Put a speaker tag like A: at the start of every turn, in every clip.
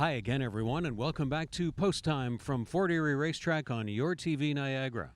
A: Hi again, everyone, and welcome back to Post Time from Fort Erie Racetrack on your TV Niagara.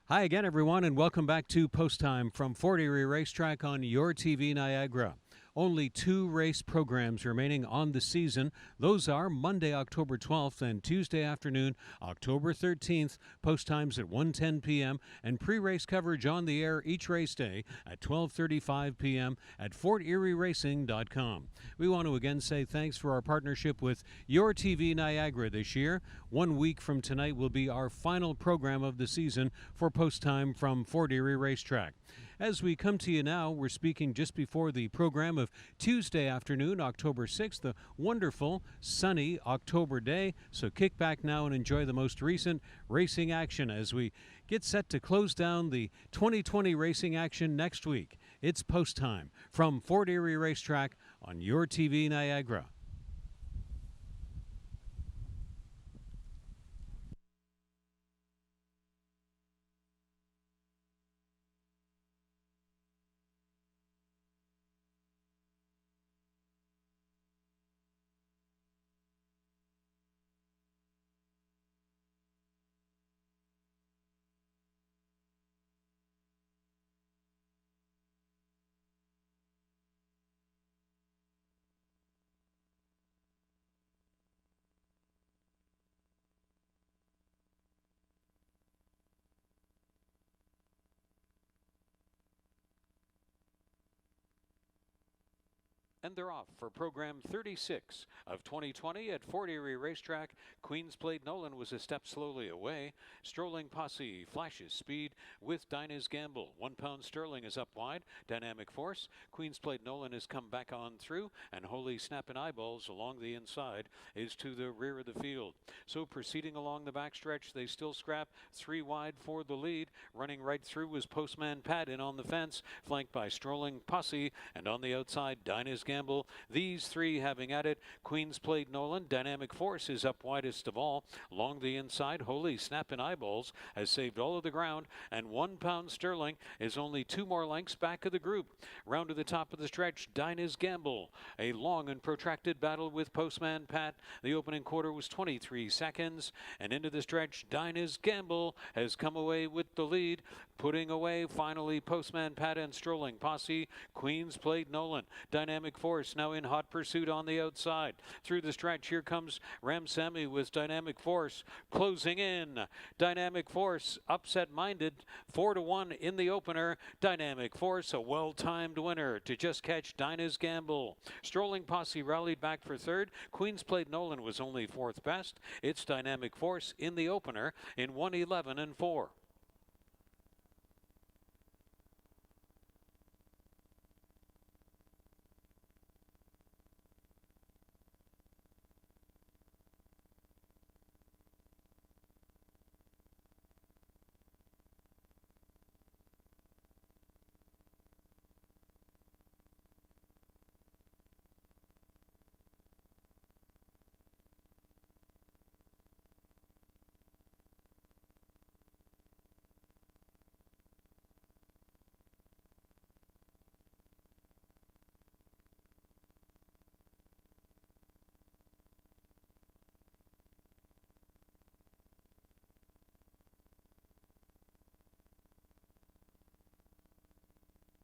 A: Hi again, everyone, and welcome back to Post Time from Fort Erie Racetrack on your TV Niagara. Only 2 race programs remaining on the season. Those are Monday, October 12th and Tuesday afternoon, October 13th, post times at 1:10 p.m. and pre-race coverage on the air each race day at 12:35 p.m. at FortErieRacing.com. We want to again say thanks for our partnership with Your TV Niagara this year. 1 week from tonight will be our final program of the season for Post Time from Fort Erie Racetrack. As we come to you now, we're speaking just before the program of Tuesday afternoon, October 6th, a wonderful, sunny October day. So kick back now and enjoy the most recent racing action as we get set to close down the 2020 racing action next week. It's Post Time from Fort Erie Racetrack on your TV Niagara. And they're off for program 36 of 2020 at Fort Erie Racetrack. Queen's Plate Nolan was a step slowly away. Strolling Posse flashes speed with Dinah's Gamble. 1 pound Sterling is up wide. Dynamic Force. Queen's Plate Nolan has come back on through, and Holy Snappin' Eyeballs along the inside is to the rear of the field. So proceeding along the backstretch, they still scrap 3 wide for the lead. Running right through was Postman Pat in on the fence, flanked by Strolling Posse, and on the outside, Dinah's Gamble. These 3 having at it. Queen's Plate Nolan. Dynamic Force is up widest of all. Along the inside, Holy Snappin' Eyeballs has saved all of the ground, and 1 pound Sterling is only 2 more lengths back of the group. Round to the top of the stretch, Dinah's Gamble. A long and protracted battle with Postman Pat. The opening quarter was 23 seconds, and into the stretch, Dinah's Gamble has come away with the lead, putting away finally Postman Pat and Strolling Posse. Queen's Plate Nolan. Dynamic Force now in hot pursuit on the outside. Through the stretch, here comes Ramsamy with Dynamic Force closing in. Dynamic Force upset-minded, 4-1 in the opener. Dynamic Force, a well-timed winner to just catch Dinah's Gamble. Strolling Posse rallied back for third. Queen's Plate Nolan was only 4th best. It's Dynamic Force in the opener in 1:11 and 4.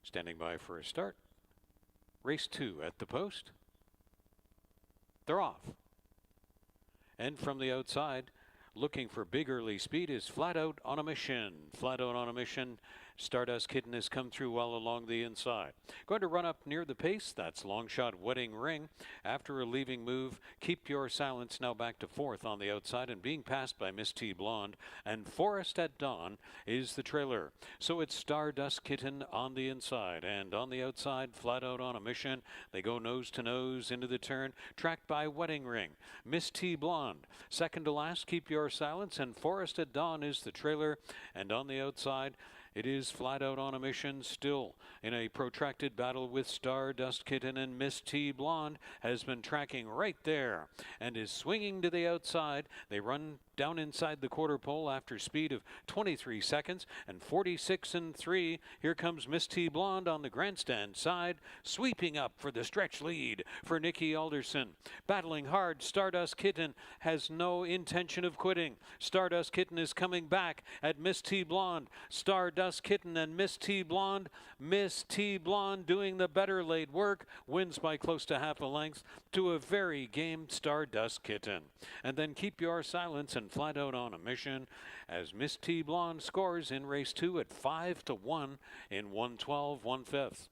A: Standing by for a start. Race 2 at the post. They're off. And from the outside, looking for big early speed is Flat Out on a Mission. Flat Out on a Mission. Stardust Kitten has come through well along the inside. Going to run up near the pace. That's Long Shot Wedding Ring. After a leaving move, Keep Your Silence now back to 4th on the outside and being passed by Miss T Blonde. And Forest at Dawn is the trailer. So it's Stardust Kitten on the inside. And on the outside, Flat Out on a Mission. They go nose to nose into the turn, tracked by Wedding Ring. Miss T Blonde. Second to last, Keep Your Silence. And Forest at Dawn is the trailer. And on the outside, it is Flat Out on a Mission, still in a protracted battle with Stardust Kitten, and Miss T Blonde has been tracking right there and is swinging to the outside. They run down inside the quarter pole after speed of 23 seconds and 46 and 3. Here comes Miss T Blonde on the grandstand side, sweeping up for the stretch lead for Nikki Alderson. Battling hard, Stardust Kitten has no intention of quitting. Stardust Kitten is coming back at Miss T Blonde. Stardust Kitten and Miss T Blonde. Miss T Blonde doing the better late work, wins by close to half a length to a very game Stardust Kitten. And then Keep Your Silence and Flat Out on a Mission as Miss T Blonde scores in race 2 at 5-1 in 112 1/5.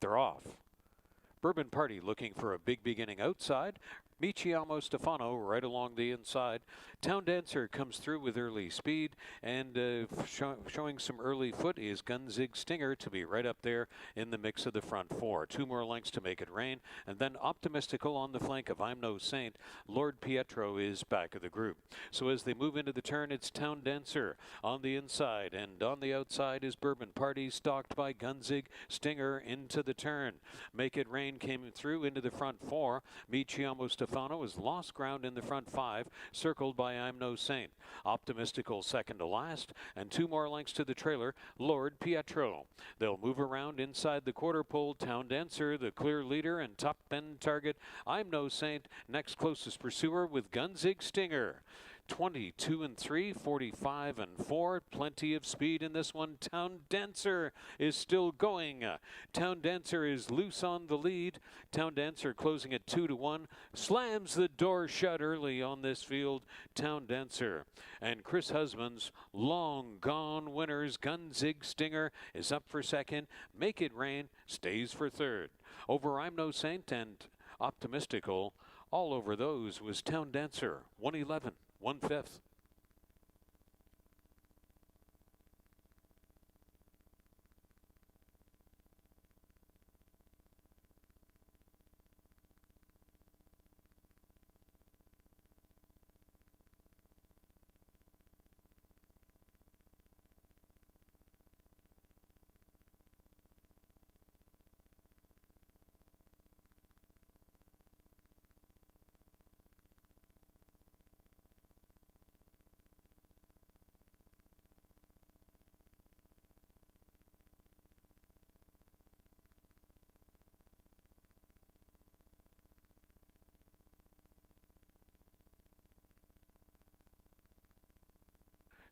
A: They're off. Bourbon Party looking for a big beginning outside. Michiamo Stefano right along the inside. Town Dancer comes through with early speed, and showing some early foot is Gunzig Stinger to be right up there in the mix of the front four. 2 more lengths to make it rain, and then Optimistical on the flank of I'm No Saint. Lord Pietro is back of the group. So as they move into the turn, it's Town Dancer on the inside, and on the outside is Bourbon Party, stalked by Gunzig Stinger into the turn. Make It Rain came through into the front four. Michiamo Stefano has lost ground in the front 5, circled by I'm No Saint. Optimistical second to last, and 2 more lengths to the trailer, Lord Pietro. They'll move around inside the quarter pole. Town Dancer, the clear leader, and top end target, I'm No Saint, next closest pursuer with Gunzig Stinger. 22 and 3, 45 and 4. Plenty of speed in this one. Town Dancer is still going. Town Dancer is loose on the lead. Town Dancer closing at 2-1. Slams the door shut early on this field. Town Dancer and Chris Husband's long gone winners. Gunzig Stinger is up for second. Make It Rain stays for third. Over I'm No Saint and Optimistical, all over those was Town Dancer. 111. 1/5.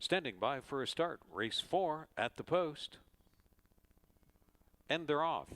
A: Standing by for a start, race 4 at the post. And they're off.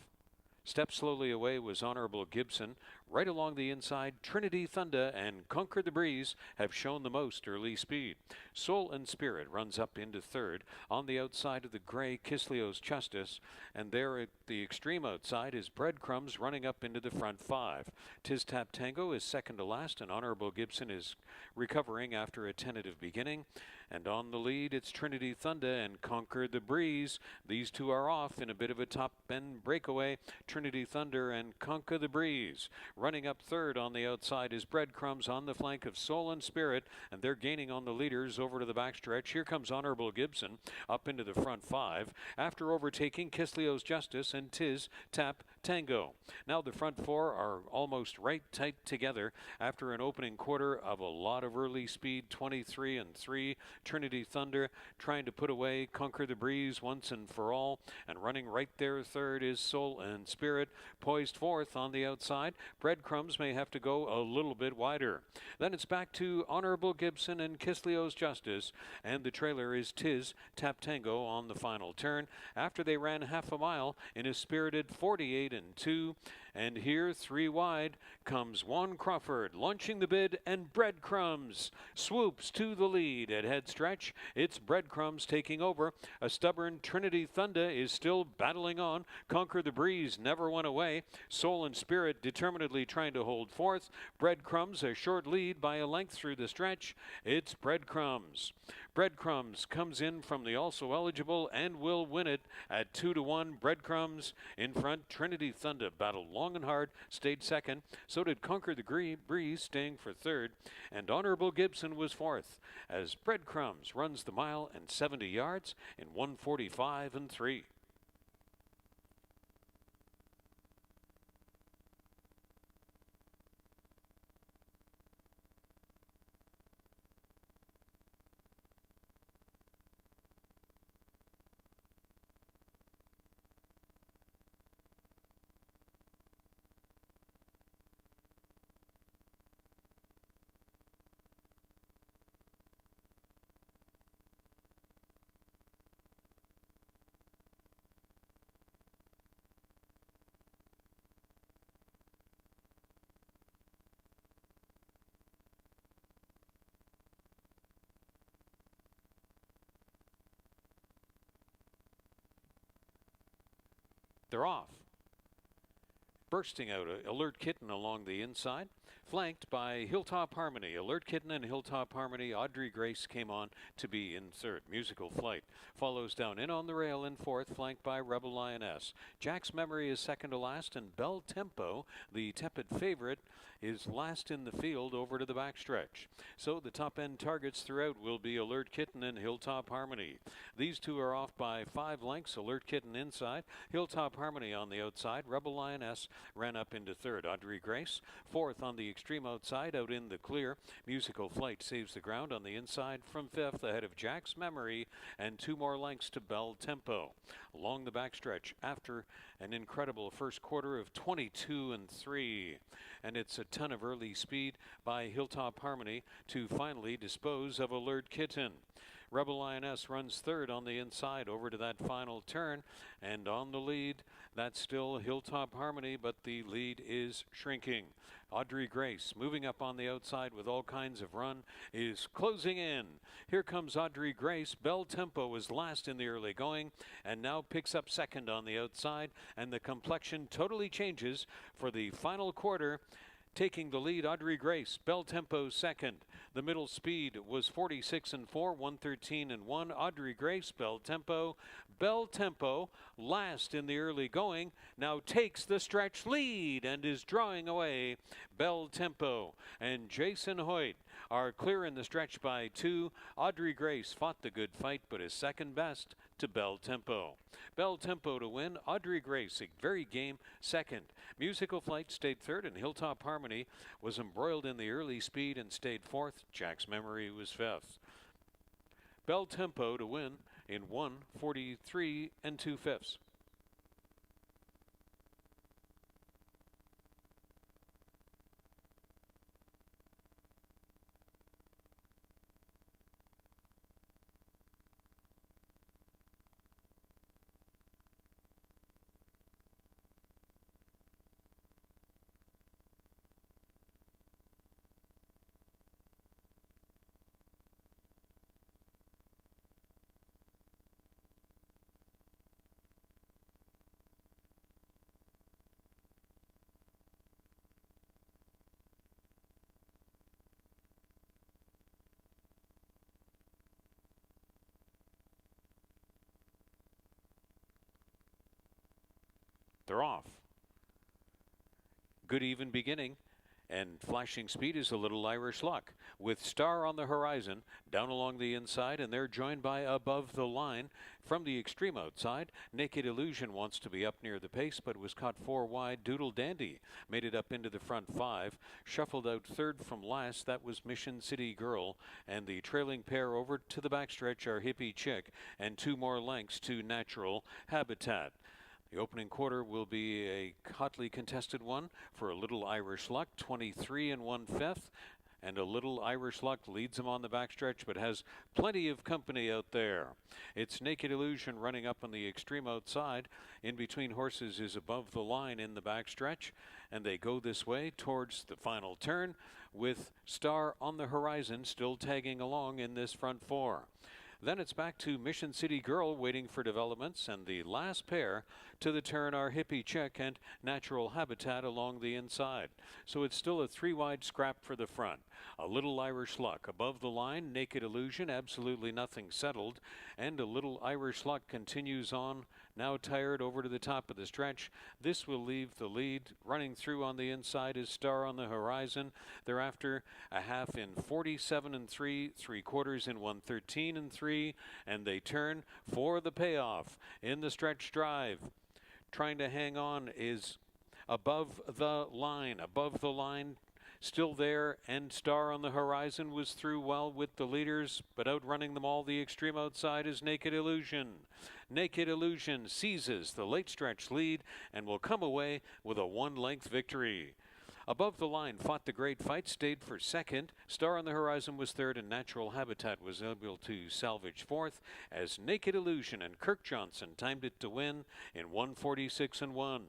A: Step slowly away was Honorable Gibson. Right along the inside, Trinity Thunder and Conquer the Breeze have shown the most early speed. Soul and Spirit runs up into third. On the outside of the gray, Kisleo's Justice. And there at the extreme outside is Breadcrumbs running up into the front 5. Tiz Tap Tango is second to last, and Honorable Gibson is recovering after a tentative beginning. And on the lead, it's Trinity Thunder and Conquer the Breeze. These two are off in a bit of a top-end breakaway. Trinity Thunder and Conquer the Breeze. Running up third on the outside is Breadcrumbs on the flank of Soul and Spirit, and they're gaining on the leaders over to the backstretch. Here comes Honorable Gibson up into the front 5 after overtaking Kisleo's Justice and Tiz Tap Tango. Now the front 4 are almost right tight together after an opening quarter of a lot of early speed, 23 and 3. Trinity Thunder trying to put away Conquer the Breeze once and for all, and running right there third is Soul and Spirit, poised fourth on the outside. Breadcrumbs may have to go a little bit wider. Then it's back to Honorable Gibson and Kisleo's Justice, and the trailer is Tiz Tap Tango on the final turn after they ran half a mile in a spirited 48 and 2. And here, 3 wide, comes Juan Crawford, launching the bid, and Breadcrumbs swoops to the lead. At head stretch, it's Breadcrumbs taking over. A stubborn Trinity Thunder is still battling on. Conquer the Breeze never went away. Soul and Spirit determinedly trying to hold fourth. Breadcrumbs a short lead by a length through the stretch. It's Breadcrumbs. Breadcrumbs comes in from the also eligible and will win it at 2-1. Breadcrumbs in front. Trinity Thunder battled long and hard, stayed second. So did Conquer the Breeze, staying for third. And Honorable Gibson was fourth as Breadcrumbs runs the mile and 70 yards in 1:45 and 3. They're off. Bursting out, Alert Kitten along the inside, flanked by Hilltop Harmony. Alert Kitten and Hilltop Harmony. Audrey Grace came on to be in third. Musical Flight follows down in on the rail in fourth, flanked by Rebel Lioness. Jack's Memory is second to last, and Bel Tempo, the tepid favorite, is last in the field over to the backstretch. So the top end targets throughout will be Alert Kitten and Hilltop Harmony. These two are off by 5 lengths. Alert Kitten inside, Hilltop Harmony on the outside. Rebel Lioness ran up into third. Audrey Grace fourth on the extreme outside, out in the clear. Musical Flight saves the ground on the inside from fifth, ahead of Jack's Memory, and 2 more lengths to Bel Tempo. Along the backstretch after an incredible first quarter of 22 and 3. And it's a ton of early speed by Hilltop Harmony to finally dispose of Alert Kitten. Rebel Lioness runs third on the inside over to that final turn, and on the lead, that's still Hilltop Harmony, but the lead is shrinking. Audrey Grace, moving up on the outside with all kinds of run, is closing in. Here comes Audrey Grace. Bel Tempo is last in the early going and now picks up second on the outside, and the complexion totally changes for the final quarter. Taking the lead, Audrey Grace. Bel Tempo second. The middle speed was 46 and 4, 113 and 1. Audrey Grace, Bel Tempo. Bel Tempo, last in the early going, now takes the stretch lead and is drawing away Bel Tempo. And Jason Hoyt are clear in the stretch by 2. Audrey Grace fought the good fight, but is second best to Bel Tempo. Bel Tempo to win. Audrey Grace, a very game second. Musical Flight stayed third, and Hilltop Harmony was embroiled in the early speed and stayed fourth. Jack's Memory was fifth. Bel Tempo to win in 1:43 and 2/5. They're off. Good even beginning, and flashing speed is a Little Irish Luck, with Star on the horizon down along the inside, and they're joined by Above the Line from the extreme outside. Naked Illusion wants to be up near the pace, but was caught 4 wide. Doodle Dandy made it up into the front 5, shuffled out third from last. That was Mission City Girl, and the trailing pair over to the backstretch are Hippie Chick, and 2 more lengths to Natural Habitat. The opening quarter will be a hotly contested one for a Little Irish Luck, 23 and 1/5. And a Little Irish Luck leads him on the backstretch, but has plenty of company out there. It's Naked Illusion running up on the extreme outside. In between horses is Above the Line in the backstretch, and they go this way towards the final turn with Star on the Horizon still tagging along in this front four. Then it's back to Mission City Girl waiting for developments, and the last pair to the turn are Hippie Chick and Natural Habitat along the inside. So it's still a 3-wide scrap for the front. A Little Irish Luck Above the Line, Naked Illusion, absolutely nothing settled, and A Little Irish Luck continues on, now tired over to the top of the stretch. This will leave the lead. Running through on the inside is Star on the Horizon. Thereafter, a half in 47 and 3, 3/4 in 113 and 3, and they turn for the payoff in the stretch drive. Trying to hang on is Above the Line. Above the Line still there, and Star on the Horizon was through well with the leaders, but outrunning them all the extreme outside is Naked Illusion. Naked Illusion seizes the late stretch lead and will come away with a 1-length victory. Above the Line fought the great fight, stayed for second. Star on the Horizon was third, and Natural Habitat was able to salvage fourth as Naked Illusion and Kirk Johnson timed it to win in 1:46 and 1.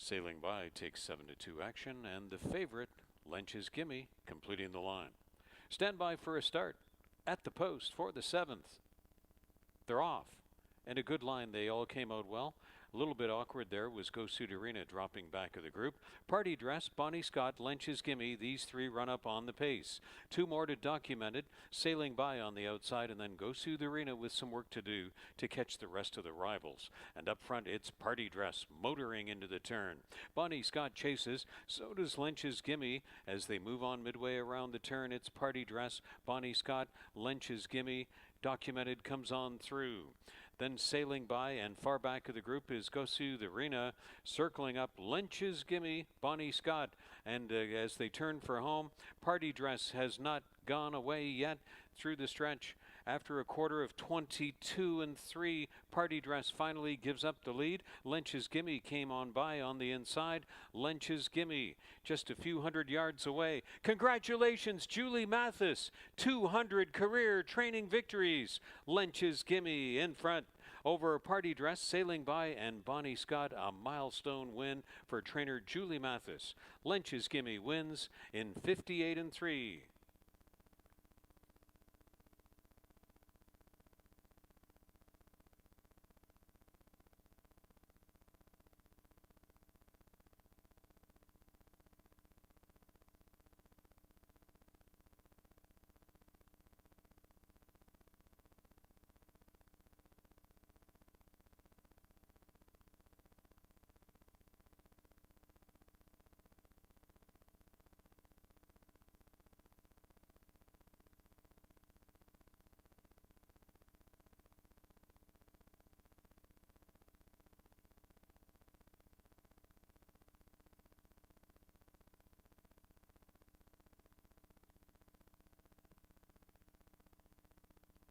A: Sailing By takes 7-2 action, and the favorite, Lench's Gimme, completing the line. Stand by for a start at the post for the 7th. They're off, and a good line. They all came out well. A little bit awkward there was Go Sudarina dropping back of the group. Party Dress, Bonnie Scott, Lench's Gimme, these three run up on the pace. 2 more to document it, Sailing By on the outside, and then Go Sudarina with some work to do to catch the rest of the rivals. And up front, it's Party Dress motoring into the turn. Bonnie Scott chases, so does Lench's Gimme. As they move on midway around the turn, it's Party Dress, Bonnie Scott, Lench's Gimme. Documented comes on through. Then Sailing By, and far back of the group is Go Sudarina, circling up Lench's Gimme, Bonnie Scott. And as they turn for home, Party Dress has not gone away yet through the stretch. After a quarter of 22 and 3, Party Dress finally gives up the lead. Lench's Gimme came on by on the inside. Lench's Gimme just a few hundred yards away. Congratulations, Julie Mathis, 200 career training victories. Lench's Gimme in front over Party Dress, Sailing By, and Bonnie Scott. A milestone win for trainer Julie Mathis. Lench's Gimme wins in 58 and 3.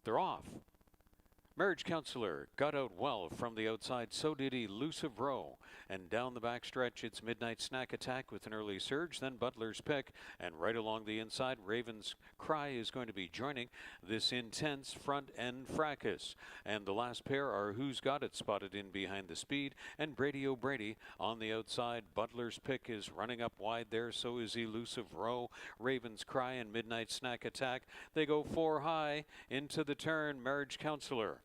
A: They're off. Marriage Counselor got out well from the outside, so did Elusive Row. And down the backstretch, it's Midnight Snack Attack with an early surge, then Butler's Pick. And right along the inside, Raven's Cry is going to be joining this intense front-end fracas. And the last pair are Who's Got It spotted in behind the speed, and Brady O'Brady on the outside. Butler's Pick is running up wide there, so is Elusive Row. Raven's Cry and Midnight Snack Attack. They go 4 high into the turn. Marriage Counselor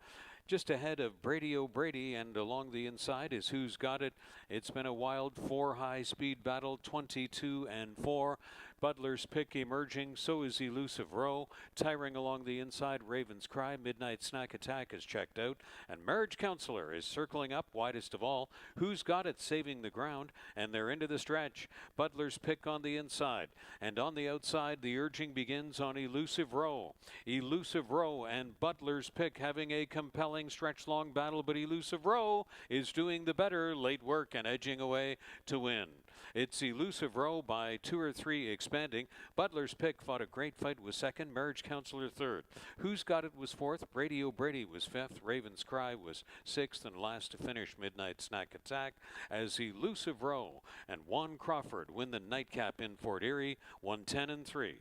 A: just ahead of Brady O'Brady, and along the inside is Who's Got It. It's been a wild 4 high speed battle, 22 and 4. Butler's Pick emerging, so is Elusive Row. Tiring along the inside, Raven's Cry. Midnight Snack Attack is checked out. And Marriage Counselor is circling up, widest of all. Who's Got It saving the ground, and they're into the stretch. Butler's Pick on the inside, and on the outside, the urging begins on Elusive Row. Elusive Row and Butler's Pick having a compelling stretch-long battle, but Elusive Row is doing the better late work and edging away to win. It's Elusive Row by 2 or 3 expanding. Butler's Pick fought a great fight, was second. Marriage Counselor third. Who's Got It was fourth. Brady O'Brady was fifth. Raven's Cry was sixth, and last to finish, Midnight Snack Attack, as Elusive Row and Juan Crawford win the nightcap in Fort Erie, 110-3.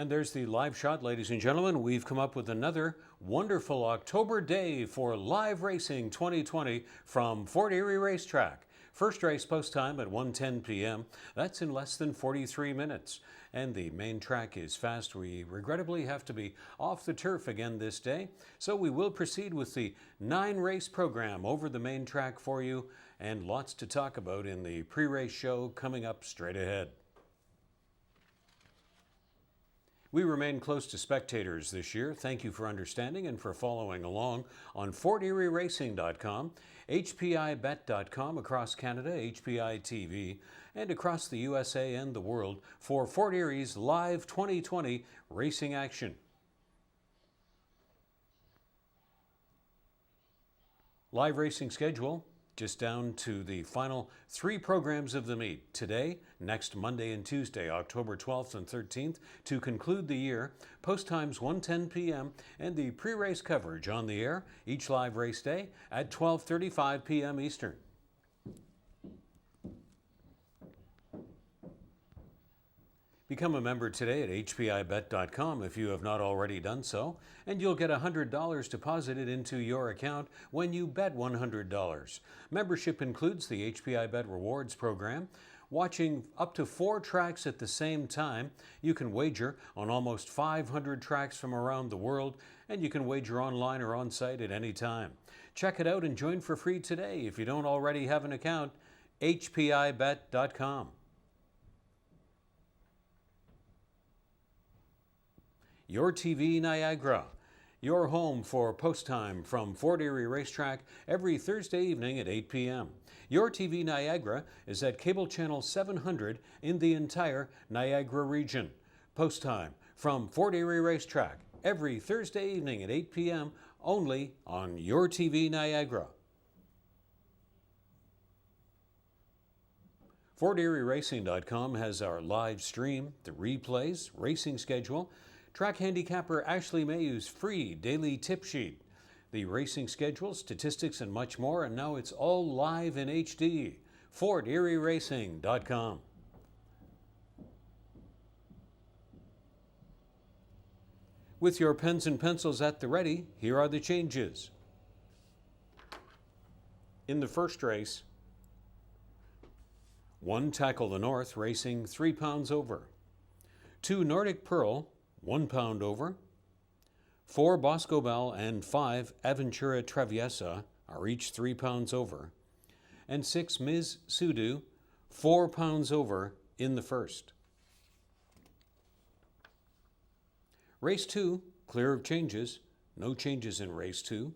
A: And there's the live shot, ladies and gentlemen. We've come up with another wonderful October day for live racing 2020 from Fort Erie Racetrack. First race post time at 1:10 p.m. That's in less than 43 minutes. And the main track is fast. We regrettably have to be off the turf again this day. So we will proceed with the 9-race program over the main track for you, and lots to talk about in the pre-race show coming up straight ahead. We remain close to spectators this year. Thank you for understanding and for following along on FortErieRacing.com, HPIBet.com across Canada, HPI TV, and across the USA and the world for Fort Erie's live 2020 racing action. Live racing schedule, just down to the final 3 programs of the meet. Today, next Monday and Tuesday, October 12th and 13th, to conclude the year. Post times 1:10 p.m. and the pre-race coverage on the air each live race day at 12:35 p.m. Eastern. Become a member today at HPIBet.com if you have not already done so, and you'll get $100 deposited into your account when you bet $100. Membership includes the HPIBet Rewards program. Watching up to 4 tracks at the same time, you can wager on almost 500 tracks from around the world, and you can wager online or on site at any time. Check it out and join for free today if you don't already have an account. HPIBet.com. Your TV Niagara, your home for post time from Fort Erie Racetrack every Thursday evening at 8 p.m. Your TV Niagara is at cable channel 700 in the entire Niagara region. Post time from Fort Erie Racetrack every Thursday evening at 8 p.m. only on Your TV Niagara. FortErieRacing.com has our live stream, the replays, racing schedule, track handicapper Ashley Mayhew's free daily tip sheet, the racing schedule, statistics, and much more. And now it's all live in HD. FortErieRacing.com. With your pens and pencils at the ready, here are the changes. In the first race, 1 Tackle the North, racing 3 pounds over. 2 Nordic Pearl, 1 pound over. 4 Bosco Bell and 5 Aventura Traviesa are each 3 pounds over. And 6 Ms. Sudu, 4 pounds over in the first. Race 2, clear of changes. No changes in race 2.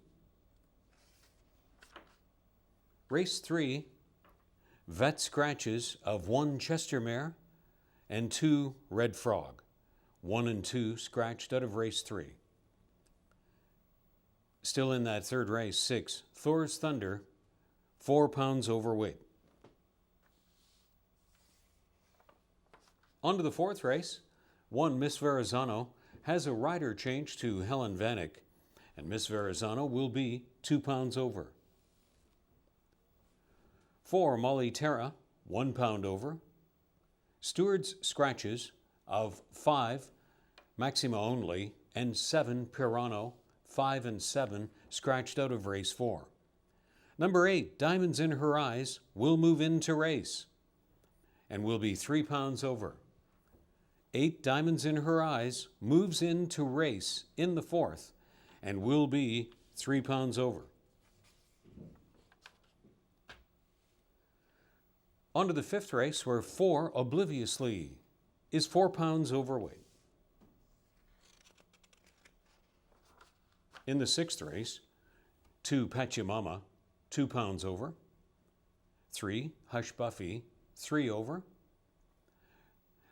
A: Race 3, vet scratches of 1 Chester mare and 2 Red Frog. 1 and 2 scratched out of race 3. Still in that third race, 6 Thor's Thunder, 4 pounds overweight. On to the fourth race. 1 Miss Verrazano has a rider change to Helen Vanek, and Miss Verrazano will be 2 pounds over. 4 Molly Terra, 1 pound over. Stewards scratches of 5 Maxima Only and 7 Pirano, 5 and 7 scratched out of race 4. Number 8, Diamonds in Her Eyes, will move into race and will be 3 pounds over. 8 Diamonds in Her Eyes moves into race in the fourth and will be 3 pounds over. On to the fifth race, where 4 Obliviously is 4 pounds overweight. In the sixth race, 2 Pachamama, 2 pounds over. 3 Hush Buffy, 3 over.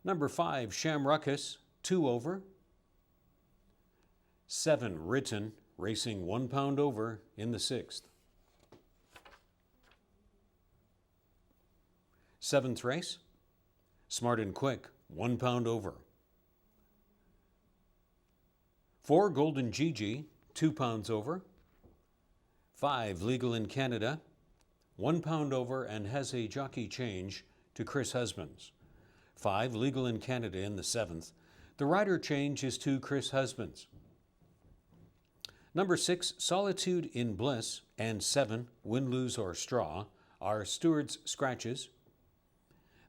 A: Number 5 Shamruckus, 2 over. 7 Written, racing 1 pound over in the sixth. Seventh race, Smart and Quick, 1 pound over. 4 Golden Gigi, 2 pounds over. 5 Legal in Canada, 1 pound over and has a jockey change to Chris Husbands. 5 Legal in Canada in the seventh. The rider change is to Chris Husbands. Number 6, Solitude in Bliss, and 7, Win, Lose, or Straw are Stewart's scratches.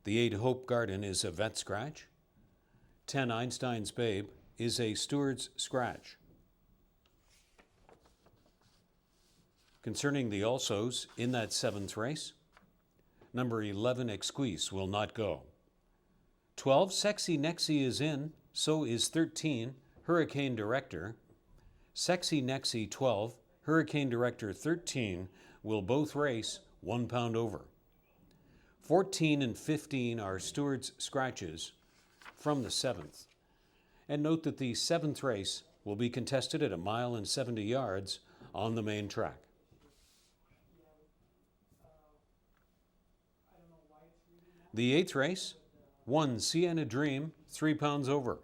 A: The 8, Hope Garden, is a vet scratch. 10, Einstein's Babe, is a steward's scratch. Concerning the alsos in that 7th race, number 11, Exquise, will not go. 12, Sexy Nexie is in, so is 13, Hurricane Director. Sexy Nexie 12, Hurricane Director 13 will both race 1 pound over. 14 and 15 are Stewart's scratches from the 7th. And note that the 7th race will be contested at 1 mile and 70 yards on the main track. The 8th race, 1, Sienna Dream, 3 pounds over.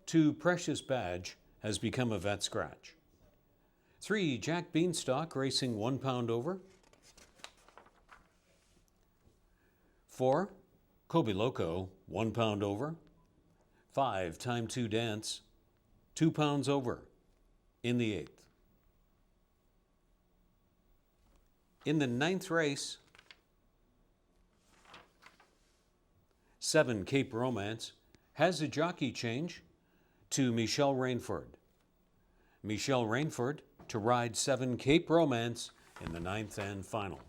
A: 2, Precious Badge, has become a vet scratch. 3, Jack Beanstalk, racing 1 pound over. 4, Kobe Loco, 1 pound over. 5, Time to Dance, 2 pounds over in the 8th. In the 9th race, 7, Cape Romance, has a jockey change to Michelle Rainford. Michelle Rainford to ride 7, Cape Romance, in the 9th and final.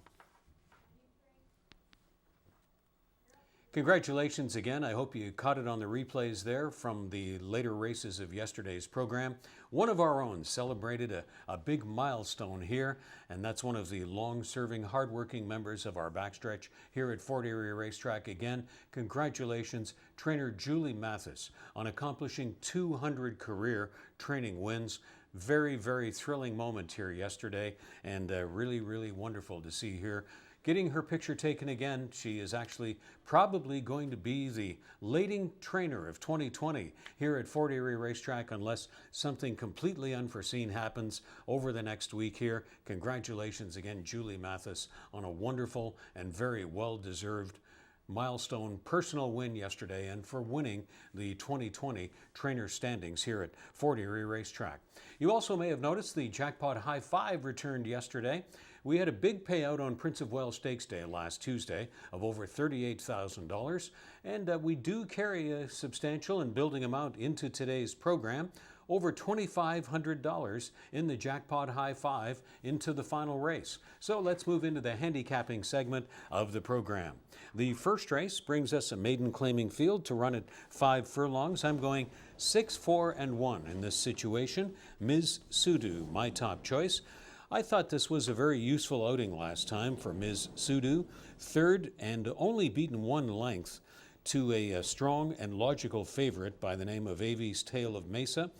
A: Congratulations again. I hope you caught it on the replays there from the later races of yesterday's program. One of our own celebrated a big milestone here, and that's one of the long-serving, hard-working members of our backstretch here at Fort Erie Racetrack. Again, congratulations, trainer Julie Mathis, on accomplishing 200 career training wins. Very, very thrilling moment here yesterday, and really, really wonderful to see here. Getting her picture taken again. She is actually probably going to be the leading trainer of 2020 here at Fort Erie Racetrack, unless something completely unforeseen happens over the next week here. Congratulations again, Julie Mathis, on a wonderful and very well-deserved milestone personal win yesterday, and for winning the 2020 trainer standings here at Fort Erie Racetrack. You also may have noticed the Jackpot High Five returned yesterday. We had a big payout on Prince of Wales Stakes Day last Tuesday of over $38,000, and we do carry a substantial and building amount into today's program, over $2,500 in the Jackpot High Five into the final race. So let's move into the handicapping segment of the program. The first race brings us a maiden claiming field to run at 5 furlongs. I'm going 6, 4, and 1 in this situation. Ms. Sudu, my top choice. I thought this was a very useful outing last time for Ms. Sudu, third and only beaten 1 length to a strong and logical favorite by the name of Avi's Tale of Mesa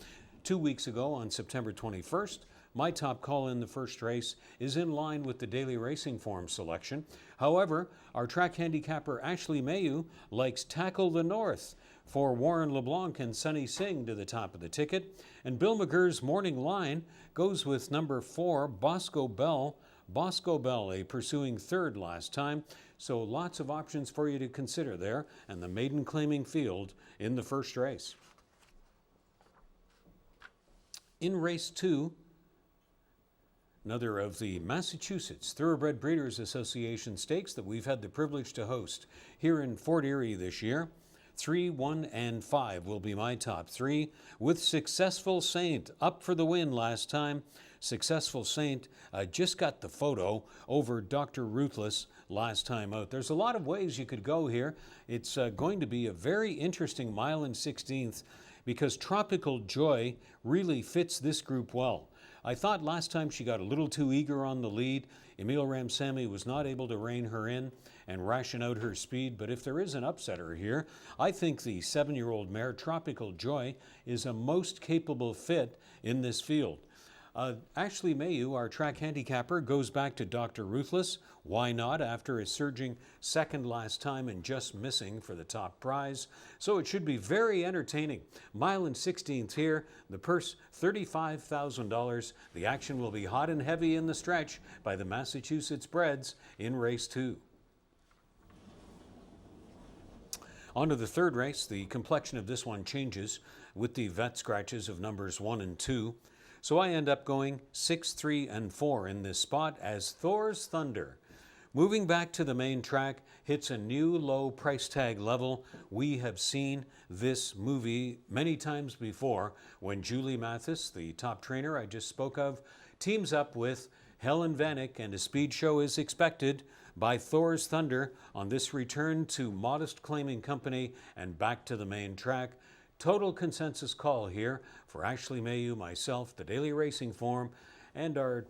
A: 2 weeks ago on September 21st. My top call in the first race is in line with the daily racing form selection. However, our track handicapper Ashley Mayu likes Tackle the North for Warren LeBlanc and Sunny Singh to the top of the ticket. And Bill McGurr's morning line goes with number 4, Bosco Bell. Bosco Bell, a pursuing third last time. So lots of options for you to consider there, and the maiden claiming field in the first race. In race 2, another of the Massachusetts Thoroughbred Breeders Association stakes that we've had the privilege to host here in Fort Erie this year. 3, 1, and 5 will be my top 3, with Successful Saint up for the win last time. Successful Saint just got the photo over Dr. Ruthless last time out. There's a lot of ways you could go here. It's going to be a very interesting mile and 16th because Tropical Joy really fits this group well. I thought last time she got a little too eager on the lead. Emil Ramsamy was not able to rein her in and ration out her speed, but if there is an upsetter here, I think the 7-year-old mare Tropical Joy is a most capable fit in this field. Ashley Mayu, our track handicapper, goes back to Dr. Ruthless. Why not, after a surging second last time and just missing for the top prize? So it should be very entertaining. Mile and 16th here, the purse $35,000. The action will be hot and heavy in the stretch by the Massachusetts Breds in race 2. On to the third race. The complexion of this one changes with the vet scratches of numbers 1 and 2. So I end up going 6, 3, and 4 in this spot as Thor's Thunder, moving back to the main track, hits a new low price tag level. We have seen this movie many times before when Julie Mathis, the top trainer I just spoke of, teams up with Helen Vanek, and a speed show is expected by Thor's Thunder on this return to modest claiming company and back to the main track. Total consensus call here for Ashley Mayu, myself, the Daily Racing Form, and our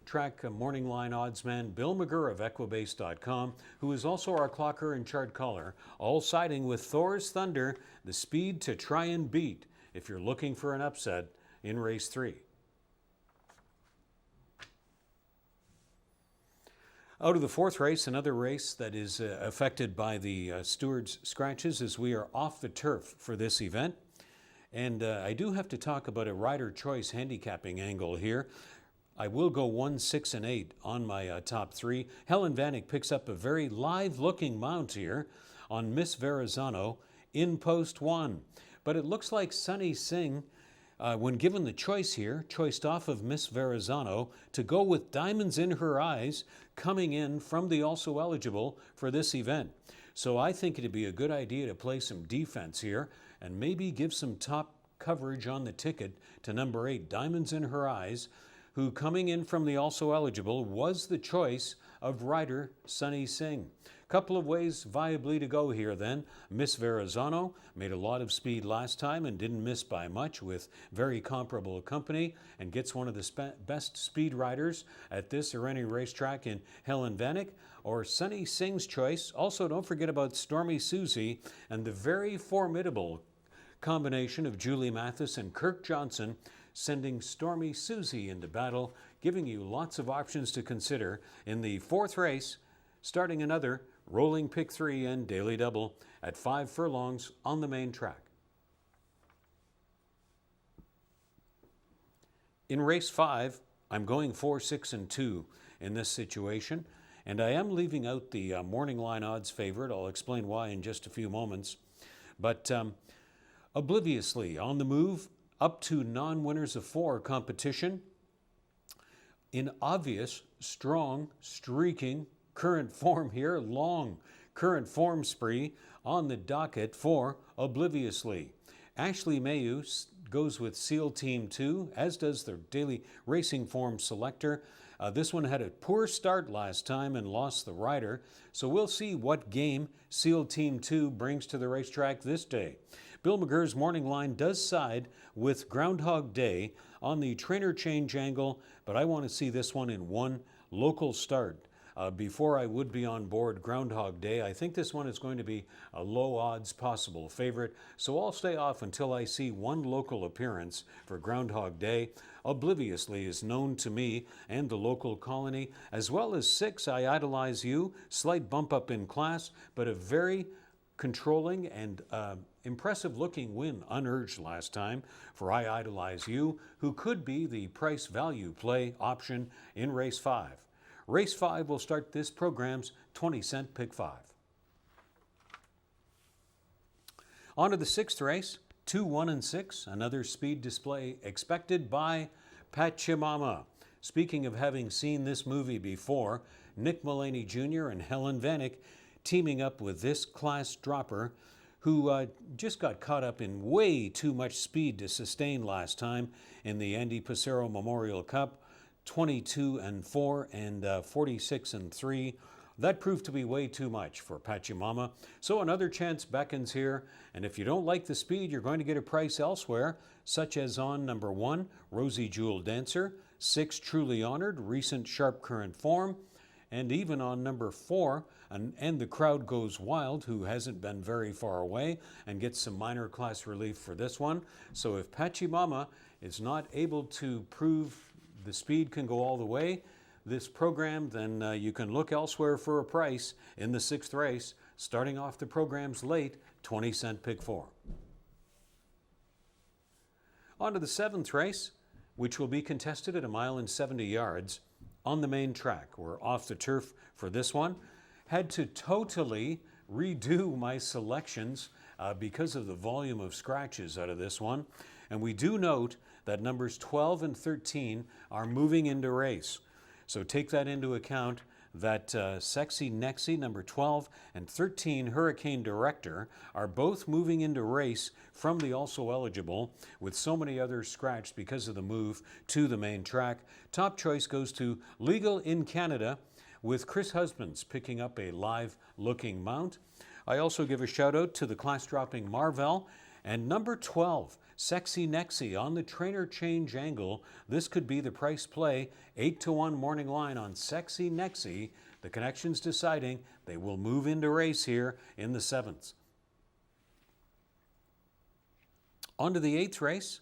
A: track morning line oddsman Bill McGurr of Equibase.com, who is also our clocker and chart caller, all siding with Thor's Thunder, the speed to try and beat if you're looking for an upset in race 3. Out of the fourth race, another race that is affected by the stewards' scratches as we are off the turf for this event. And I do have to talk about a rider choice handicapping angle here. I will go 1, 6, and 8 on my top 3. Helen Vanek picks up a very live-looking mount here on Miss Verrazano in post 1. But it looks like Sunny Singh, when given the choice here, choiced off of Miss Verrazano to go with Diamonds in Her Eyes coming in from the also eligible for this event. So I think it'd be a good idea to play some defense here and maybe give some top coverage on the ticket to number 8, Diamonds in Her Eyes, who coming in from the also eligible was the choice of rider Sunny Singh. Couple of ways viably to go here then. Miss Verrazano made a lot of speed last time and didn't miss by much with very comparable company and gets one of the best speed riders at this or any racetrack in Helen Vanek. Or Sunny Singh's choice. Also, don't forget about Stormy Susie and the very formidable combination of Julie Mathis and Kirk Johnson, sending Stormy Susie into battle, giving you lots of options to consider in the fourth race, starting another rolling pick 3 and daily double at 5 furlongs on the main track. In race 5, I'm going 4, 6, and 2 in this situation, and I am leaving out the morning line odds favorite. I'll explain why in just a few moments. But obliviously on the move, up to non-winners of 4 competition, in obvious, strong, streaking, current form here, long current form spree on the docket for obliviously. Ashley Mayu goes with SEAL Team 2, as does the Daily Racing Form selector. This one had a poor start last time and lost the rider, so we'll see what game SEAL Team 2 brings to the racetrack this day. Bill McGurr's morning line does side with Groundhog Day on the trainer change angle, but I want to see this one in one local start. Before I would be on board Groundhog Day, I think this one is going to be a low odds possible favorite, so I'll stay off until I see one local appearance for Groundhog Day. Obliviously is known to me and the local colony, as well as 6, I Idolize You, slight bump up in class, but a very controlling and impressive looking win unurged last time for I Idolize You, who could be the price value play option in race 5. Race 5 will start this program's 20-cent pick 5. On to the 6th race, 2, 1, and 6, another speed display expected by Pachimama. Speaking of having seen this movie before, Nick Mullaney Jr. and Helen Vanek teaming up with this class dropper who just got caught up in way too much speed to sustain last time in the Andy Pissarro Memorial Cup. 22 and 4 and 46 and 3. That proved to be way too much for Pachimama. So another chance beckons here. And if you don't like the speed, you're going to get a price elsewhere, such as on number 1, Rosie Jewel Dancer, 6, Truly Honored, recent sharp current form, and even on number 4, and the Crowd Goes Wild, who hasn't been very far away and gets some minor class relief for this one. So if Pachimama is not able to prove the speed can go all the way this program, then you can look elsewhere for a price in the 6th race, starting off the program's late 20-cent pick 4. On to the 7th race, which will be contested at 1 mile and 70 yards on the main track. We're off the turf for this one. Had to totally redo my selections because of the volume of scratches out of this one. And we do note that numbers 12 and 13 are moving into race. So take that into account, that Sexy Nexy, number 12, and 13, Hurricane Director, are both moving into race from the also eligible, with so many others scratched because of the move to the main track. Top choice goes to Legal in Canada, with Chris Husbands picking up a live-looking mount. I also give a shout-out to the class-dropping Marvell, and number 12, Sexy Nexy, on the trainer change angle. This could be the price play. 8-1 morning line on Sexy Nexy. The connection's deciding they will move into race here in the 7th. On to the 8th race.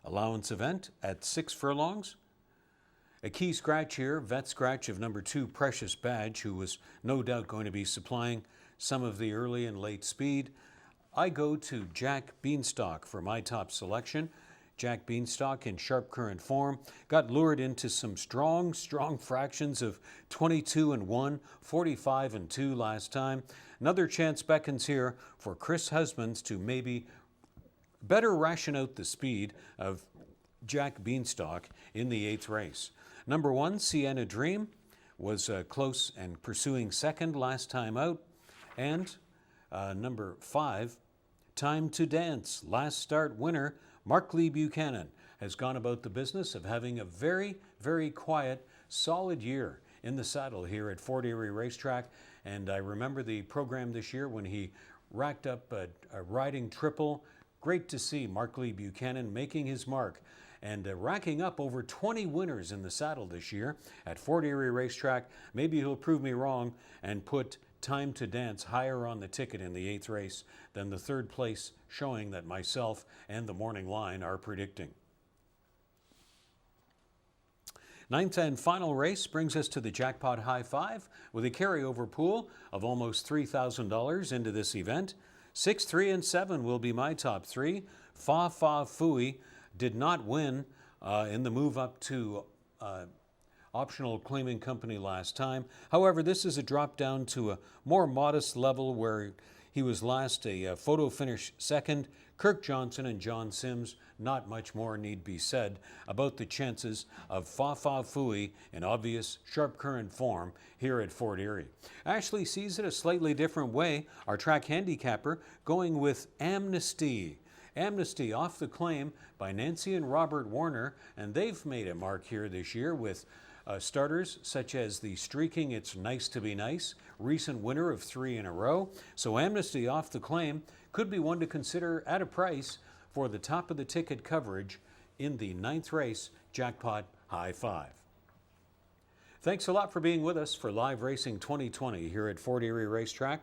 A: Allowance event at 6 furlongs. A key scratch here, vet scratch of number 2, Precious Badge, who was no doubt going to be supplying some of the early and late speed. I go to Jack Beanstalk for my top selection. Jack Beanstalk in sharp current form, got lured into some strong fractions of 22 and 1, 45 and 2 last time. Another chance beckons here for Chris Husbands to maybe better ration out the speed of Jack Beanstalk in the 8th race. Number 1, Sienna Dream, was close and pursuing second last time out. And number 5, Time to Dance, last start winner, Mark Lee Buchanan, has gone about the business of having a very, very quiet, solid year in the saddle here at Fort Erie Racetrack. And I remember the program this year when he racked up a riding triple. Great to see Mark Lee Buchanan making his mark and racking up over 20 winners in the saddle this year at Fort Erie Racetrack. Maybe he'll prove me wrong and put Time to Dance higher on the ticket in the 8th race than the 3rd place showing that myself and the morning line are predicting. 9th and final race brings us to the Jackpot High Five with a carryover pool of almost $3,000 into this event. 6, 3, and 7 will be my top 3. Fa Fa Fooey did not win in the move up to optional claiming company last time. However, this is a drop down to a more modest level where he was last a photo finish second. Kirk Johnson and John Sims, not much more need be said about the chances of Fa Fa Fooey in obvious sharp current form here at Fort Erie. Ashley sees it a slightly different way. Our track handicapper going with Amnesty. Amnesty off the claim by Nancy and Robert Warner, and they've made a mark here this year with starters such as the streaking It's Nice to Be Nice, recent winner of 3 in a row. So Amnesty off the claim could be one to consider at a price for the top of the ticket coverage in the 9th race, Jackpot High Five. Thanks a lot for being with us for Live Racing 2020 here at Fort Erie Racetrack.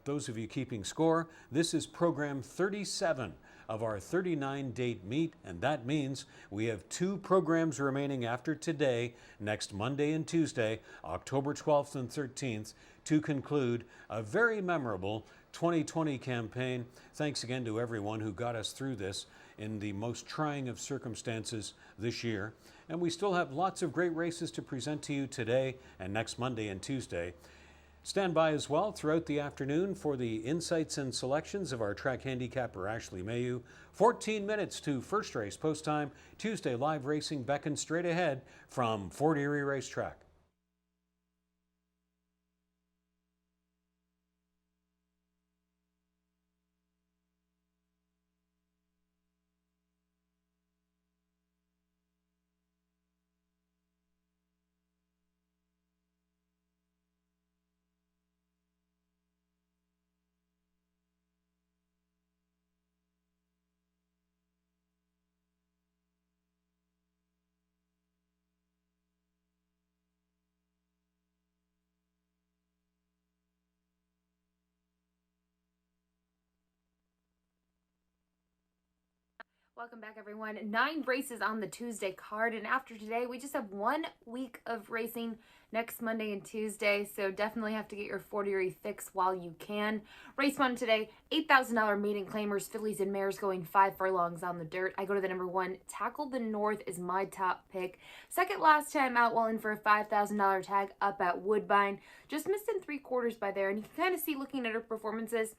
A: Those of you keeping score, this is program 37 of our 39-date meet, and that means we have 2 programs remaining after today, next Monday and Tuesday, October 12th and 13th, to conclude a very memorable 2020 campaign. Thanks again to everyone who got us through this in the most trying of circumstances this year. And we still have lots of great races to present to you today and next Monday and Tuesday. Stand by as well throughout the afternoon for the insights and selections of our track handicapper Ashley Mayu. 14 minutes to first race post time. Tuesday Live Racing beckons straight ahead from Fort Erie Racetrack.
B: Welcome back, everyone. 9 races on the Tuesday card, and after today, we just have 1 week of racing next Monday and Tuesday, so definitely have to get your 40 Erie fix while you can. Race 1 today, $8,000 maiden claimers, fillies and mares going 5 furlongs on the dirt. I go to the number 1, Tackle the North is my top pick. Second last time out, well in for a $5,000 tag up at Woodbine. Just missed in 3/4 by there, and you can kind of see looking at her performances,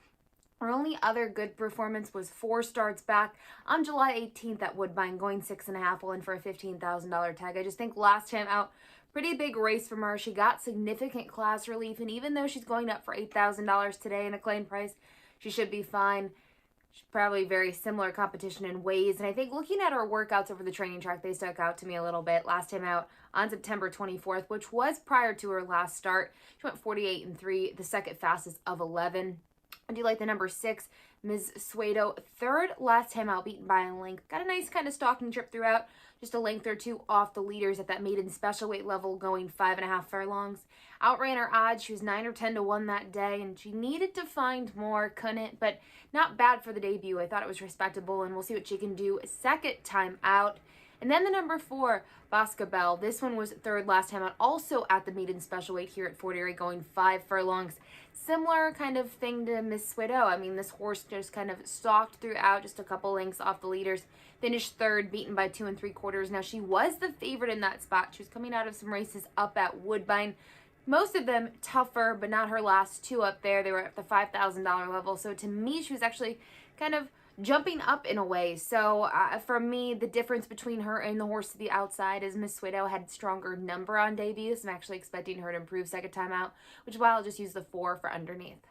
B: her only other good performance was 4 starts back on July 18th at Woodbine, going 6.5, all in for a $15,000 tag. I just think last time out, pretty big race from her. She got significant class relief, and even though she's going up for $8,000 today in a claim price, she should be fine. She's probably very similar competition in ways, and I think looking at her workouts over the training track, they stuck out to me a little bit. Last time out on September 24th, which was prior to her last start, she went 48-3, the second fastest of 11. I do like the number 6, Ms. Suedo. Third last time out, beaten by a length. Got a nice kind of stalking trip throughout. Just a length or two off the leaders at that maiden special weight level, going 5.5 furlongs. Outran her odds. She was 9 or 10 to 1 that day, and she needed to find more, couldn't, but not bad for the debut. I thought it was respectable, and we'll see what she can do second time out. And then the number 4, Boscobel. This one was third last time out, also at the maiden special weight here at Fort Erie, going 5 furlongs. Similar kind of thing to Miss Suedo. I mean, this horse just kind of stalked throughout, just a couple lengths off the leaders. Finished third, beaten by 2 3/4. Now, she was the favorite in that spot. She was coming out of some races up at Woodbine. Most of them tougher, but not her last 2 up there. They were at the $5,000 level. So to me, she was actually kind of jumping up in a way. So for me, the difference between her and the horse to the outside is Miss Suedo had stronger number on debut. So I'm actually expecting her to improve second time out, which is why I'll just use the 4 for underneath.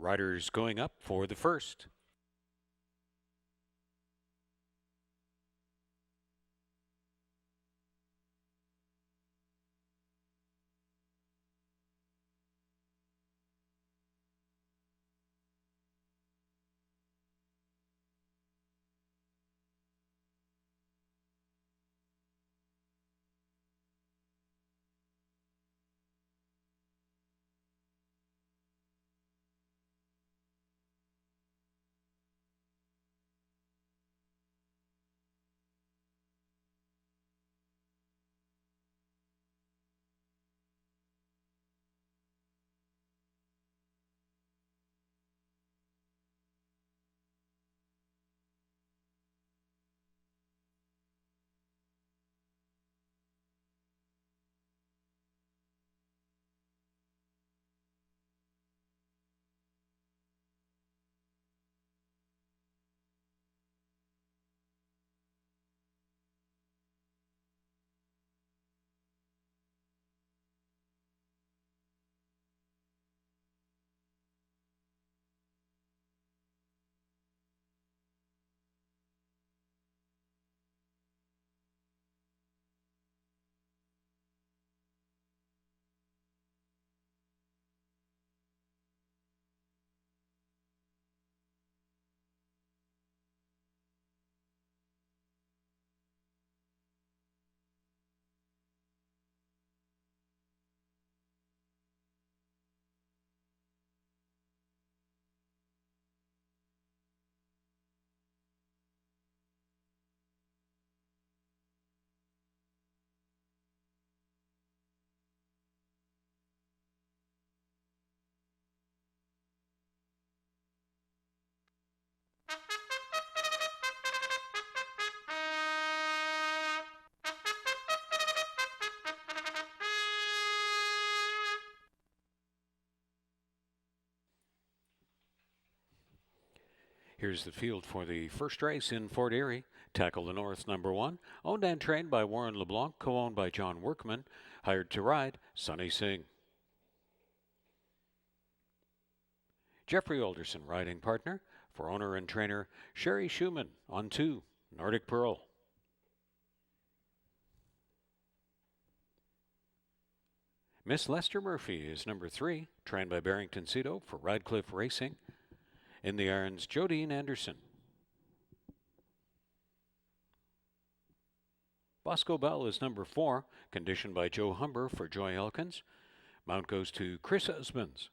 A: Riders going up for the first. Here's the field for the first race in Fort Erie. Tackle the North, number 1. Owned and trained by Warren LeBlanc, co-owned by John Workman. Hired to ride, Sonny Singh. Jeffrey Alderson, riding partner. For owner and trainer, Sherry Schumann, on 2, Nordic Pearl. Miss Lester Murphy is number 3, trained by Barrington Cito for Radcliffe Racing. In the irons, Jodine Anderson. Bosco Bell is number 4, conditioned by Joe Humber for Joy Elkins. Mount goes to Chris Osmonds.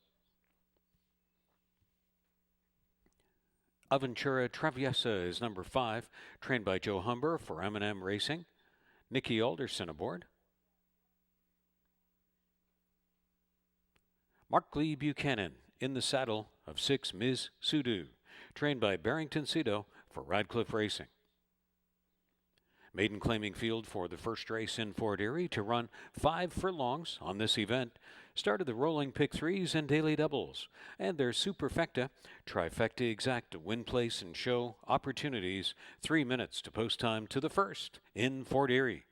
A: Aventura Traviesa is number 5, trained by Joe Humber for M&M Racing. Nikki Alderson aboard. Mark Lee Buchanan in the saddle of 6 Ms. Sudu, trained by Barrington Cito for Radcliffe Racing. Maiden claiming field for the first race in Fort Erie to run 5 furlongs on this event. Started the rolling pick 3s and daily doubles, and their superfecta, trifecta exact to win place and show opportunities. 3 minutes to post time to the first in Fort Erie.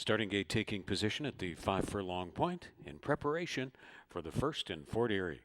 A: Starting gate taking position at the 5 furlong point in preparation for the first in Fort Erie.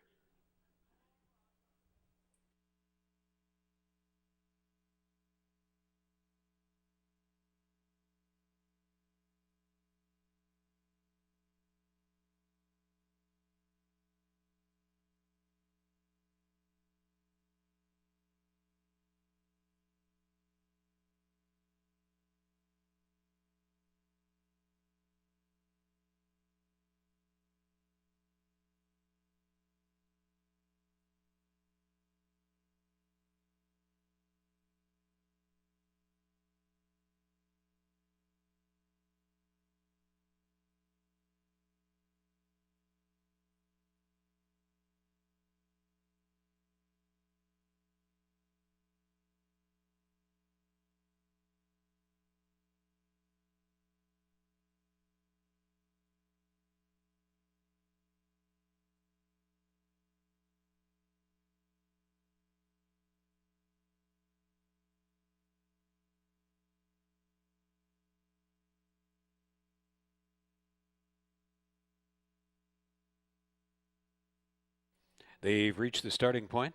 A: They've reached the starting point.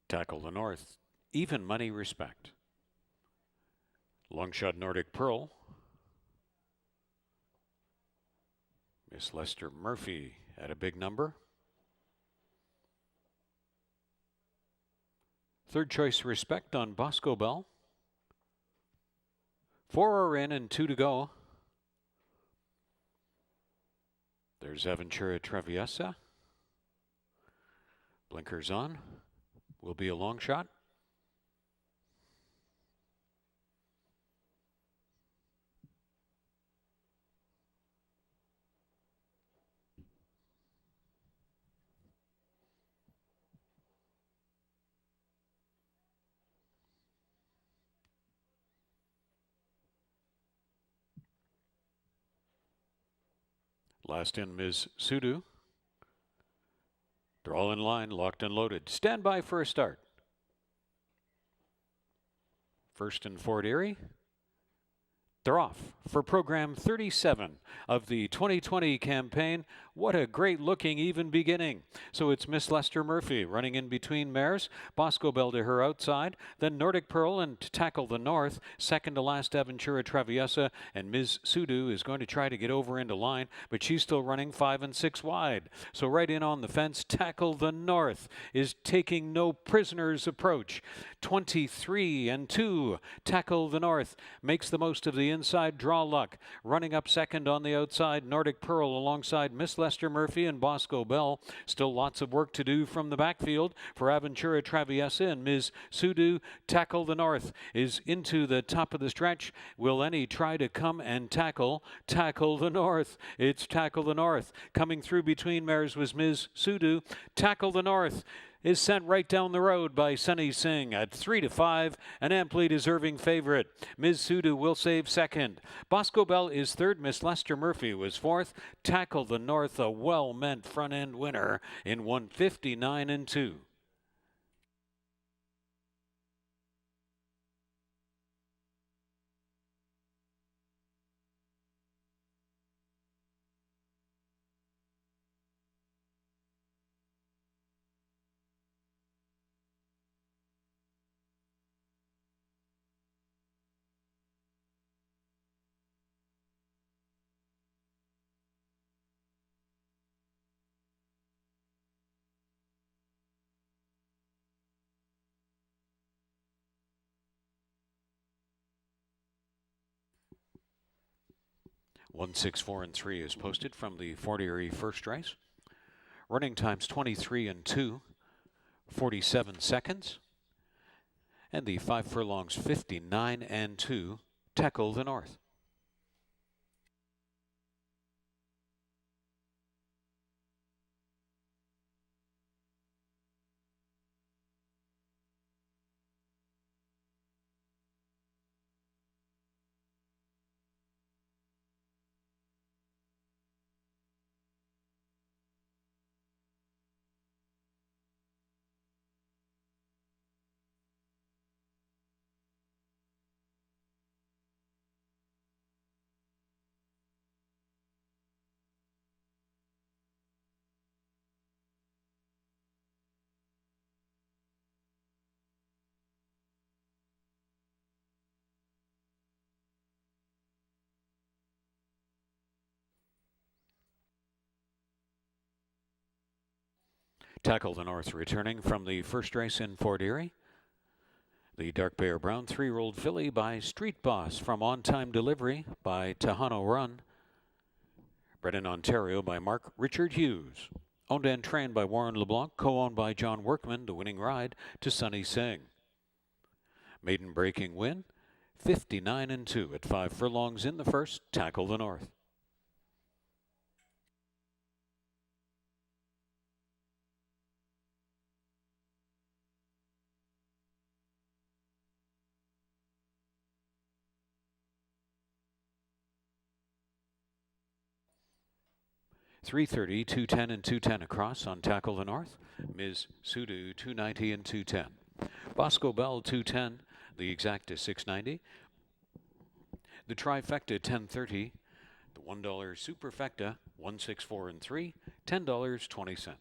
A: Tackle the North. Even money respect. Long shot Nordic Pearl. Miss Lester Murphy at a big number. Third choice respect on Bosco Bell. 4 are in and 2 to go. There's Aventura Traviesa. Blinkers on. Will be a long shot. Last in, Ms. Sudu. They're all in line, locked and loaded. Stand by for a start. First in Fort Erie. They're off for program 37 of the 2020 campaign. What a great looking even beginning. So it's Miss Lester Murphy running in between mares. Bosco Bell to her outside. Then Nordic Pearl and Tackle the North. Second to last Aventura Traviesa. And Ms. Sudu is going to try to get over into line, but she's still running 5 and 6 wide. So right in on the fence, Tackle the North is taking no prisoners approach. 23 and 2. Tackle the North makes the most of the inside draw luck. Running up second on the outside, Nordic Pearl alongside Miss Lester Murphy and Bosco Bell. Still lots of work to do from the backfield for Aventura Traviesa and Ms. Sudu. Tackle the North is into the top of the stretch. Will any try to come and tackle the North? It's Tackle the North. Coming through between mares was Ms. Sudu. Tackle the North is sent right down the road by Sunny Singh at 3 to 5, an amply deserving favorite. Ms. Sudu will save second. Bosco Bell is third. Miss Lester Murphy was fourth. Tackle the North, a well-meant front-end winner in 159 and 2. One, 6, 4, and 3 is posted from the Fort Erie first race. Running times 23 and 2, 47 seconds. And the 5 furlongs 59 and 2. Tackle the North. Tackle the North returning from the first race in Fort Erie. The Dark Bear Brown 3-year-old filly by Street Boss from On Time Delivery by Tejano Run. Bred in Ontario by Mark Richard Hughes. Owned and trained by Warren LeBlanc, co-owned by John Workman, the winning ride to Sunny Singh. Maiden breaking win, 59-2 at 5 furlongs in the first. Tackle the North. $330, $210, and $210 across on Tackle the North. Ms. Sudu, $290 and $210. Bosco Bell, $210. The exact is $690. The trifecta, $10.30. The $1 superfecta, $164 and $3, $10.20.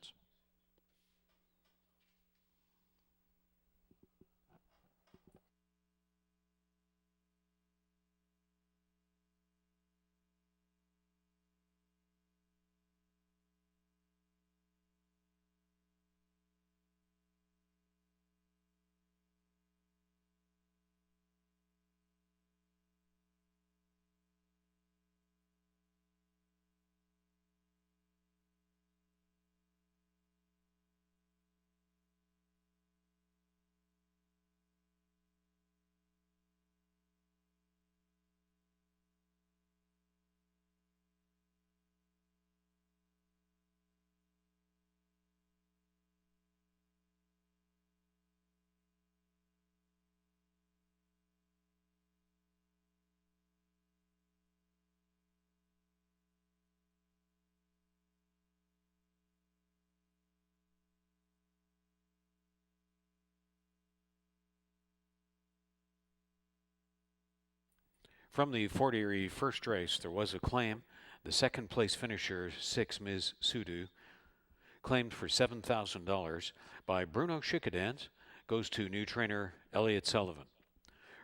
A: From the Fort Erie first race, there was a claim. The second place finisher, 6 Ms. Sudu, claimed for $7,000 by Bruno Chickadans, goes to new trainer Elliott Sullivan.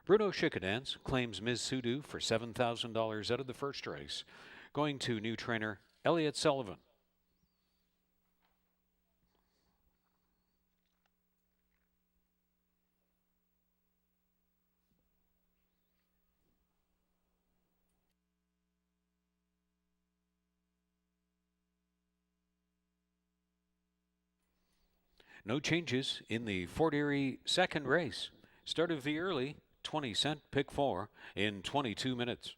A: Bruno Chickadans claims Ms. Sudu for $7,000 out of the first race, going to new trainer Elliott Sullivan. No changes in the Fort Erie second race. Start of the early 20-cent pick 4 in 22 minutes.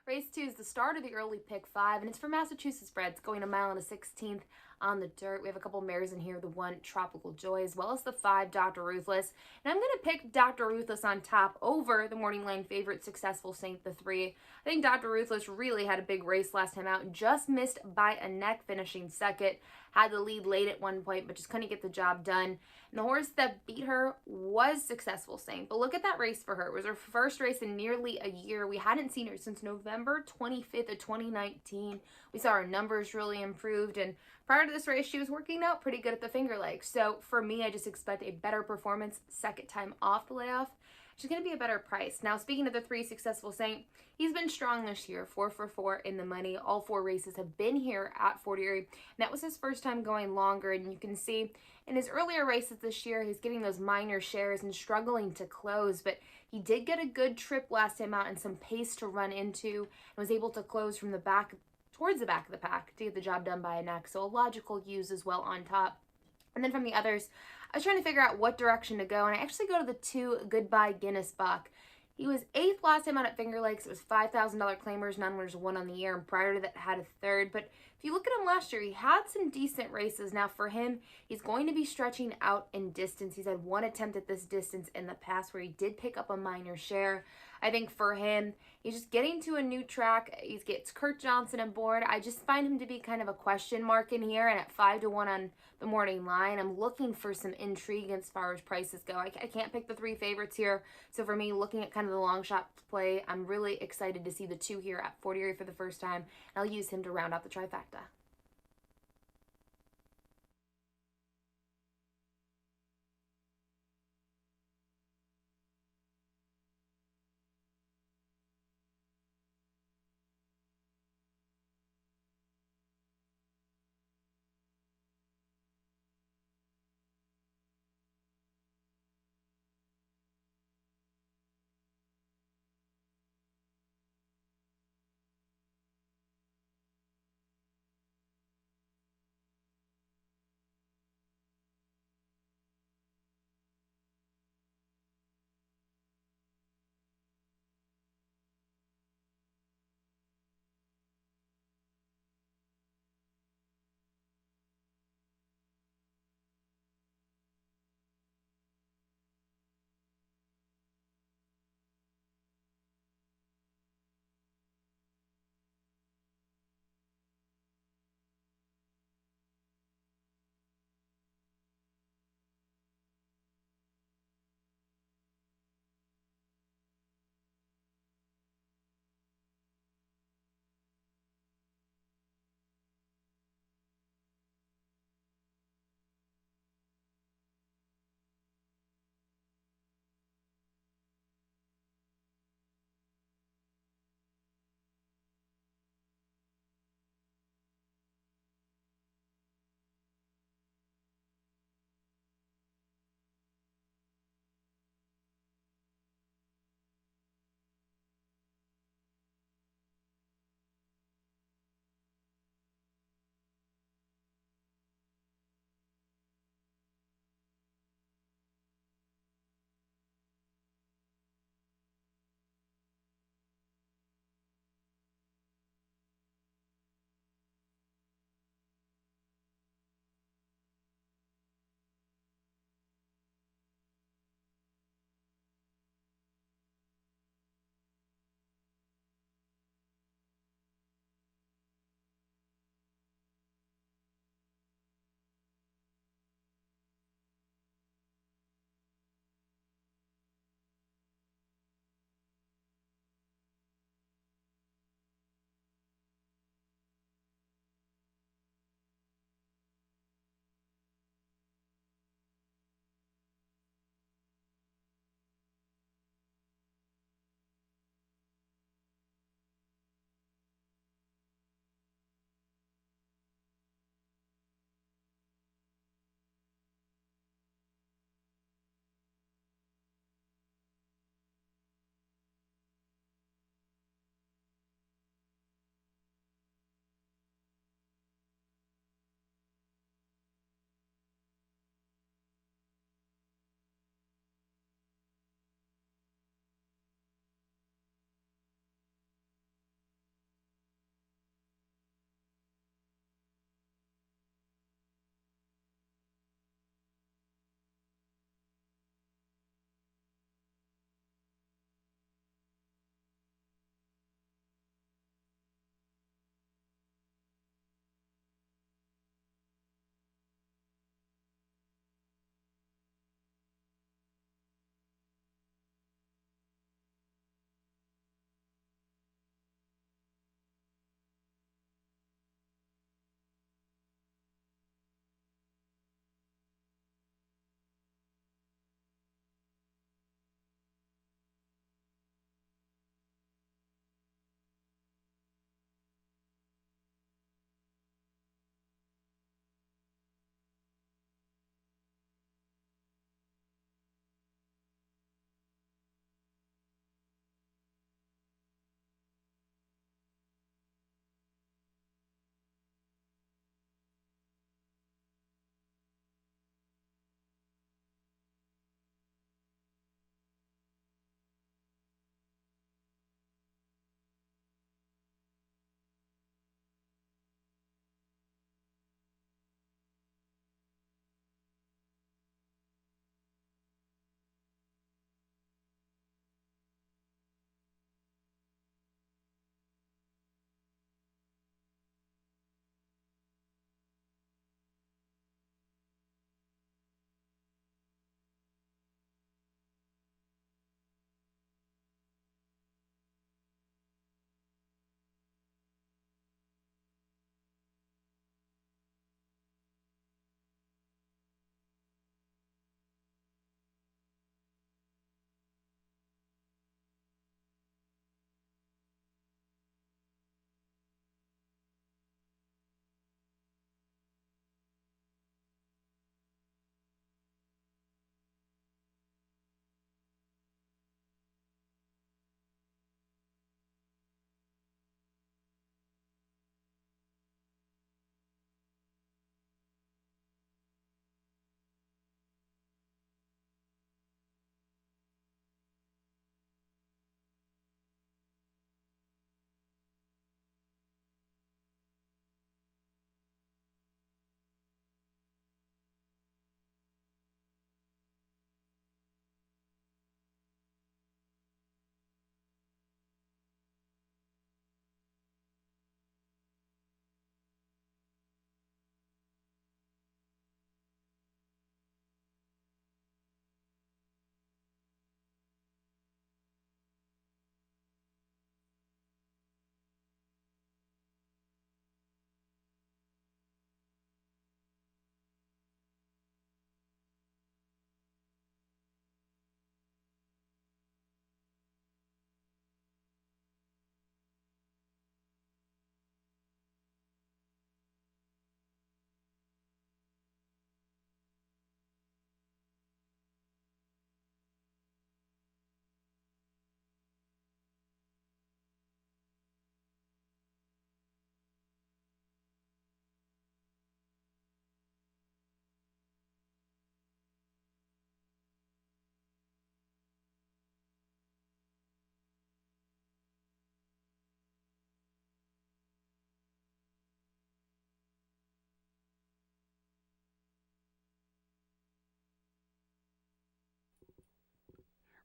B: Race 2 is the start of the early pick 5, and it's for Massachusetts breds going a mile and a 16th on the dirt. We have a couple mares in here, the 1 Tropical Joy, as well as the 5 Dr. Ruthless. And I'm going to pick Dr. Ruthless on top over the morning line favorite Successful Saint, the 3. I think Dr. Ruthless really had a big race last time out, just missed by a neck, finishing second. Had the lead late at one point, but just couldn't get the job done. And the horse that beat her was Successful Saint. But look at that race for her. It was her first race in nearly a year. We hadn't seen her since November 25th of 2019. We saw her numbers really improved, and prior to this race, she was working out pretty good at the Finger Lakes. So for me, I just expect a better performance second time off the layoff. She's going to be a better price. Now, speaking of the 3 Successful Saint, he's been strong this year, 4 for 4 in the money. All 4 races have been here at Fort Erie. And that was his first time going longer, and you can see in his earlier races this year, he's getting those minor shares and struggling to close, but he did get a good trip last time out and some pace to run into, and was able to close from the back towards the back of the pack to get the job done by a neck. So a logical use as well on top. And then from the others, I was trying to figure out what direction to go, and I actually go to the 2 Goodbye Guinness Buck. He was 8th last time out at Finger Lakes. It was $5,000 claimers, non-winners, 1 on the year, and prior to that had a 3rd. But if you look at him last year, he had some decent races. Now for him, he's going to be stretching out in distance. He's had 1 attempt at this distance in the past where he did pick up a minor share. I think for him, he's just getting to a new track. He gets Kurt Johnson aboard. I just find him to be kind of a question mark in here, and at 5-1 on the morning line, I'm looking for some intrigue as far as prices go. I can't pick the 3 favorites here, so for me, looking at kind of the long shot play, I'm really excited to see the 2 here at Fort Erie for the first time, and I'll use him to round out the trifecta.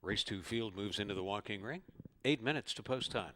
A: Race 2 field moves into the walking ring. 8 minutes to post time.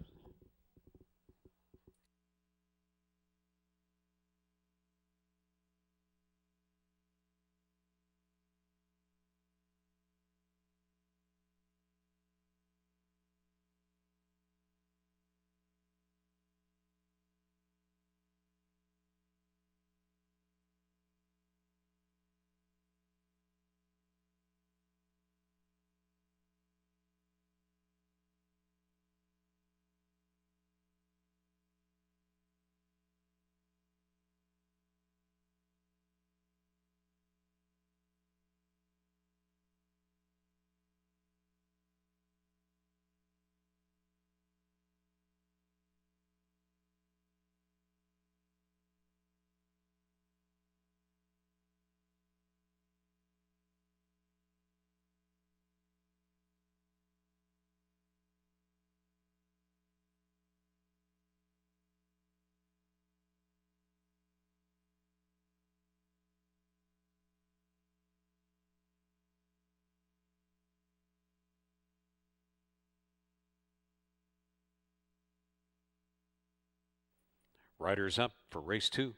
A: Riders up for race 2.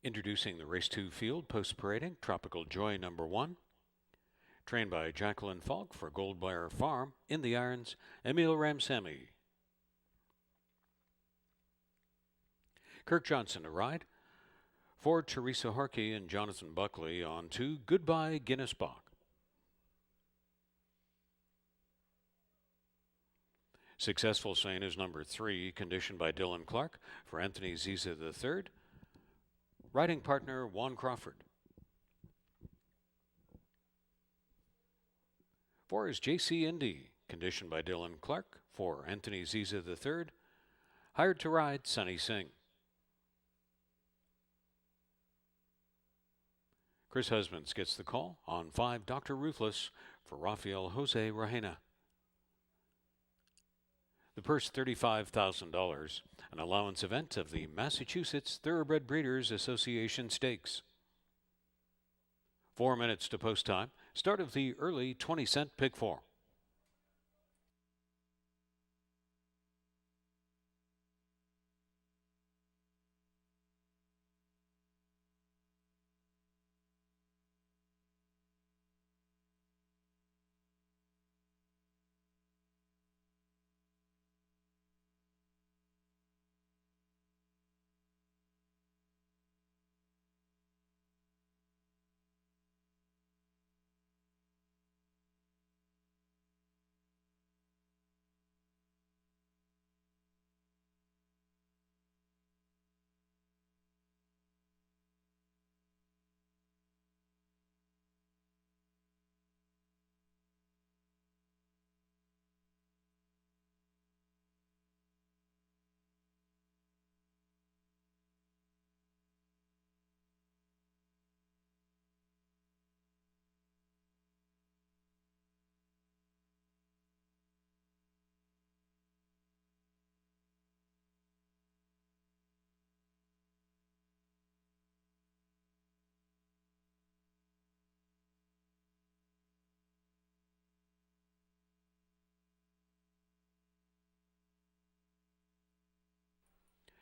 A: Introducing the race 2 field post-parading Tropical Joy number 1. Trained by Jacqueline Falk for Goldblair Farm. In the irons, Emil Ramsamy. Kirk Johnson to ride. For Teresa Harkey and Jonathan Buckley on 2, Goodbye Guinness Bach. Successful Saint is number 3, conditioned by Dylan Clark for Anthony Ziza III. Riding partner Juan Crawford. 4 is JC Indy, conditioned by Dylan Clark for Anthony Ziza III. Hired to ride Sunny Singh. Chris Husbands gets the call on 5, Dr. Ruthless for Rafael Jose Rajena. The purse $35,000, an allowance event of the Massachusetts Thoroughbred Breeders Association Stakes. 4 minutes to post time. Start of the early 20-cent pick 4.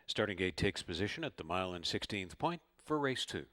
A: Starting gate takes position at the mile and 16th point for race 2.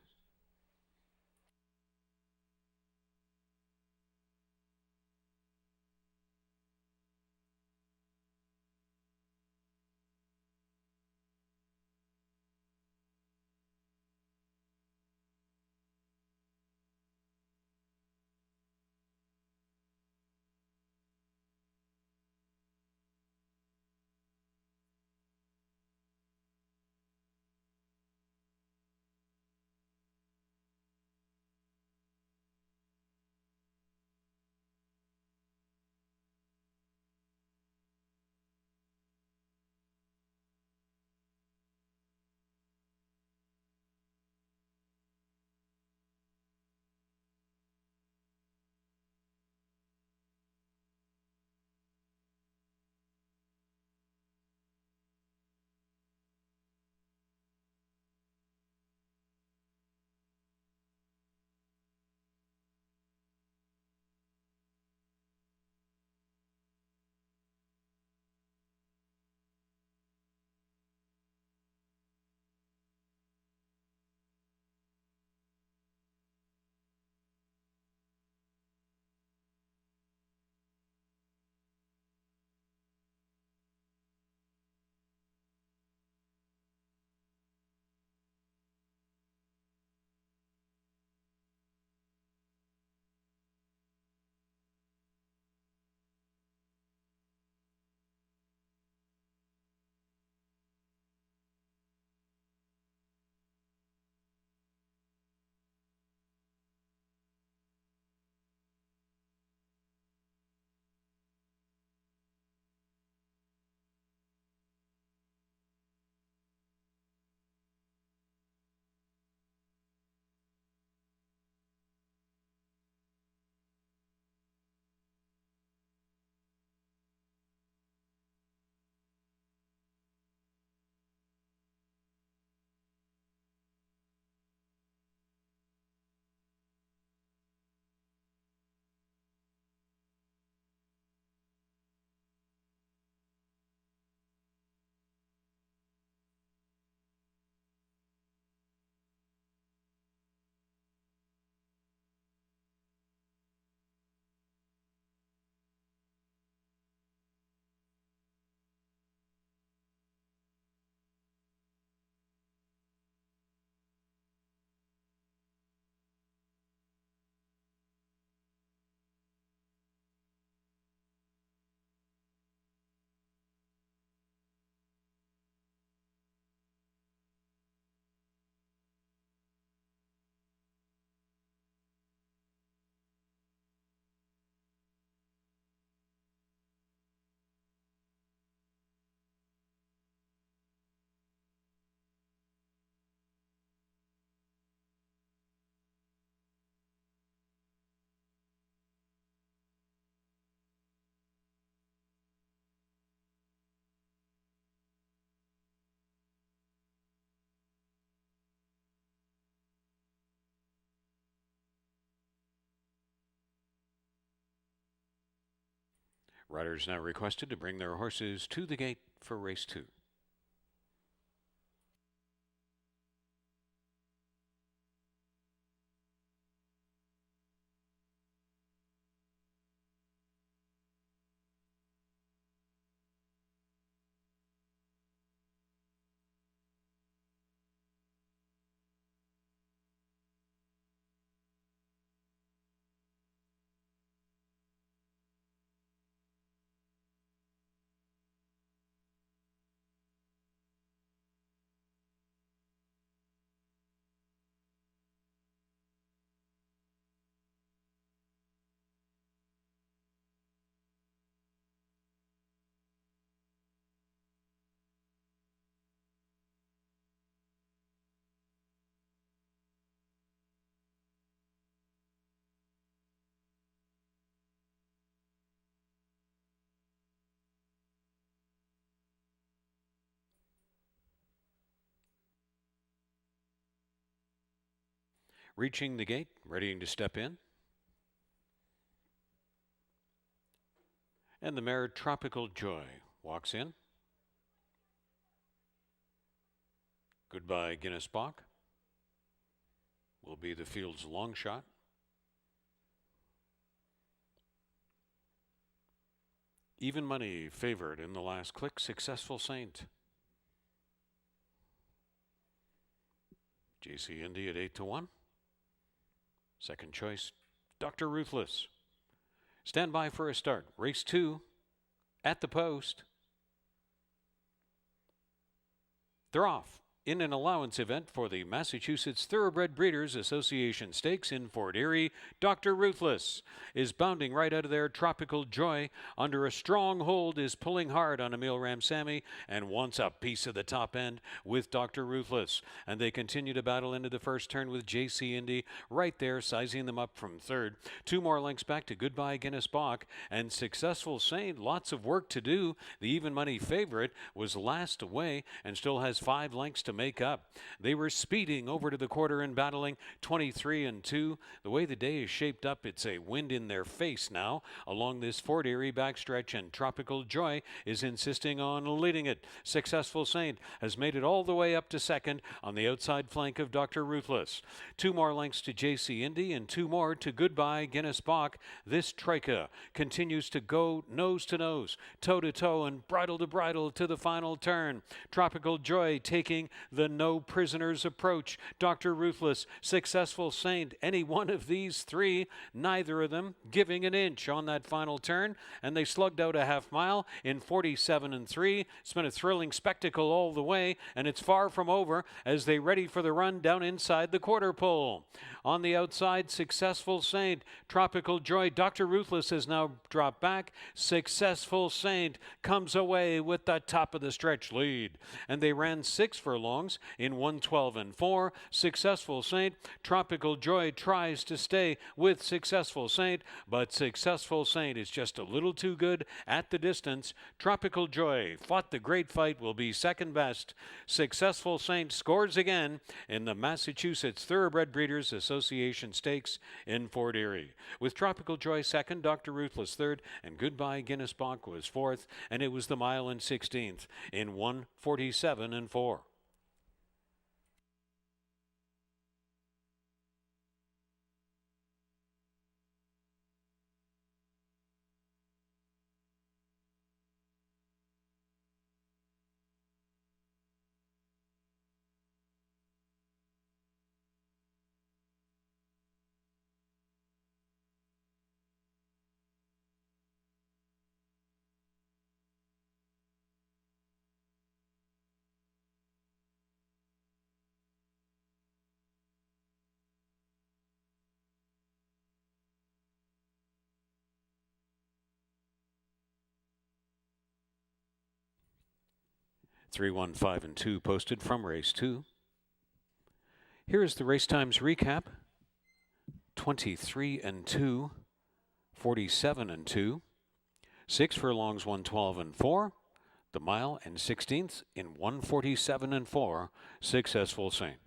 A: Riders now requested to bring their horses to the gate for race 2. Reaching the gate, readying to step in. And the mare Tropical Joy walks in. Goodbye Guinness Bach will be the field's long shot. Even money favored in the last click. Successful Saint. JC Indy at 8-1. Second choice, Dr. Ruthless. Stand by for a start. Race 2 at the post. They're off in an allowance event for the Massachusetts Thoroughbred Breeders Association Stakes in Fort Erie. Dr. Ruthless is bounding right out of there. Tropical Joy, under a strong hold, is pulling hard on Emil Ramsamy and wants a piece of the top end with Dr. Ruthless. And they continue to battle into the first turn with JC Indy right there, sizing them up from third. 2 more lengths back to Goodbye Guinness Bach and Successful Saint. Lots of work to do. The even money favorite was last away and still has 5 lengths to make up. They were speeding over to the quarter and battling 23-2. The way the day is shaped up, it's a wind in their face now along this Fort Erie backstretch, and Tropical Joy is insisting on leading it. Successful Saint has made it all the way up to second on the outside flank of Dr. Ruthless. 2 more lengths to JC Indy and 2 more to Goodbye Guinness Bach. This Troika continues to go nose to nose, toe to toe, and bridle to bridle to the final turn. Tropical Joy taking the no prisoners approach. Dr. Ruthless, Successful Saint, any one of these 3, neither of them giving an inch on that final turn, and they slugged out a half mile in 47-3. It's been a thrilling spectacle all the way, and it's far from over as they ready for the run down inside the quarter pole. On the outside, Successful Saint, Tropical Joy. Dr. Ruthless has now dropped back. Successful Saint comes away with the top of the stretch lead, and they ran 6 furlongs in 1:12-4. Successful Saint, Tropical Joy tries to stay with Successful Saint, but Successful Saint is just a little too good at the distance. Tropical Joy fought the great fight, will be second best. Successful Saint scores again in the Massachusetts Thoroughbred Breeders Association Stakes in Fort Erie. With Tropical Joy second, Dr. Ruthless third, and Goodbye Guinness Bach was fourth, and it was the mile and 16th in 1:47-4. Three, 1, 5, and 2 posted from race 2. Here is the race times recap. 23-2, 47-2, 6 furlongs, 1:12-4, the mile and 16th in 1:47-4. Successful Saint.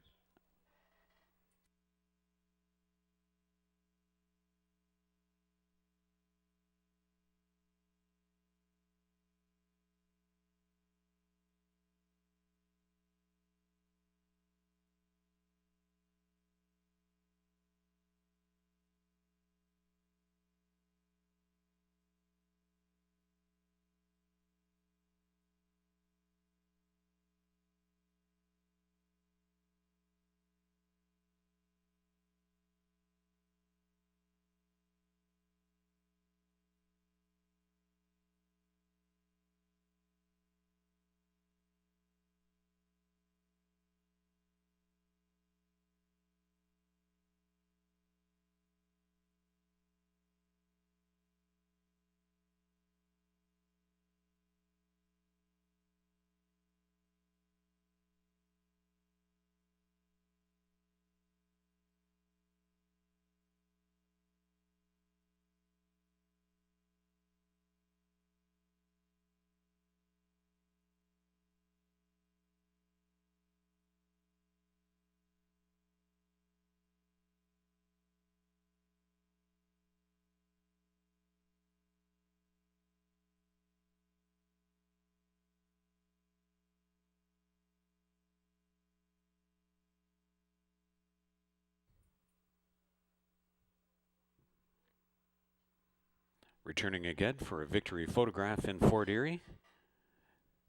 A: Returning again for a victory photograph in Fort Erie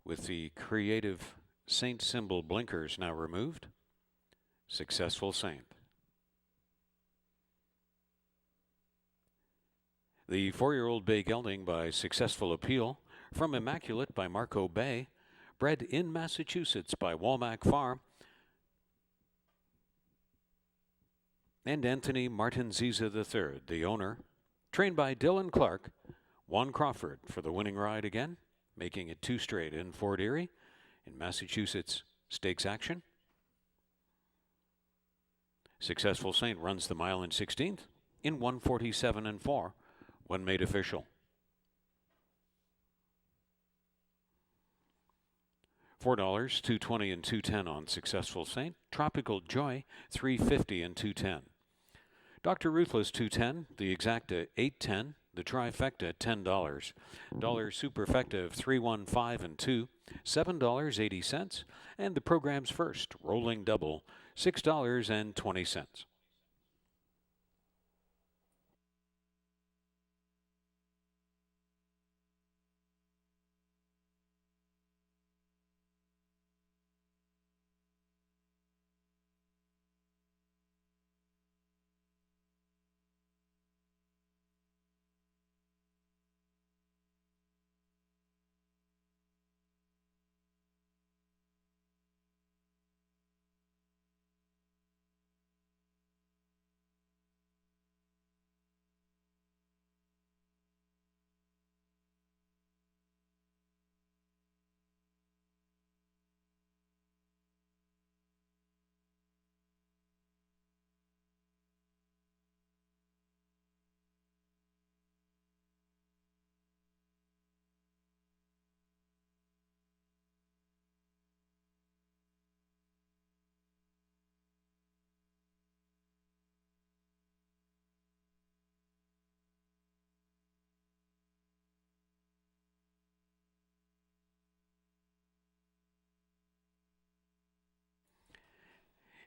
A: with the creative Saint symbol blinkers now removed. Successful Saint. The 4-year-old bay gelding by Successful Appeal from Immaculate by Marco Bay, bred in Massachusetts by Walmack Farm, and Anthony Martinziza III, the owner, trained by Dylan Clark, Juan Crawford for the winning ride again, making it 2 straight in Fort Erie in Massachusetts stakes action. Successful Saint runs the mile in 16th in 1:47 and 4 when made official. $4, $2.20 and $2.10 on Successful Saint. Tropical Joy, $3.50 and $2.10. Dr. Ruthless, $2.10. The Exacta, $8.10. The Trifecta, $10. Dollar Superfecta, $3.15 and $2. $7.80. And the program's first Rolling Double, $6.20.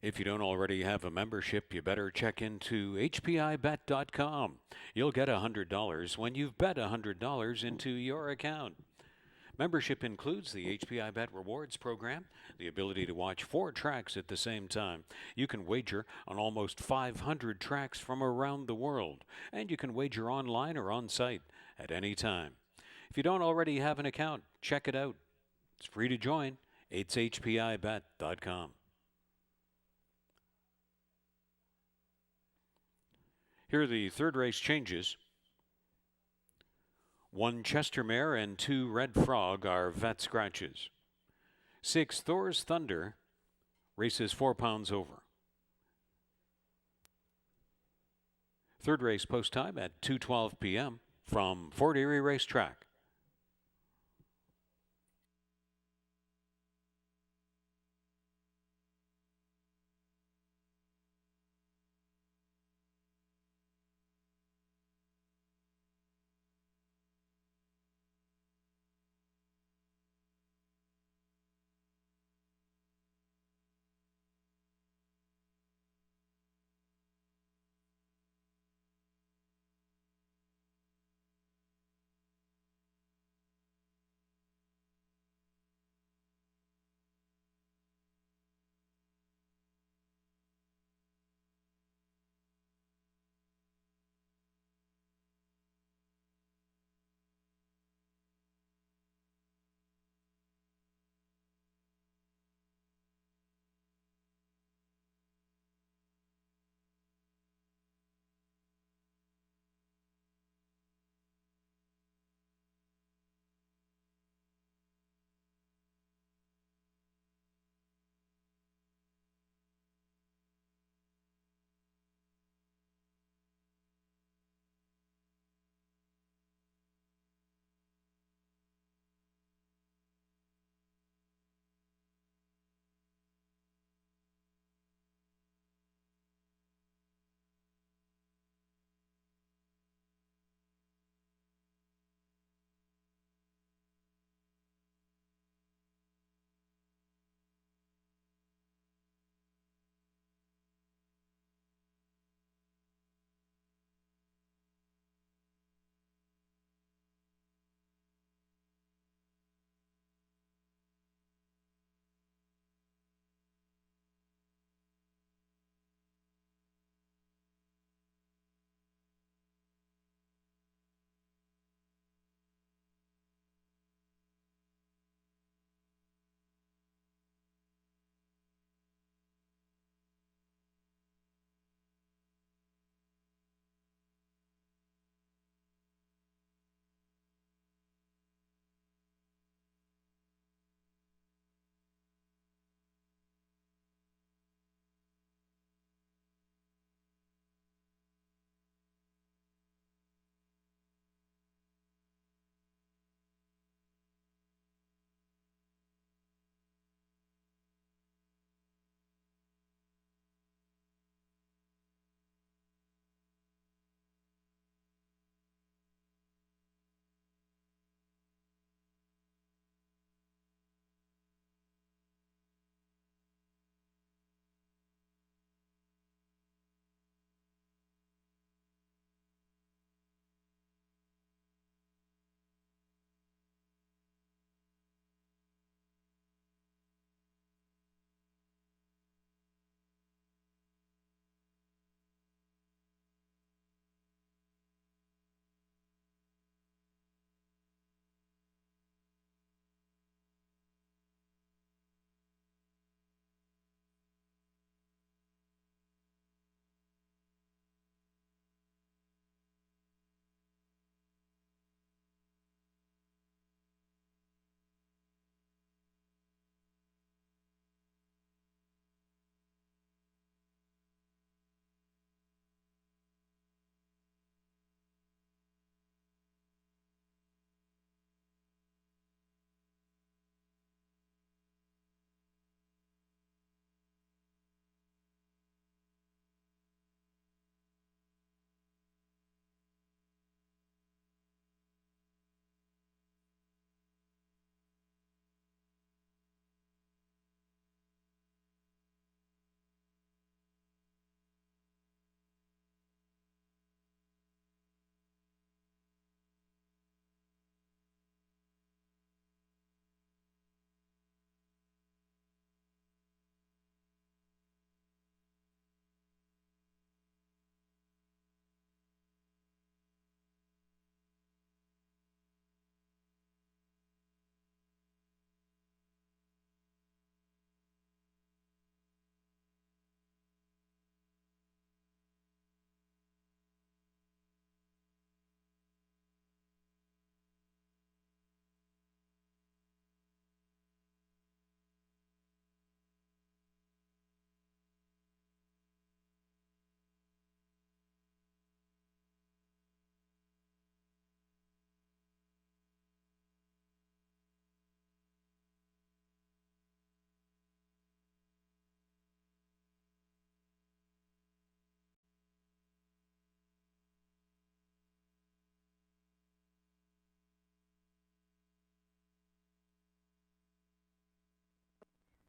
A: If you don't already have a membership, you better check into hpibet.com. You'll get $100 when you've bet $100 into your account. Membership includes the HPI Bet Rewards program, the ability to watch 4 tracks at the same time. You can wager on almost 500 tracks from around the world, and you can wager online or on site at any time. If you don't already have an account, check it out. It's free to join. It's hpibet.com. Here are the third race changes. 1 Chester Mare and 2 Red Frog are vet scratches. 6 Thor's Thunder races 4 pounds over. Third race post time at 2:12 p.m. from Fort Erie Racetrack.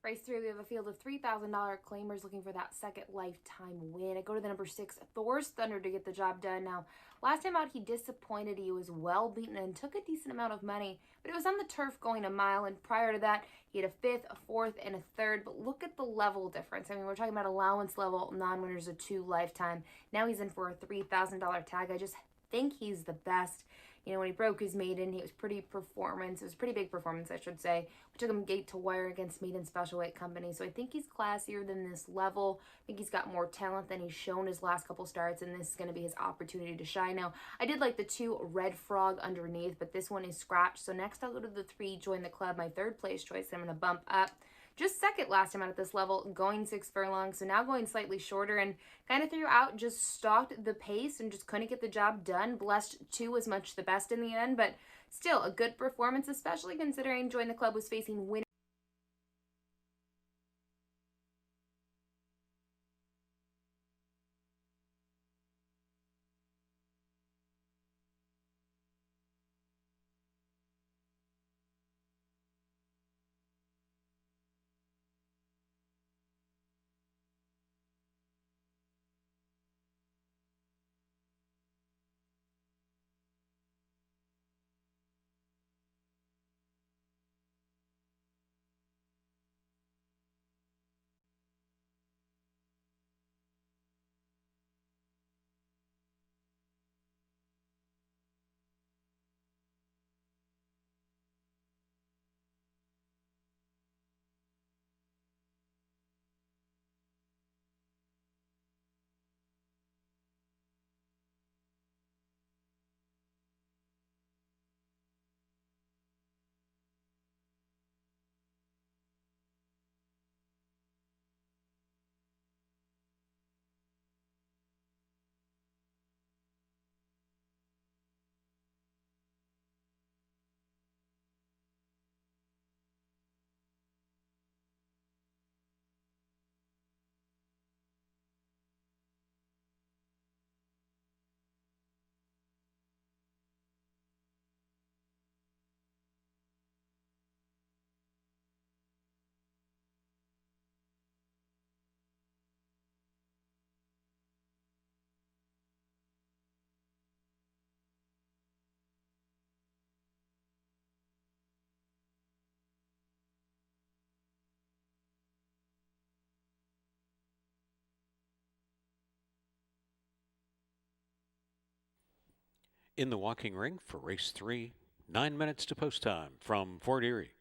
B: Race 3, we have a field of $3,000 claimers looking for that second lifetime win. I go to the number 6, Thor's Thunder, to get the job done. Now, last time out, he disappointed. He was well beaten and took a decent amount of money, but it was on the turf going a mile, and prior to that, he had a 5th, a 4th, and a 3rd. But look at the level difference. I mean, we're talking about allowance level, non-winners of 2 lifetime. Now he's in for a $3,000 tag. I just think he's the best. You know, when he broke his maiden, it was pretty performance. It was a pretty big performance, I should say. We took him gate to wire against maiden special weight company. So I think he's classier than this level. I think he's got more talent than he's shown his last couple starts, and this is going to be his opportunity to shine. Now, I did like the 2 Red Frog underneath, but this one is scratched. So next I'll go to the 3 Join the Club, my 3rd place choice. I'm going to bump up. Just second last time out at this level, going 6 furlongs, so now going slightly shorter, and kind of throughout just stalked the pace and just couldn't get the job done. Blessed 2 was much the best in the end, but still a good performance, especially considering Join the Club was facing winners.
A: In the walking ring for race 3, 9 minutes to post time from Fort Erie.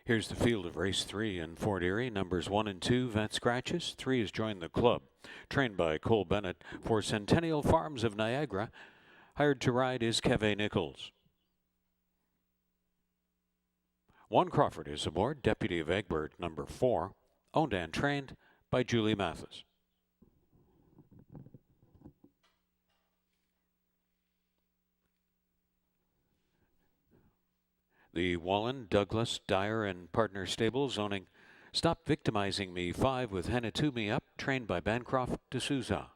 A: Here's the field of race 3 in Fort Erie. Numbers 1 and 2, Vet Scratches. 3 has joined the club. Trained by Cole Bennett for Centennial Farms of Niagara. Hired to ride is Keve Nichols. 1 Crawford is aboard, Deputy of Egbert, number 4. Owned and trained by Julie Mathis. The Wallen, Douglas, Dyer, and Partner Stables owning Stop Victimizing Me 5 with Henatumi up, trained by Bancroft D'Souza.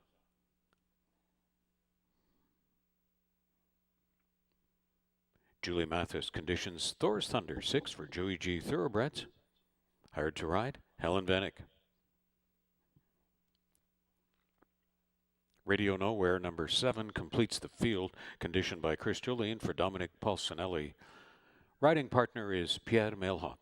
A: Julie Mathis conditions Thor's Thunder 6 for Joey G Thoroughbreds. Hired to ride, Helen Vanek. Radio Nowhere number 7 completes the field, conditioned by Chris Julian for Dominic Pulcinelli. Riding partner is Pierre Mailhot.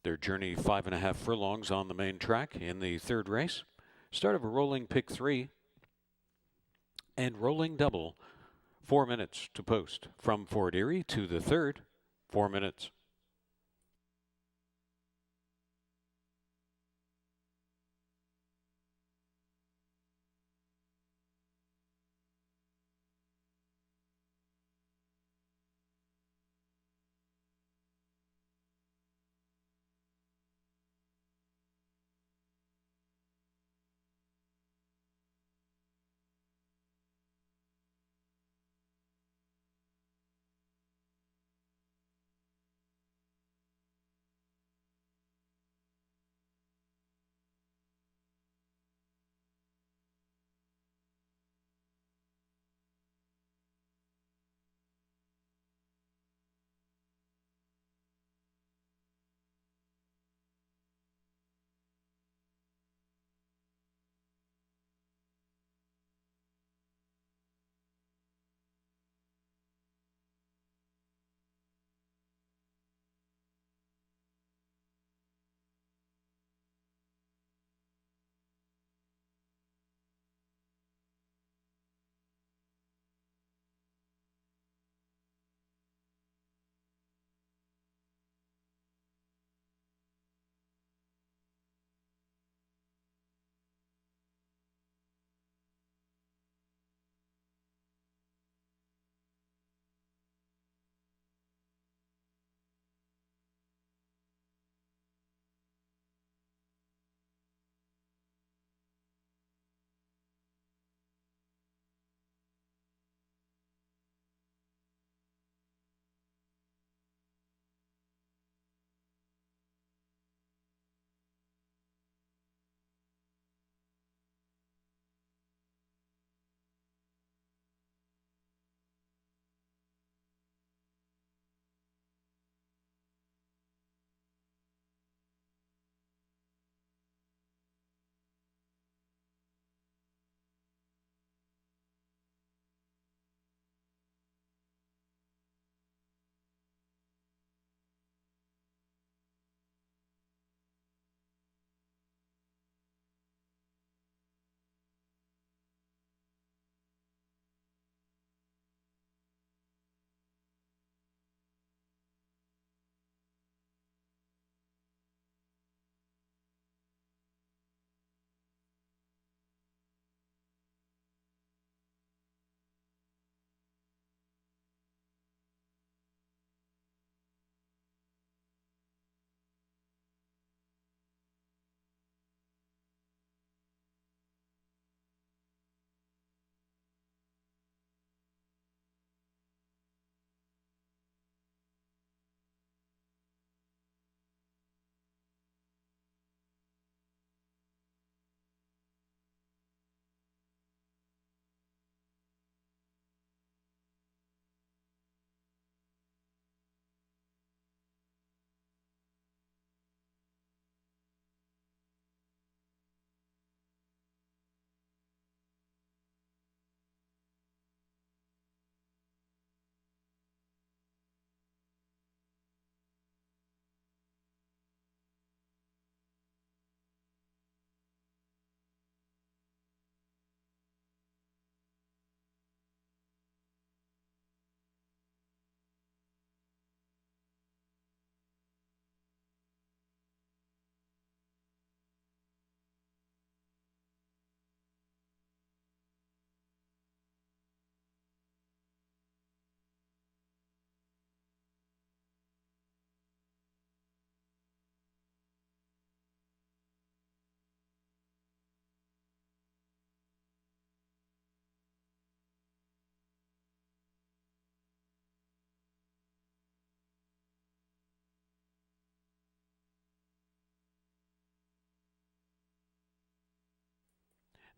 A: Their journey 5.5 furlongs on the main track in the third race. Start of a rolling pick 3 and rolling double. 4 minutes to post. From Fort Erie to the third, 4 minutes.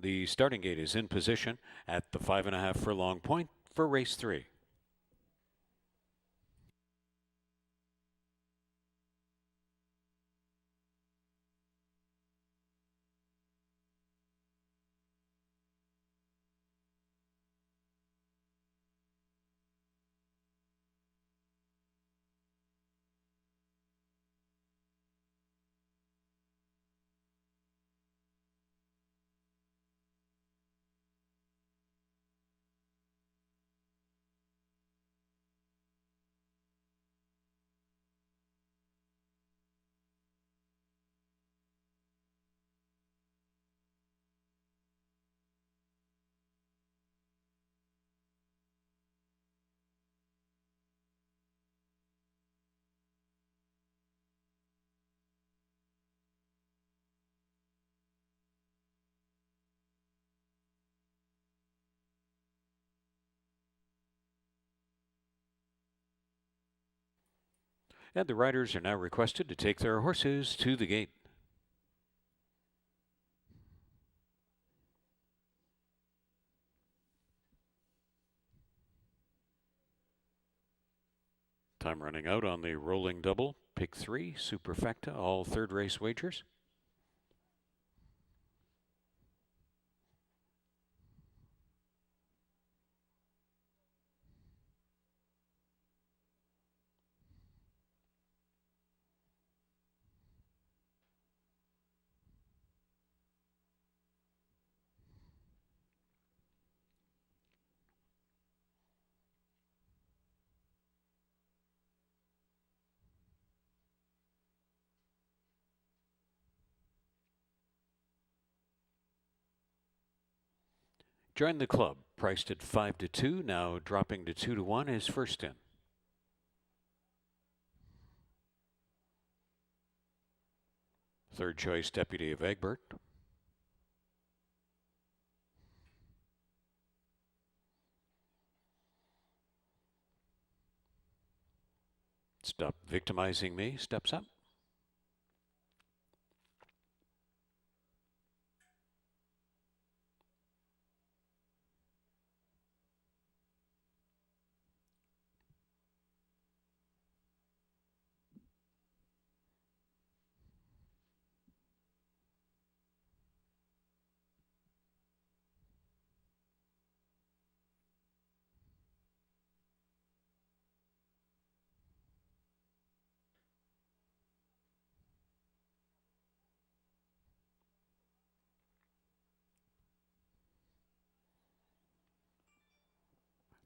A: The starting gate is in position at the 5.5 furlong point for race 3. And the riders are now requested to take their horses to the gate. Time running out on the rolling double. Pick 3, Superfecta, all third race wagers. Join the club, priced at 5 to 2, now dropping to 2 to 1, is first in. Third choice, Deputy of Egbert. Stop Victimizing Me steps up.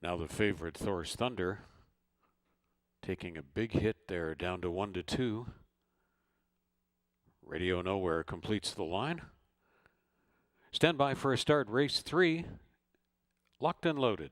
A: Now the favorite, Thor's Thunder, taking a big hit there, down to 1 to 2. Radio Nowhere completes the line. Stand by for a start, race 3. Locked and loaded.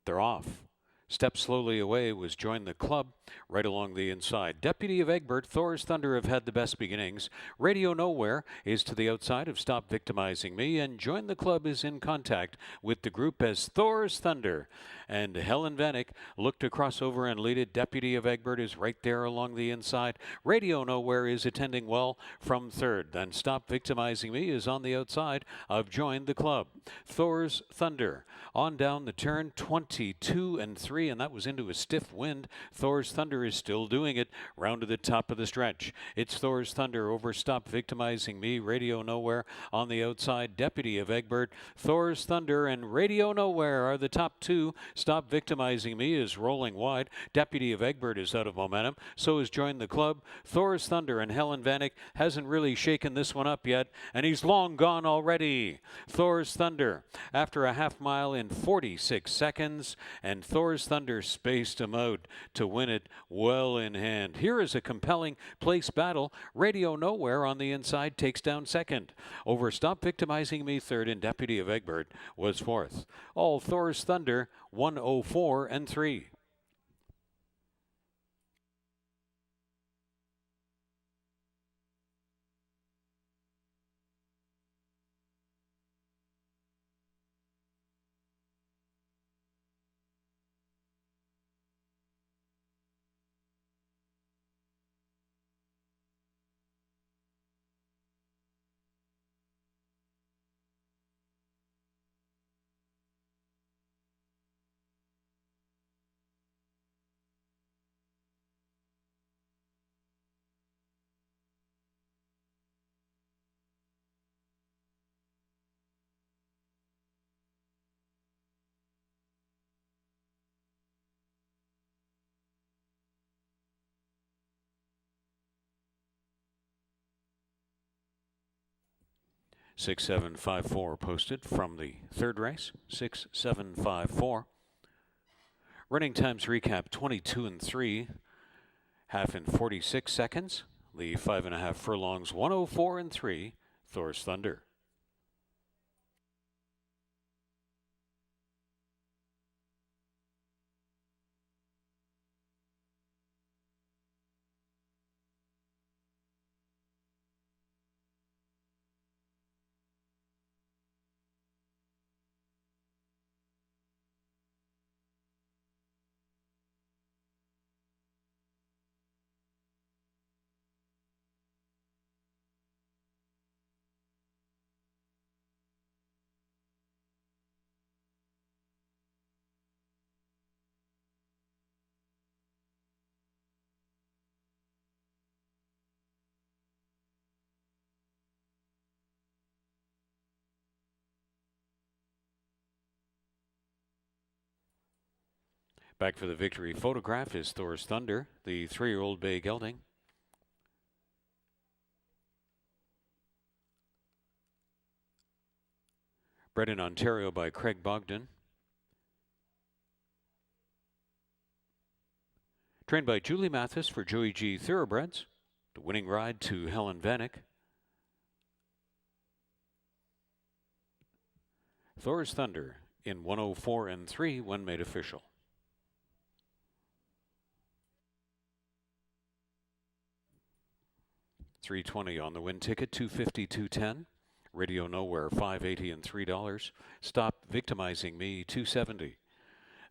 A: They're off. Step slowly away was Join the Club, right along the inside. Deputy of Egbert, Thor's Thunder have had the best beginnings. Radio Nowhere is to the outside of Stop Victimizing Me, and Join the Club is in contact with the group as Thor's Thunder. And Helen Vanek looked to cross over and lead it. Deputy of Egbert is right there along the inside. Radio Nowhere is attending well from third. Then Stop Victimizing Me is on the outside of Join the Club. Thor's Thunder on down the turn, 22 and 3, and that was into a stiff wind. Thor's Thunder is still doing it. Round to the top of the stretch. It's Thor's Thunder over Stop Victimizing Me. Radio Nowhere on the outside. Deputy of Egbert, Thor's Thunder, and Radio Nowhere are the top two. Stop Victimizing Me is rolling wide. Deputy of Egbert is out of momentum. So is Join the Club. Thor's Thunder, and Helen Vanek hasn't really shaken this one up yet, and he's long gone already. Thor's Thunder after a half mile in 46 seconds, and Thor's Thunder spaced him out to win it well in hand. Here is a compelling place battle. Radio Nowhere on the inside takes down second. Over Stop Victimizing Me third, and Deputy of Egbert was fourth. All Thor's Thunder 104 and 3. 6754 posted from the third race. 6754. Running times recap 22 and 3, half in 46 seconds. The 5.5 furlongs 104 and 3. Thor's Thunder. Back for the victory photograph is Thor's Thunder, the 3-year-old bay gelding. Bred in Ontario by Craig Bogdan. Trained by Julie Mathis for Joey G. Thoroughbreds. The winning ride to Helen Vanek. Thor's Thunder in 104 and 3 when made official. $3.20 on the win ticket, $2.50, $2.10. Radio Nowhere, $5.80 and $3. Stop Victimizing Me, $2.70.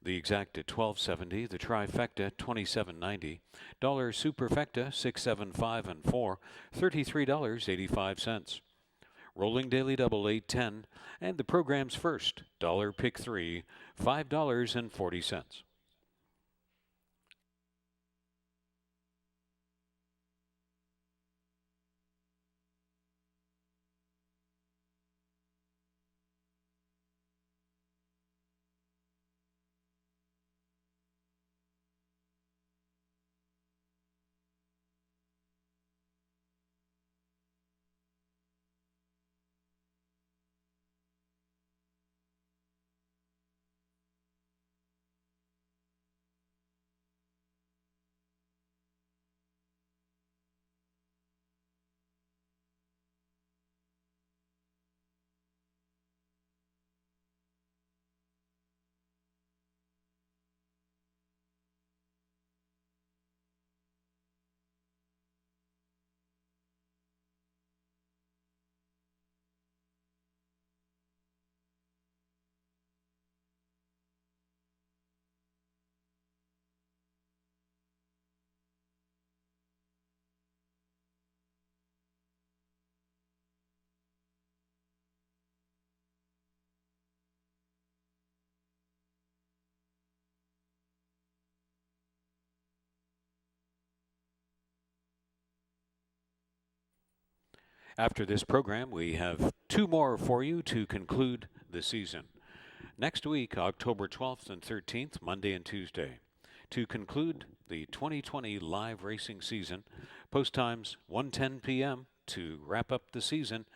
A: The Exact at $12.70. The Trifecta, $27.90. Dollar Superfecta, $6.75 and $4. $33.85. Rolling Daily Double, $8.10. And the program's first dollar pick 3, $5.40. After this program, we have 2 more for you to conclude the season. Next week, October 12th and 13th, Monday and Tuesday. To conclude the 2020 live racing season, post times 1:10 p.m. to wrap up the season.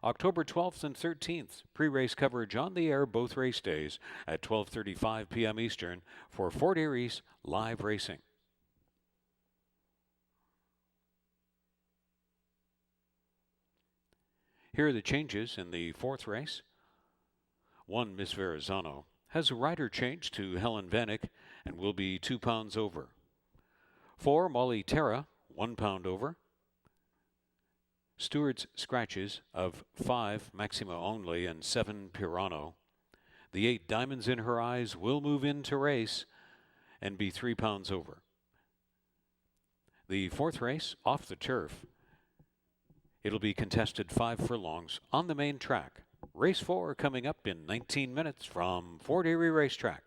A: October 12th and 13th, pre-race coverage on the air both race days at 12:35 p.m. Eastern for Fort Erie's live racing. Here are the changes in the 4th race. 1 Miss Verrazano has a rider change to Helen Vanek and will be 2 pounds over. 4 Molly Terra, 1 pound over. Stewart's scratches of 5 Maxima Only and 7 Pirano. The 8 Diamonds in Her Eyes will move into race and be 3 pounds over. The 4th race, off the turf. It'll be contested 5 furlongs on the main track. Race 4 coming up in 19 minutes from Fort Erie Racetrack.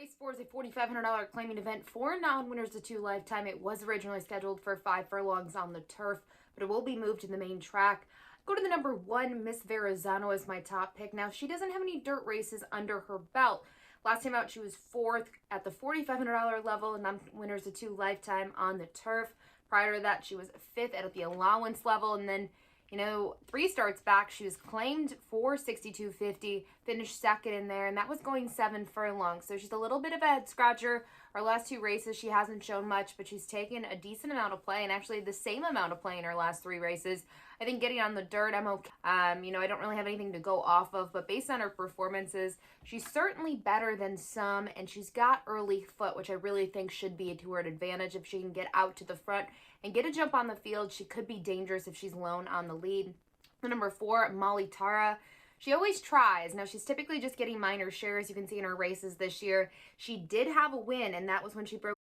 B: Race 4 is a $4,500 claiming event for non-winners to 2 lifetime. It was originally scheduled for 5 furlongs on the turf, but it will be moved to the main track. Go to the number 1, Miss Verrazano as my top pick. Now, she doesn't have any dirt races under her belt. Last time out, she was 4th at the $4,500 level, non-winners to 2 lifetime on the turf. Prior to that, she was 5th at the allowance level, and then 3 starts back, she was claimed for 62.50, finished 2nd in there, and that was going 7 furlongs. So she's a little bit of a head scratcher. Her last 2 races, she hasn't shown much, but she's taken a decent amount of play, and actually the same amount of play in her last 3 races. I think getting on the dirt, I'm okay. I don't really have anything to go off of, but based on her performances, she's certainly better than some, and she's got early foot, which I really think should be to her advantage. If she can get out to the front and get a jump on the field, she could be dangerous if she's lone on the lead. The number 4, Molly Tara. She always tries. Now, she's typically just getting minor shares. You can see in her races this year. She did have a win, and that was when she broke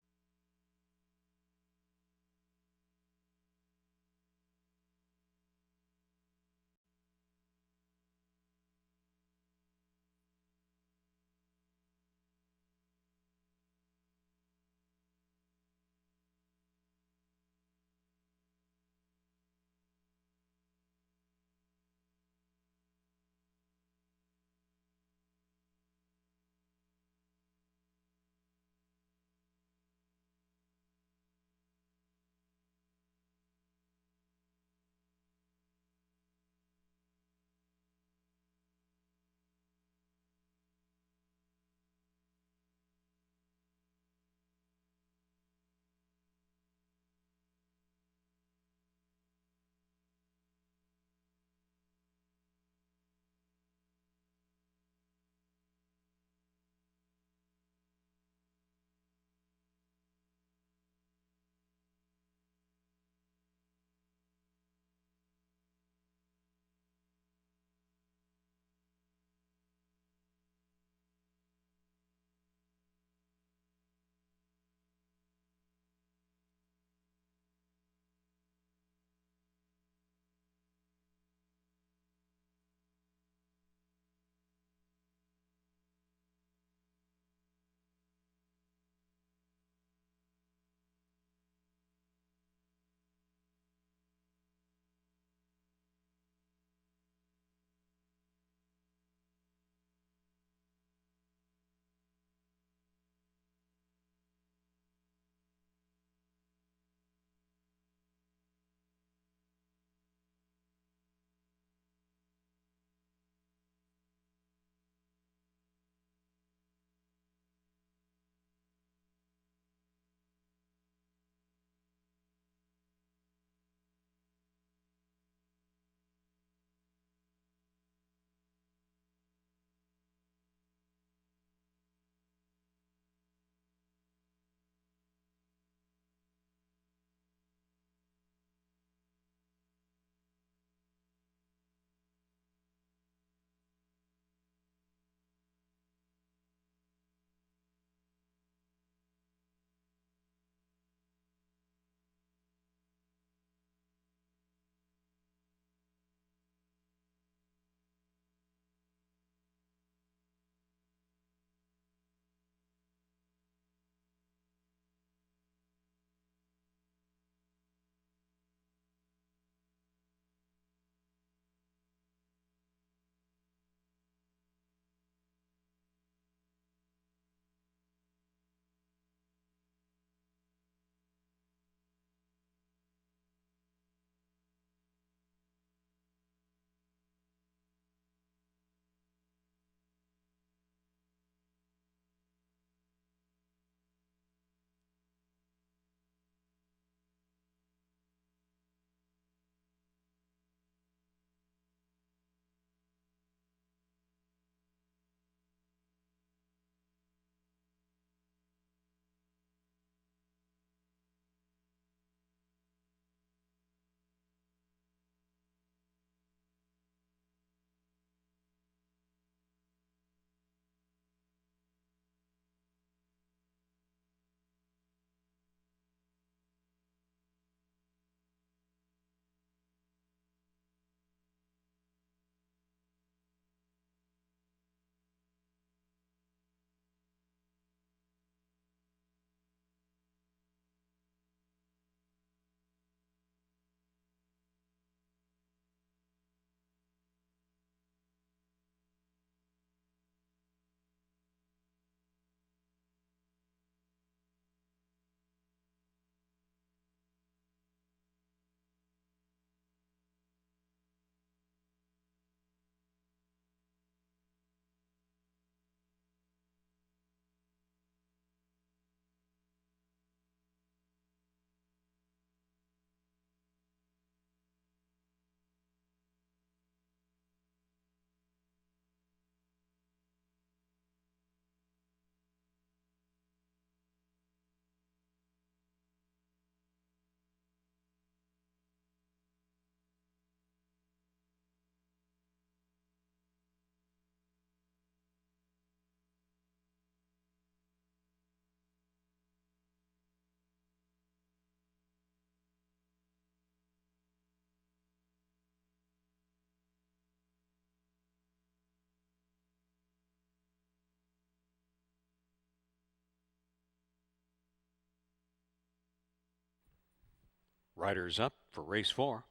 A: Riders up for race 4.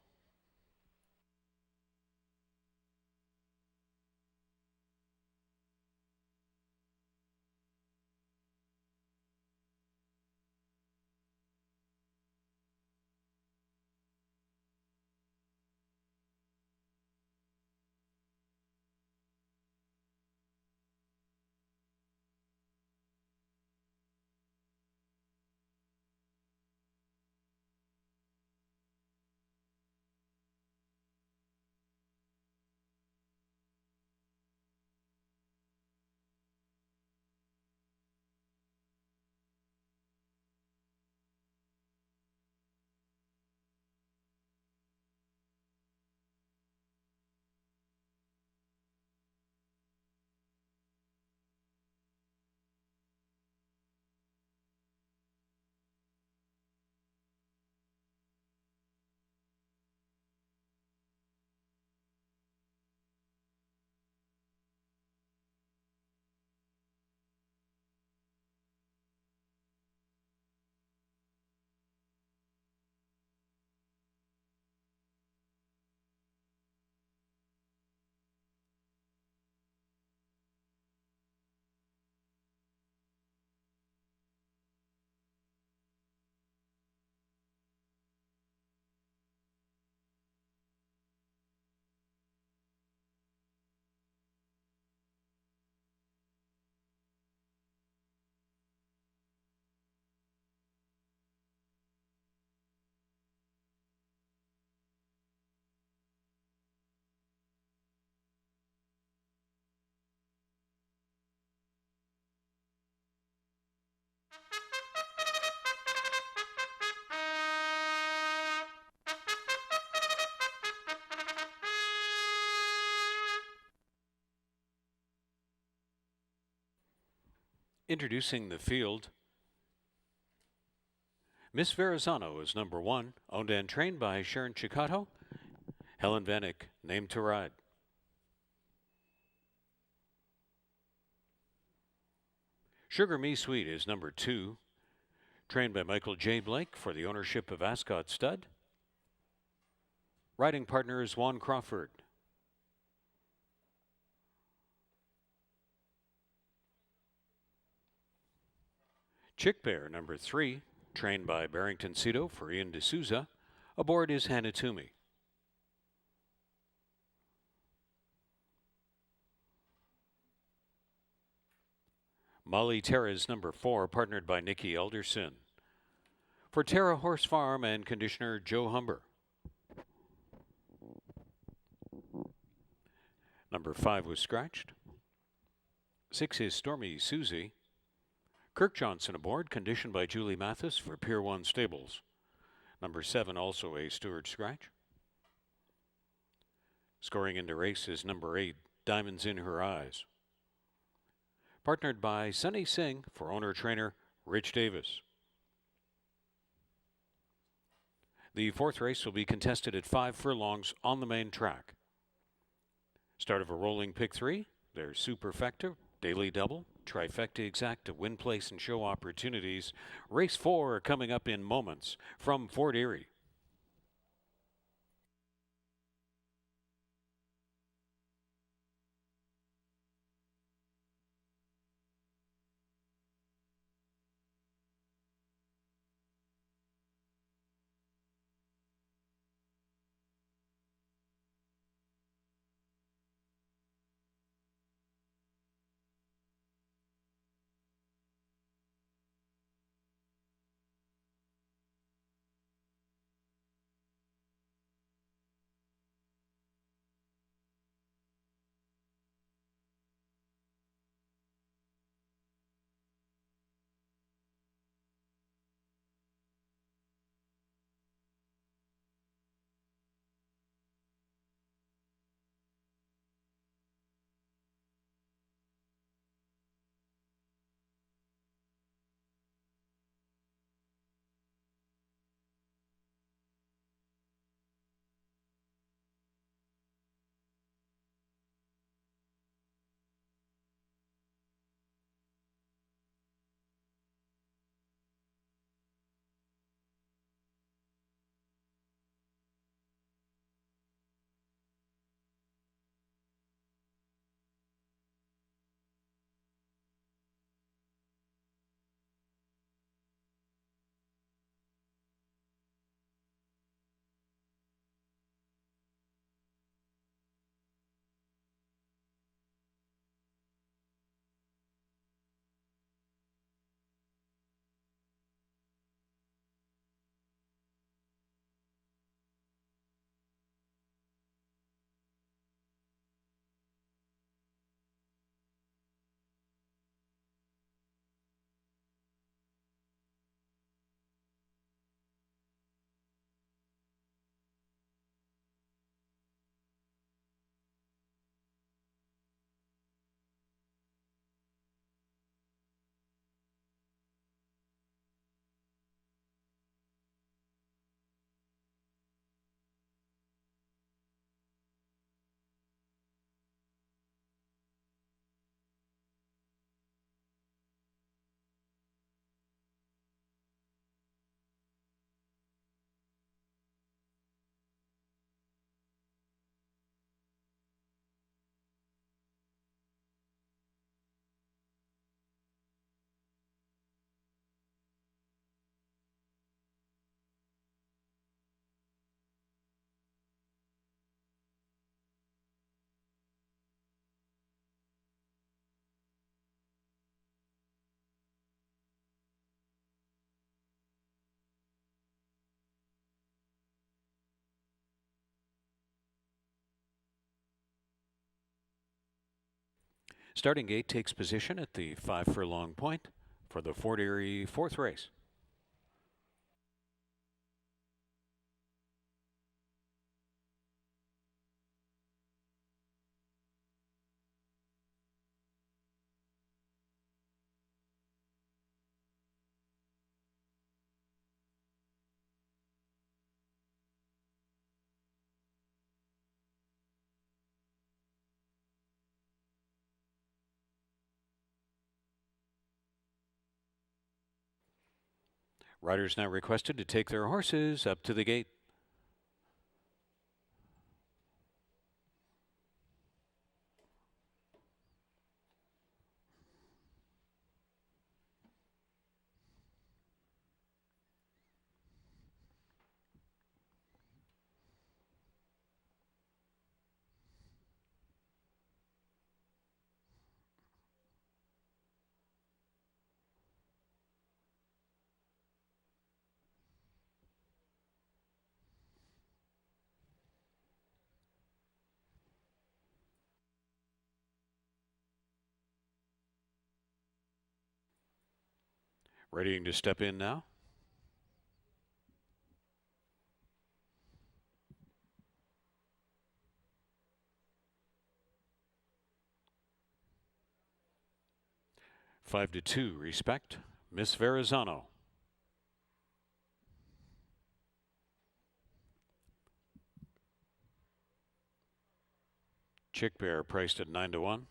A: Introducing the field. Miss Verrazano is number 1, owned and trained by Sharon Chicato. Helen Vanek, named to ride. Sugar Me Sweet is number 2, trained by Michael J. Blake for the ownership of Ascot Stud. Riding partner is Juan Crawford. Chick Bear, number 3, trained by Barrington Cito for Ian D'Souza. Aboard is Hanatumi. Molly Terra is number 4, partnered by Nikki Elderson. For Terra Horse Farm and conditioner Joe Humber. Number 5 was scratched. 6 is Stormy Susie. Kirk Johnson aboard, conditioned by Julie Mathis for Pier 1 Stables. Number 7, also a Stewart scratch. Scoring into race is number 8, Diamonds in Her Eyes. Partnered by Sunny Singh for owner-trainer Rich Davis. The 4th race will be contested at 5 furlongs on the main track. Start of a rolling pick 3. There's Superfecta, Daily Double, Trifecta Exacta, Win Place and Show opportunities. Race 4 coming up in moments from Fort Erie. Starting gate takes position at the 5 furlong point for the Fort Erie fourth race. Riders now requested to take their horses up to the gate. Readying to step in now. Five to 2, respect, Miss Verrazano. Chick Bear priced at 9 to 1.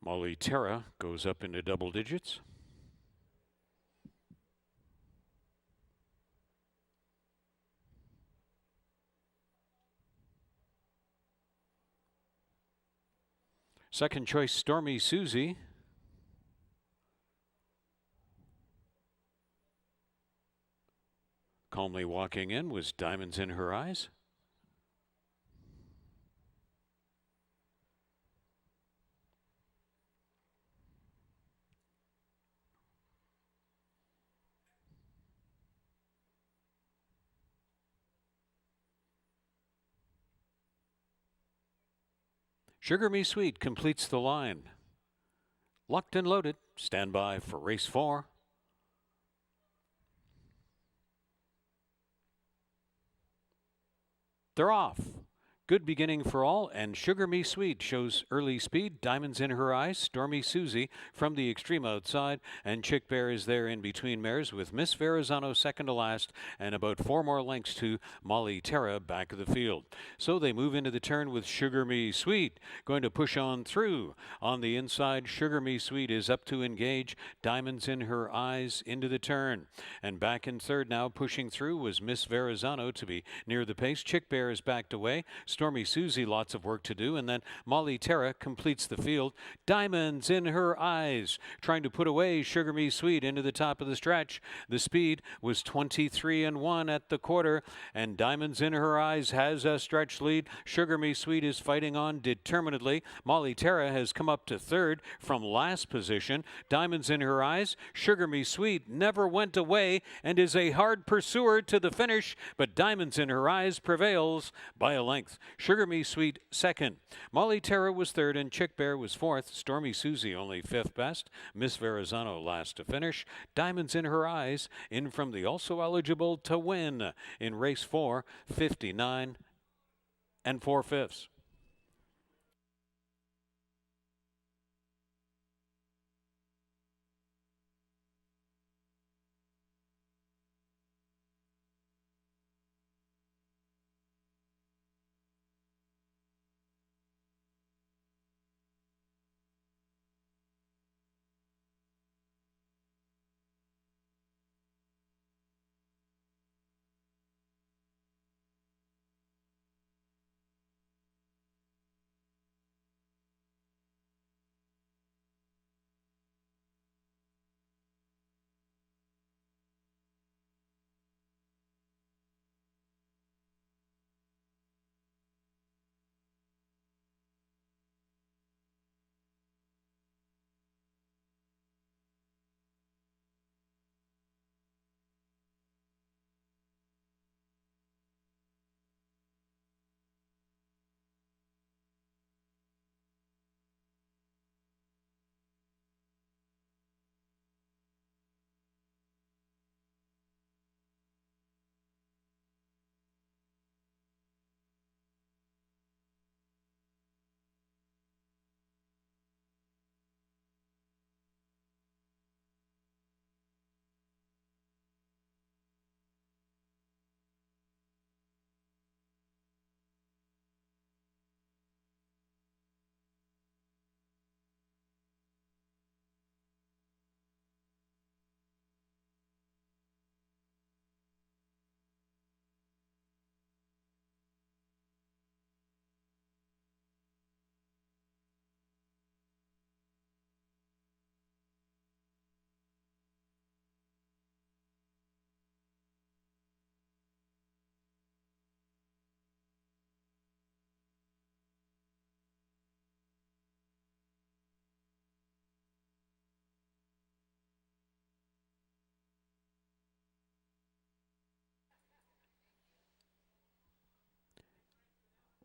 A: Molly Terra goes up into double digits. Second choice, Stormy Susie. Calmly walking in was Diamonds in Her Eyes. Sugar Me Sweet completes the line. Locked and loaded. Stand by for race 4. They're off. Good beginning for all, and Sugar Me Sweet shows early speed. Diamonds in Her Eyes, Stormy Susie from the extreme outside, and Chick Bear is there in between mares with Miss Verrazano second to last, and about 4 more lengths to Molly Terra back of the field. So they move into the turn with Sugar Me Sweet, going to push on through. On the inside, Sugar Me Sweet is up to engage. Diamonds in Her Eyes into the turn. And back in third now, pushing through, was Miss Verrazano to be near the pace. Chick Bear is backed away. Stormy Susie, lots of work to do, and then Molly Terra completes the field. Diamonds in Her Eyes, trying to put away Sugar Me Sweet into the top of the stretch. The speed was 23-1 at the quarter, and Diamonds in Her Eyes has a stretch lead. Sugar Me Sweet is fighting on determinedly. Molly Terra has come up to third from last position. Diamonds in Her Eyes, Sugar Me Sweet never went away and is a hard pursuer to the finish, but Diamonds in Her Eyes prevails by a length. Sugar Me Sweet second. Molly Terra was third and Chick Bear was fourth. Stormy Susie only fifth best. Miss Verrazano last to finish. Diamonds in Her Eyes in from the also eligible to win in race 4, 59 4/5.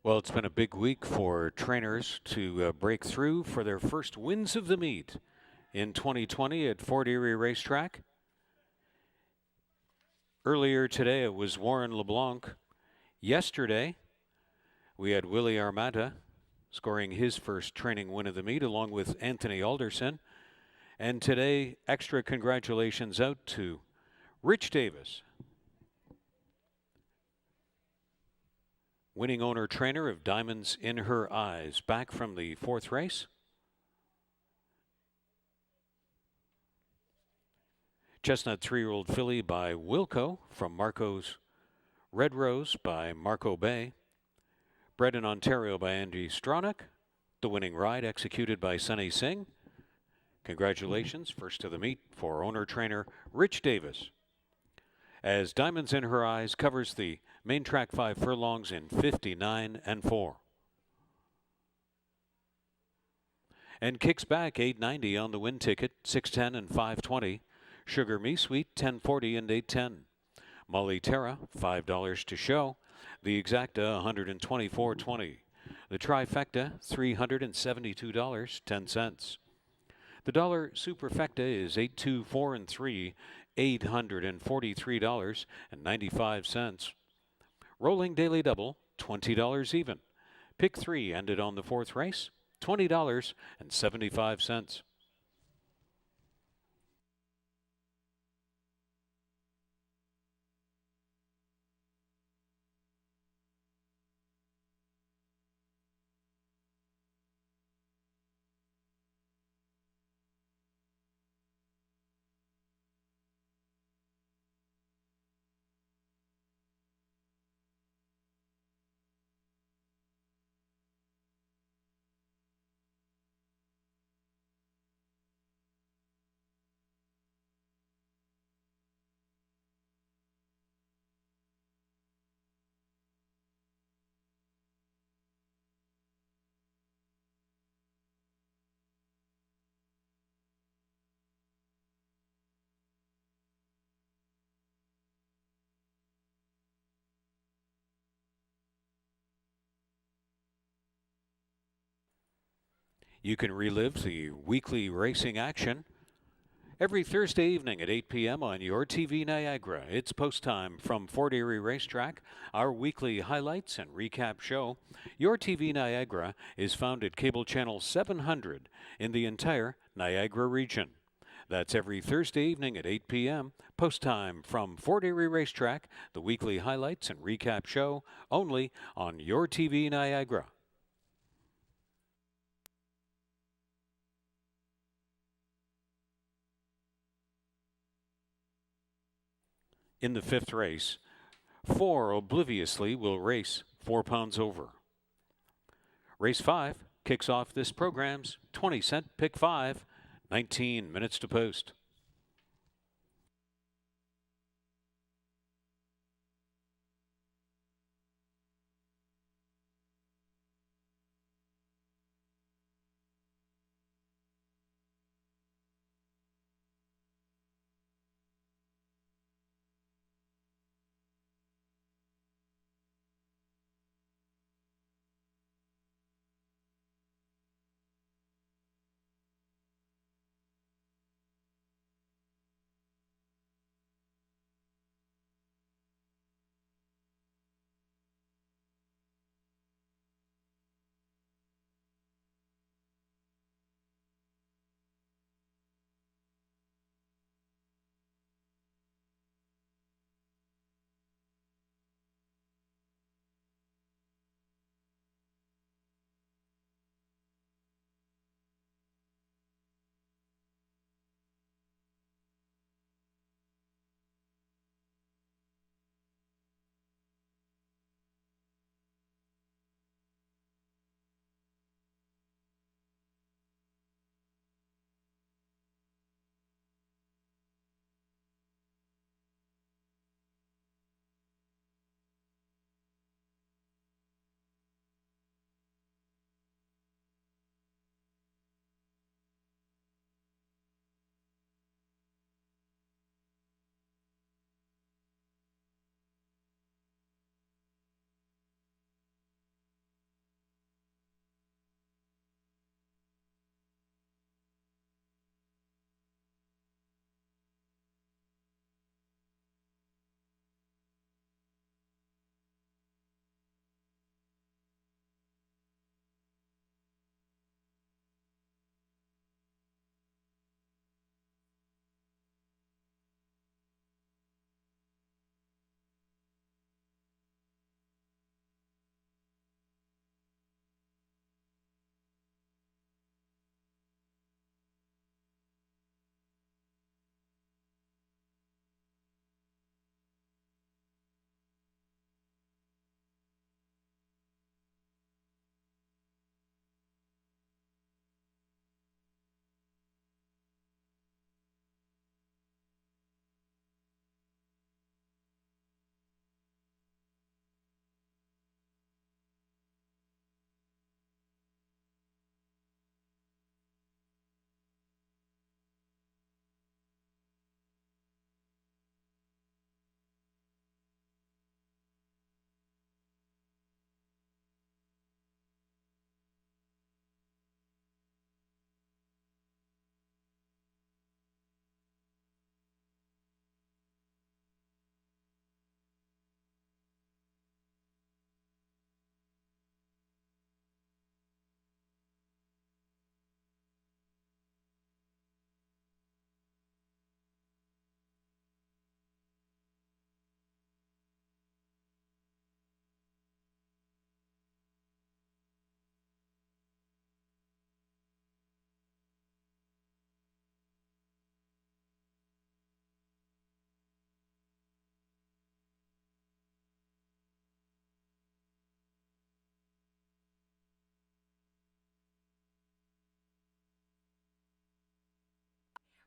A: Well, it's been a big week for trainers to break through for their first wins of the meet in 2020 at Fort Erie Racetrack. Earlier today, it was Warren LeBlanc. Yesterday, we had Willie Armata scoring his first training win of the meet along with Anthony Alderson. And today, extra congratulations out to Rich Davis, winning owner trainer of Diamonds in Her Eyes, back from the fourth race. Chestnut 3-year-old filly by Wilco from Marco's Red Rose by Marco Bay. Bred in Ontario by Andy Stronach. The winning ride executed by Sunny Singh. Congratulations, first to the meet for owner trainer Rich Davis, as Diamonds in Her Eyes covers the main track 5 furlongs in 59 and 4. And kicks back $8.90 on the win ticket, 610 and 520. Sugar Me Sweet, 1040 and 810. Molly Terra, $5 to show. The Exacta, $124.20. The Trifecta, $372.10. The dollar Superfecta is 824 and 3, $843.95. Rolling Daily Double, $20 even. Pick 3 ended on the fourth race, $20.75. You can relive the weekly racing action every Thursday evening at 8 p.m. on your TV Niagara. It's post time from Fort Erie Racetrack, our weekly highlights and recap show. Your TV Niagara is found at cable channel 700 in the entire Niagara region. That's every Thursday evening at 8 p.m. Post time from Fort Erie Racetrack, the weekly highlights and recap show, only on your TV Niagara. In the fifth race, 4 Obliviously will race 4 pounds over. Race 5 kicks off this program's 20-cent pick 5, 19 minutes to post.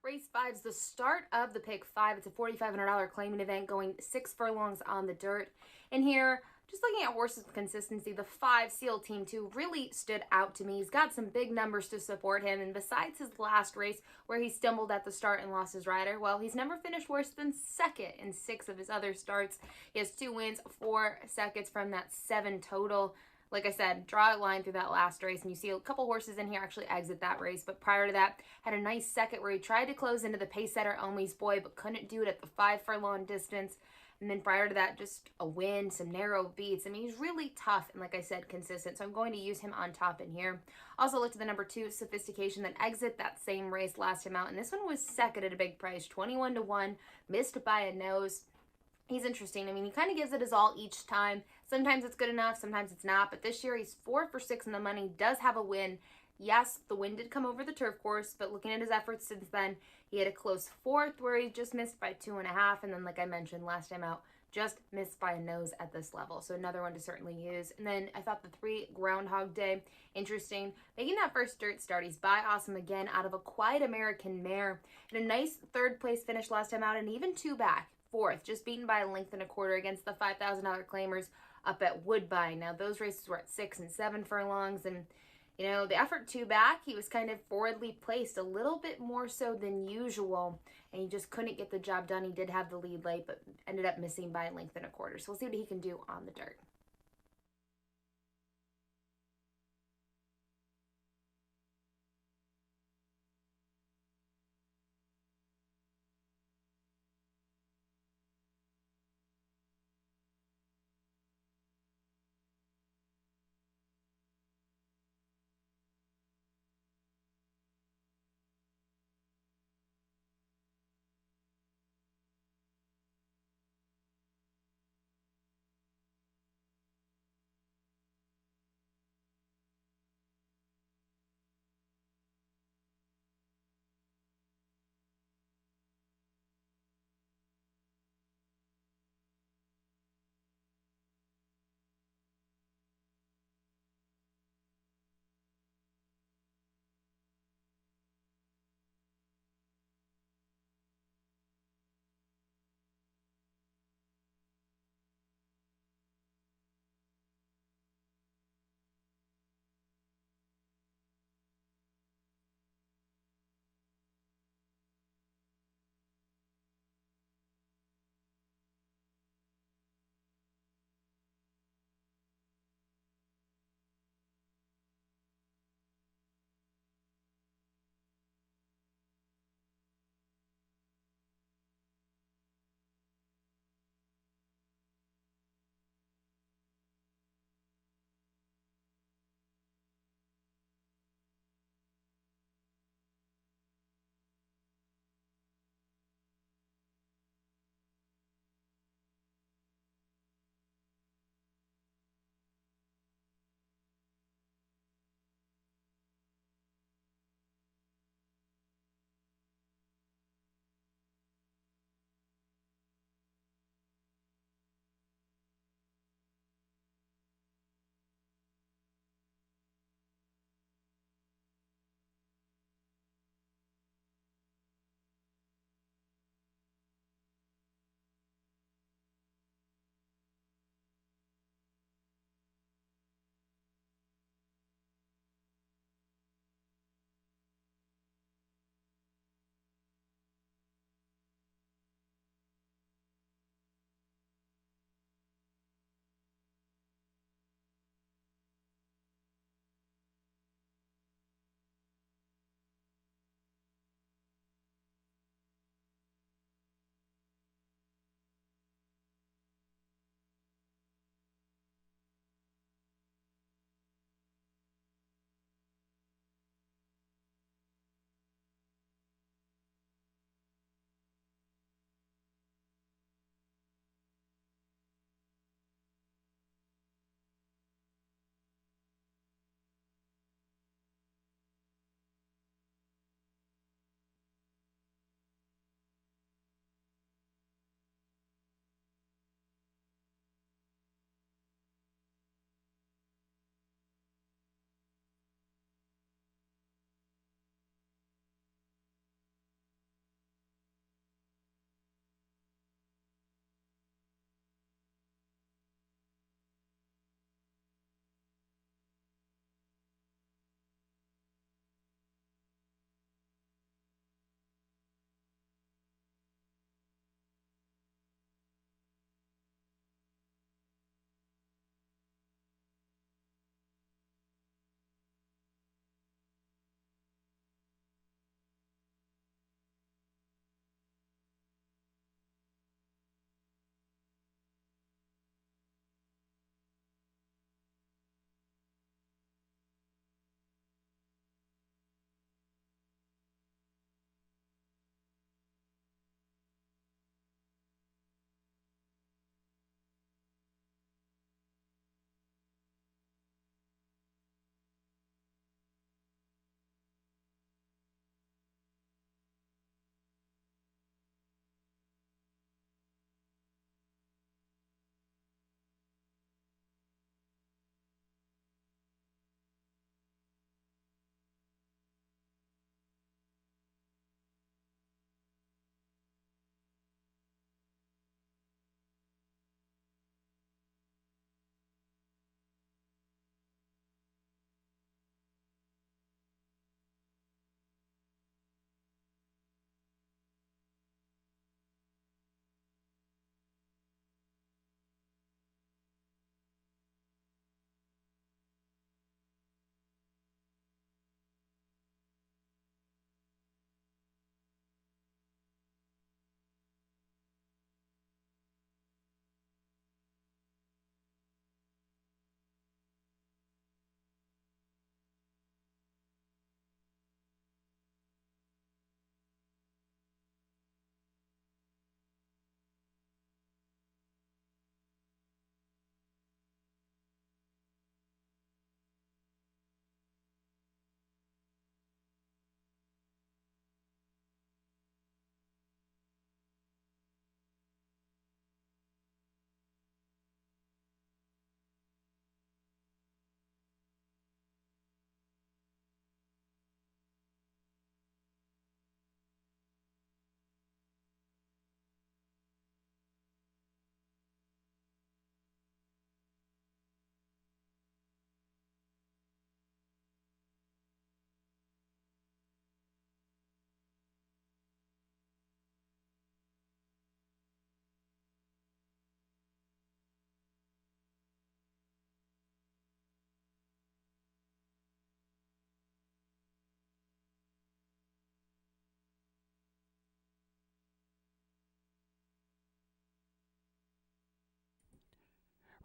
B: Race 5 is the start of the Pick 5. It's a $4,500 claiming event going 6 furlongs on the dirt. And here, just looking at horses with consistency, the 5 Seal Team 2 really stood out to me. He's got some big numbers to support him, and besides his last race where he stumbled at the start and lost his rider, well, he's never finished worse than second in 6 of his other starts. He has 2 wins, 4 seconds from that 7 total. Like I said, draw a line through that last race, and you see a couple horses in here actually exit that race. But prior to that, had a nice second where he tried to close into the pace setter Omi's Boy, but couldn't do it at the 5 furlong distance. And then prior to that, just a win, some narrow beats. I mean, he's really tough and, like I said, consistent. So I'm going to use him on top in here. Also looked at the number 2, Sophistication, that exit that same race last time out. And this one was second at a big price, 21-1, missed by a nose. He's interesting. I mean, he kind of gives it his all each time. Sometimes it's good enough, sometimes it's not. But this year, he's 4 for 6 in the money, does have a win. Yes, the win did come over the turf course, but looking at his efforts since then, he had a close 4th where he just missed by 2.5. And then, like I mentioned last time out, just missed by a nose at this level. So another one to certainly use. And then I thought the 3 Groundhog Day, interesting. Making that first dirt start, he's by Awesome again out of a Quiet American mare. And a nice 3rd place finish last time out, and even 2 back. 4th, just beaten by a length and a quarter against the $5,000 claimers up at Woodbine. Now, those races were at 6 and 7 furlongs, and, you know, the effort 2 back, he was kind of forwardly placed a little bit more so than usual, and he just couldn't get the job done. He did have the lead late, but ended up missing by a length and a quarter. So we'll see what he can do on the dirt.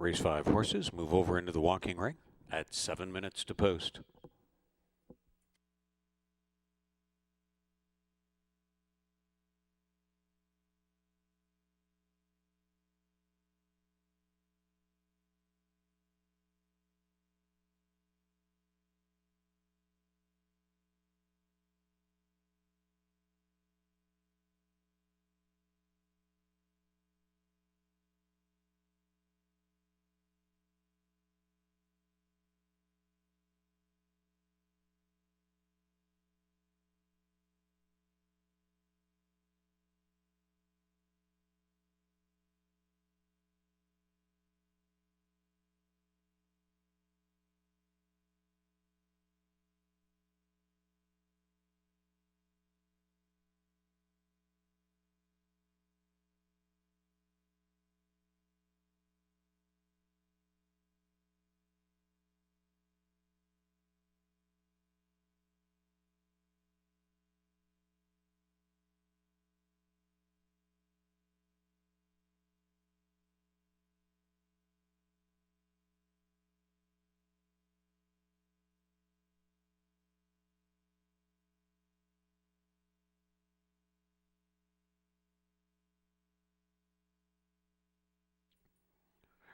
A: Race 5 horses move over into the walking ring at 7 minutes to post.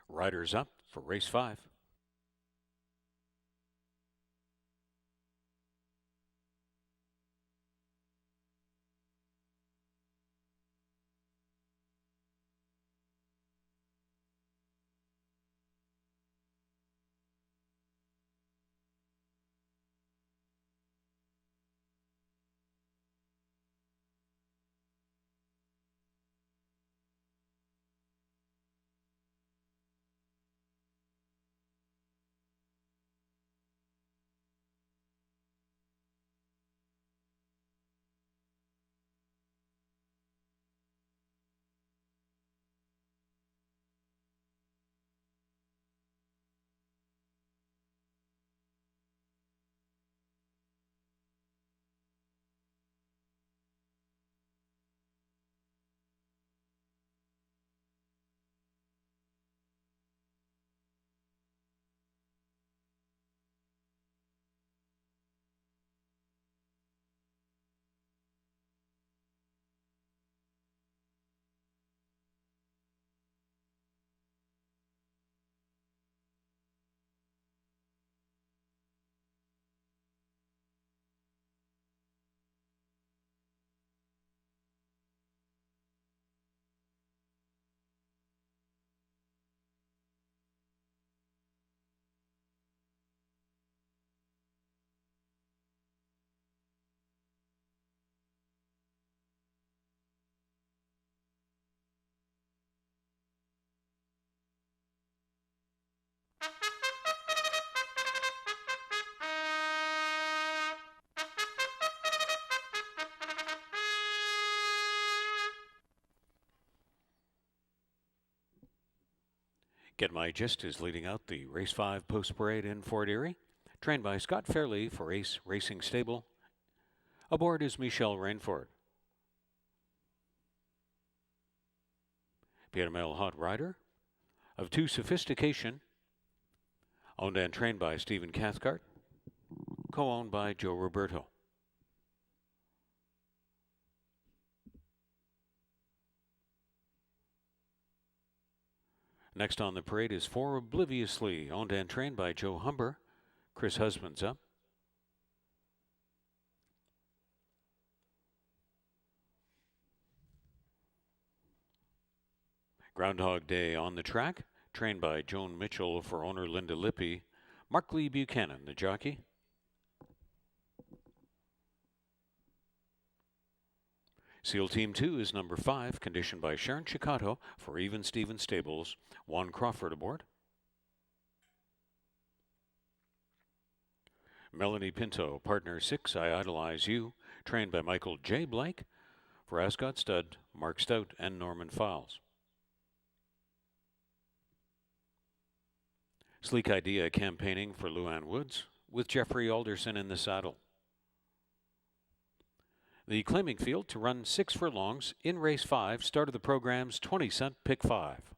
A: Riders up for race 5. Get My Gist is leading out the race 5 post parade in Fort Erie, trained by Scott Fairley for Ace Racing Stable. Aboard is Michelle Rainford. Pierre Mel Hot Rider of Two Sophistication, owned and trained by Stephen Cathcart, co-owned by Joe Roberto. Next on the parade is For Obliviously, owned and trained by Joe Humber. Chris Husband's up. Groundhog Day on the track, trained by Joan Mitchell for owner Linda Lippy. Mark Lee Buchanan, the jockey. SEAL Team 2 is number 5, conditioned by Sharon Chicato for Even Stevens Stables. Juan Crawford aboard. Melanie Pinto, partner 6, I Idolize You, trained by Michael J. Blake for Ascot Stud, Mark Stout, and Norman Files. Sleek Idea campaigning for Luann Woods, with Jeffrey Alderson in the saddle. The claiming field to run 6 furlongs in race 5, start of the program's 20-cent pick 5.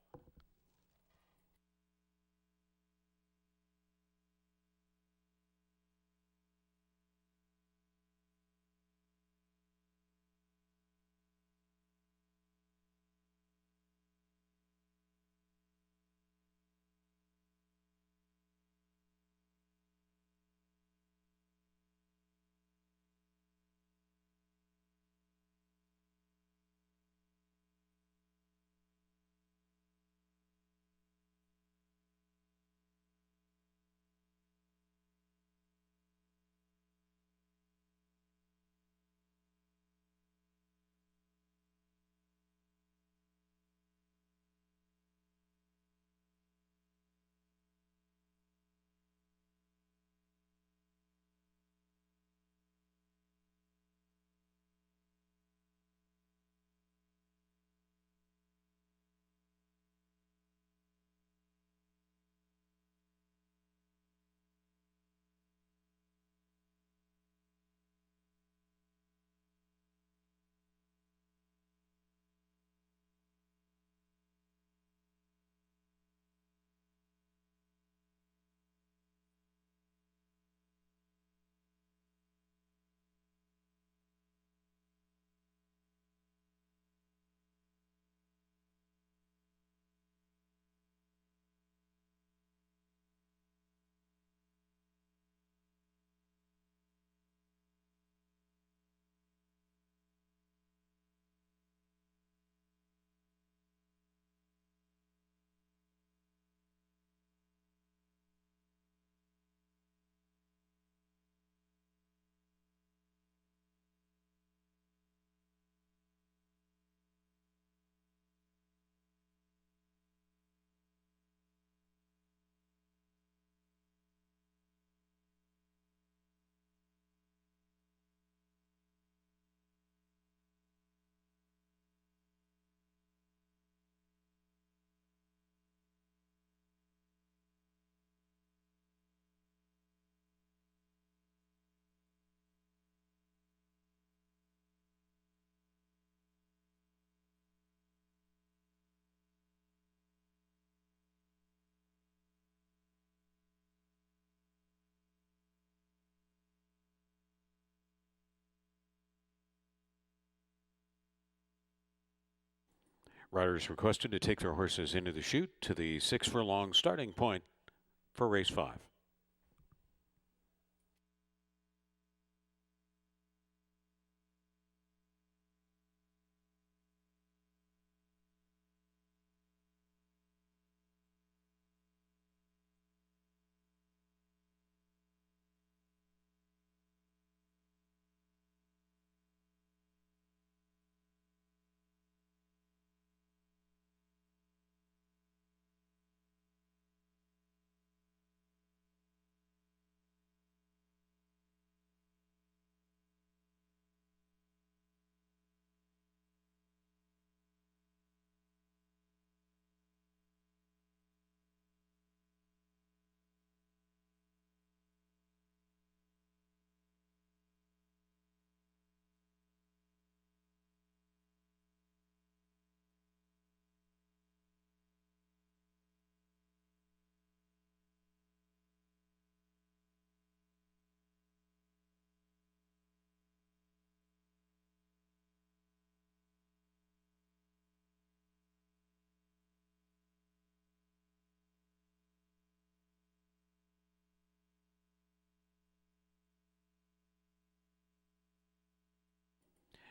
A: Riders requested to take their horses into the chute to the 6 furlong starting point for race 5.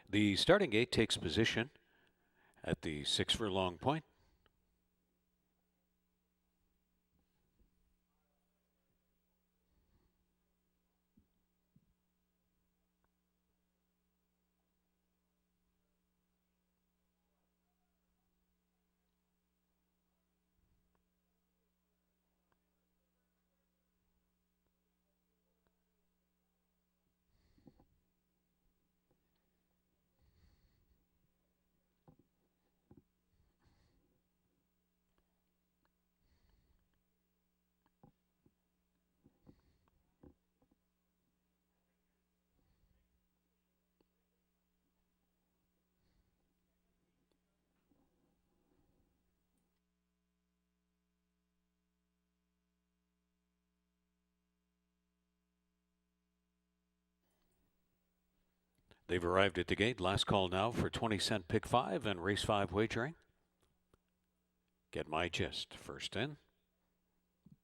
A: The starting gate takes position at the 6 furlong point. They've arrived at the gate. Last call now for 20-cent pick 5 and race 5 wagering. Get my gist. First in.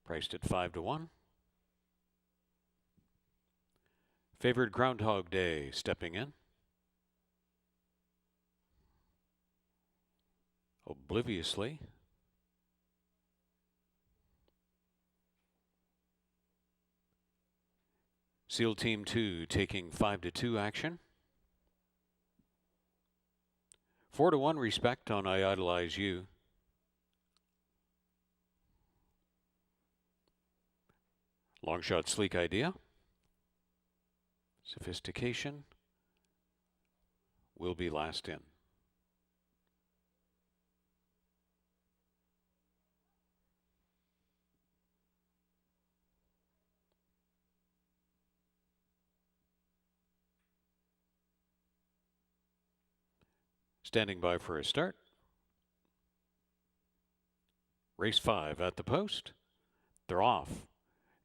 A: Priced at 5 to 1. Favored Groundhog Day stepping in. Obliviously. SEAL Team 2 taking 5 to 2 action. 4 to 1 respect on I Idolize You. Long shot Sleek Idea. Sophistication will be last in. Standing by for a start. Race 5 at the post. They're off.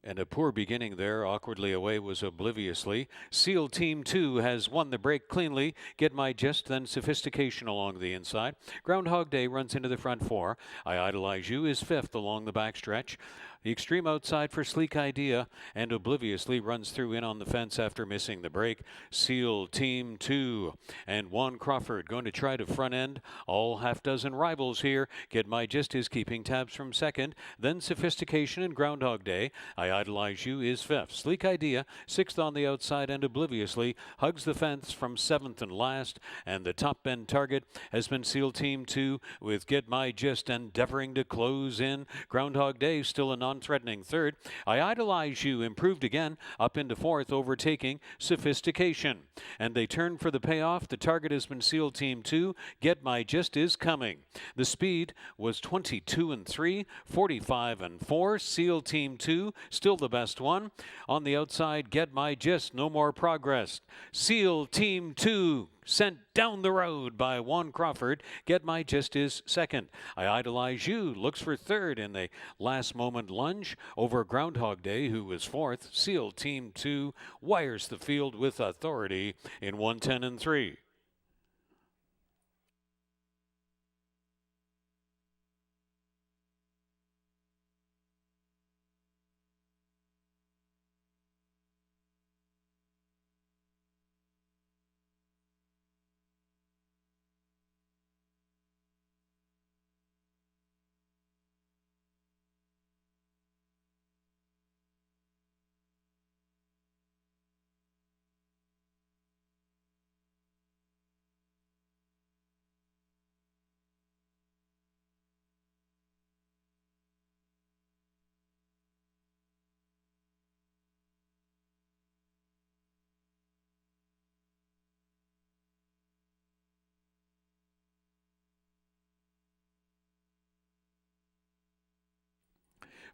A: And a poor beginning there, awkwardly away was Obliviously. SEAL Team 2 has won the break cleanly. Get My Gist, then Sophistication along the inside. Groundhog Day runs into the front 4. I Idolize You is 5th along the backstretch. The extreme outside for Sleek Idea, and Obliviously runs through in on the fence after missing the break. SEAL Team 2 and Juan Crawford going to try to front end. All half-dozen rivals here. Get My Gist is keeping tabs from second. Then Sophistication and Groundhog Day. I Idolize You is 5th. Sleek Idea, 6th on the outside, and Obliviously hugs the fence from 7th and last. And the top end target has been SEAL Team 2 with Get My Gist endeavoring to close in. Groundhog Day still a non-threatening 3rd. I Idolize You improved again up into 4th, overtaking Sophistication. And they turn for the payoff. The target has been SEAL Team 2. Get My Gist is coming. The speed was 22 and 3, 45 and 4. SEAL Team 2 still the best one. On the outside, Get My Gist, no more progress. SEAL Team 2 sent down the road by Juan Crawford. Get My Gist is 2nd. I Idolize You looks for 3rd in the last moment lunge over Groundhog Day, who was 4th. SEAL Team 2 wires the field with authority in 110 and 3.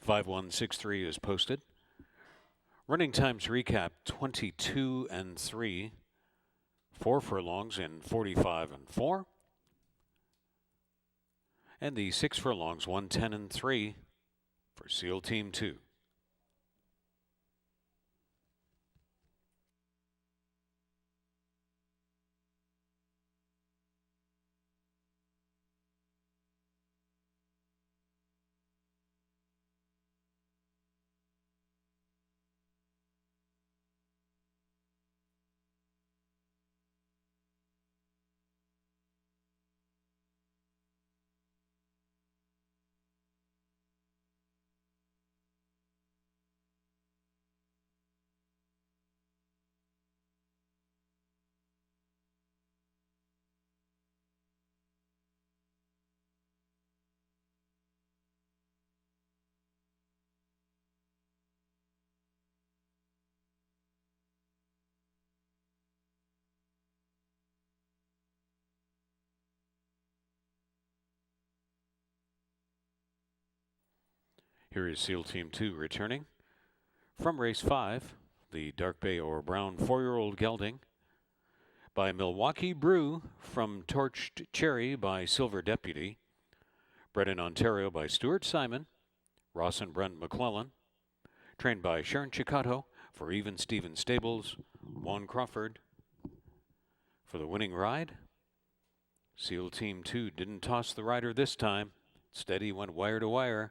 A: 5163 is posted. Running times recap 22 and 3. 4 furlongs in 45 and 4. And the 6 furlongs 110 and 3 for SEAL Team 2. Here is SEAL Team 2 returning. From race 5, the Dark Bay or Brown 4-year-old gelding. By Milwaukee Brew from Torched Cherry by Silver Deputy. Bred in Ontario by Stuart Simon, Ross and Brent McClellan. Trained by Sharon Chicato for Even Stevens Stables, Juan Crawford. For the winning ride, SEAL Team 2 didn't toss the rider this time. Instead, he went wire to wire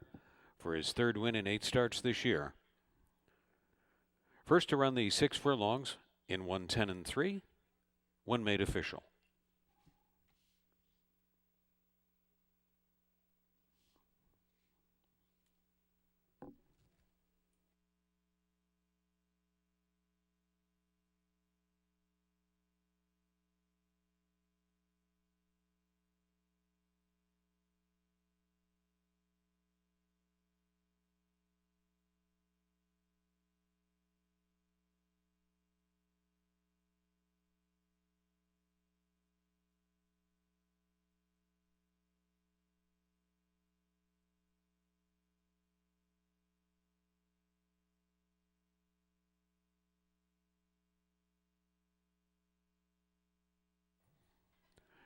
A: for his 3rd win in 8 starts this year. First to run the 6 furlongs in 110 and 3, when made official.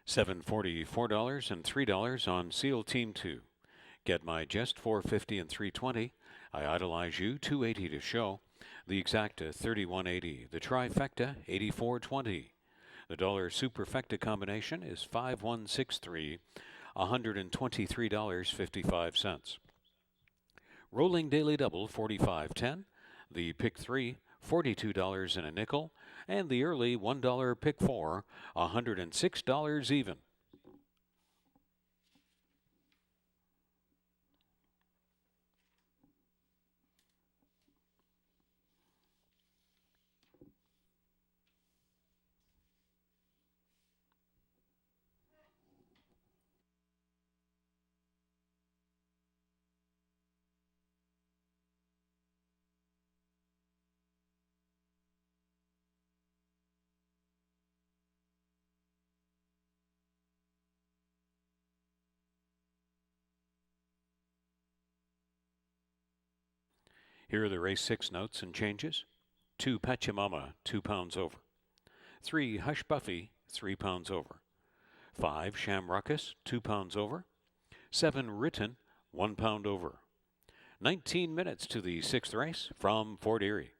A: $744 and $3 on SEAL Team 2. Get My Jest $450 and $320. I Idolize You $280 to show. The Exacta $31.80. The Trifecta $84.20. The dollar superfecta combination is 5163, $123.55. Rolling daily double 45.10. The pick 3 $42 and a nickel, and the early $1 pick 4 $106 even. Here are the race 6 notes and changes. 2 Pachamama, 2 pounds over. 3 Hush Buffy, 3 pounds over. 5 Shamrockus, 2 pounds over. 7 Written, 1 pound over. 19 minutes to the 6th race from Fort Erie.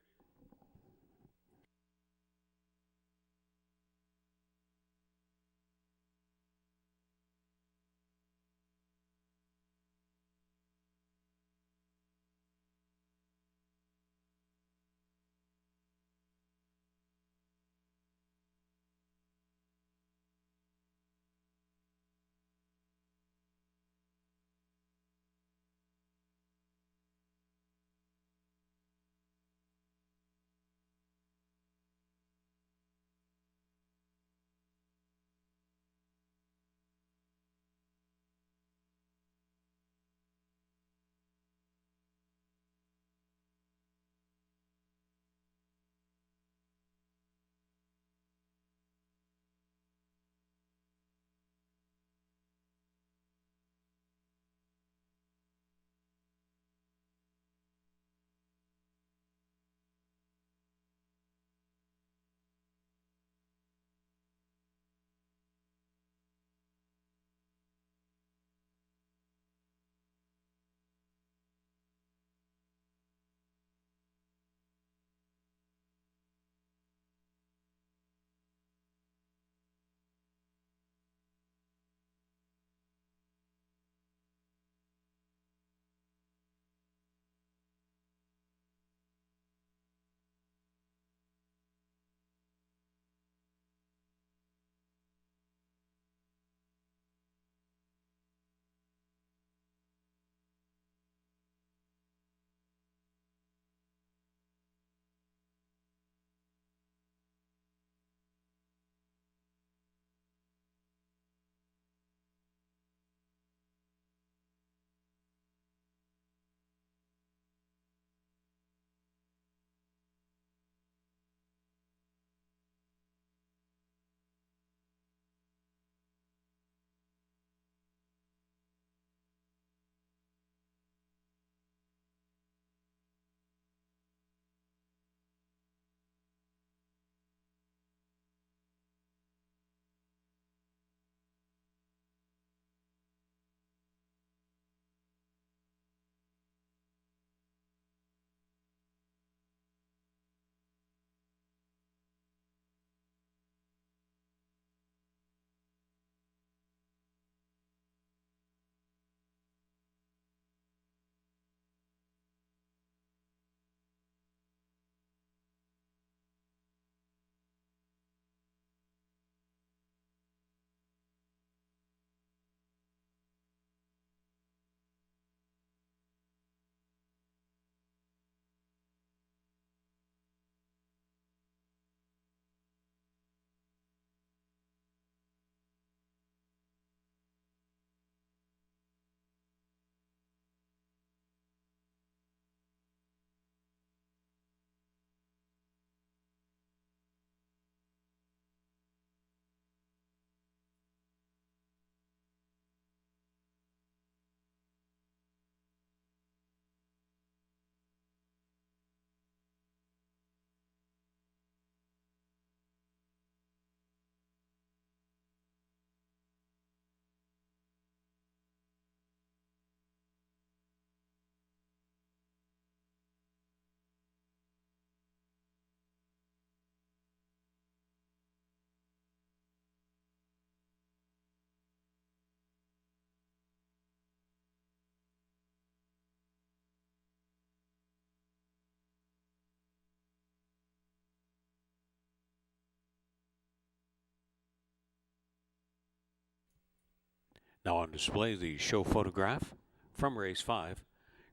A: Now on display, the show photograph from race 5,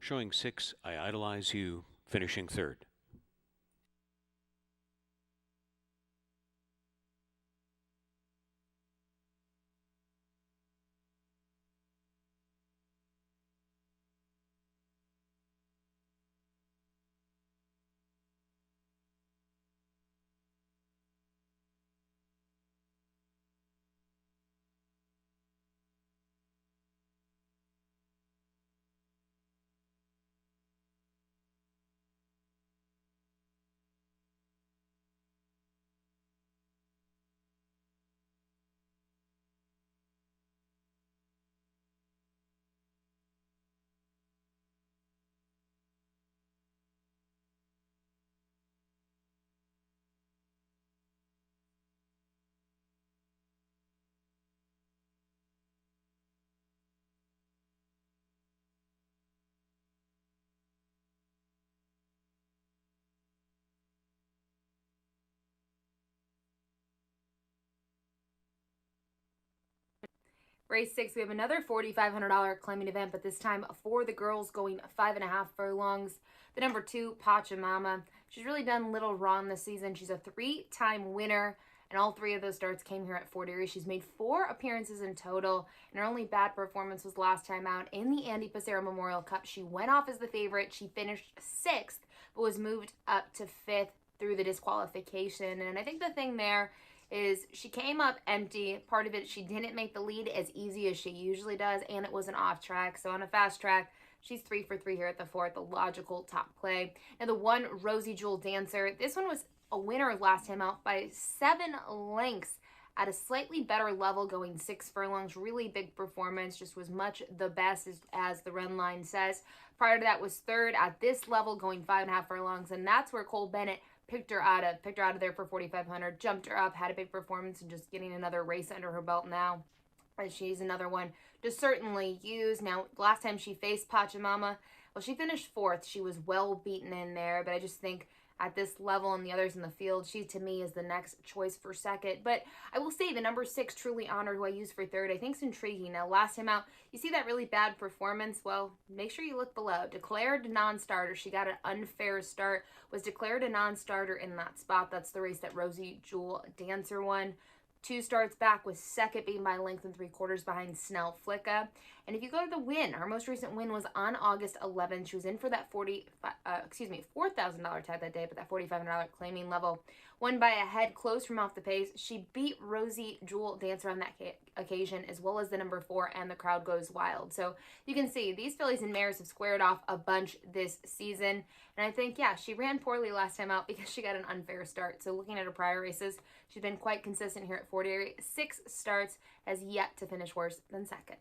A: showing 6 I Idolize You finishing third.
B: Race 6, we have another $4,500 claiming event, but this time for the girls going 5.5 furlongs. The number 2, Pachamama. She's really done little wrong this season. She's a 3-time winner, and all 3 of those starts came here at Fort Erie. She's made 4 appearances in total, and her only bad performance was last time out in the Andy Pacero Memorial Cup. She went off as the favorite. She finished 6th, but was moved up to 5th through the disqualification. And I think the thing there is she came up empty. Part of it, she didn't make the lead as easy as she usually does, and it was an off track. So on a fast track, she's 3 for 3 here at the 4th, the logical top play. And the 1, Rosie Jewel Dancer. This one was a winner last time out by 7 lengths at a slightly better level, going 6 furlongs. Really big performance, just was much the best as the run line says. Prior to that was 3rd at this level, going 5.5 furlongs, and that's where Cole Bennett picked her out of there for 4,500, jumped her up, had a big performance, and just getting another race under her belt now. And she's another one to certainly use. Now, last time she faced Pachamama, well, she finished 4th. She was well beaten in there, but I just think at this level and the others in the field, she to me is the next choice for 2nd. But I will say the number 6, Truly Honored, who I use for 3rd, I think is intriguing. Now, last time out, you see that really bad performance? Well, make sure you look below. Declared non-starter. She got an unfair start. Was declared a non-starter in that spot. That's the race that Rosie Jewel Dancer won. 2 starts back, with 2nd being by length and 3/4 behind Snell Flicka. And if you go to the win, her most recent win was on August 11th. She was in for that $4,000 tag that day, but that $4,500 claiming level. Won by a head, close from off the pace. She beat Rosie Jewel Dancer on that occasion, as well as the number 4, and the crowd goes wild. So you can see these fillies and mares have squared off a bunch this season. And I think, yeah, she ran poorly last time out because she got an unfair start. So looking at her prior races, she's been quite consistent here at Fort Erie. 6 starts, has yet to finish worse than 2nd.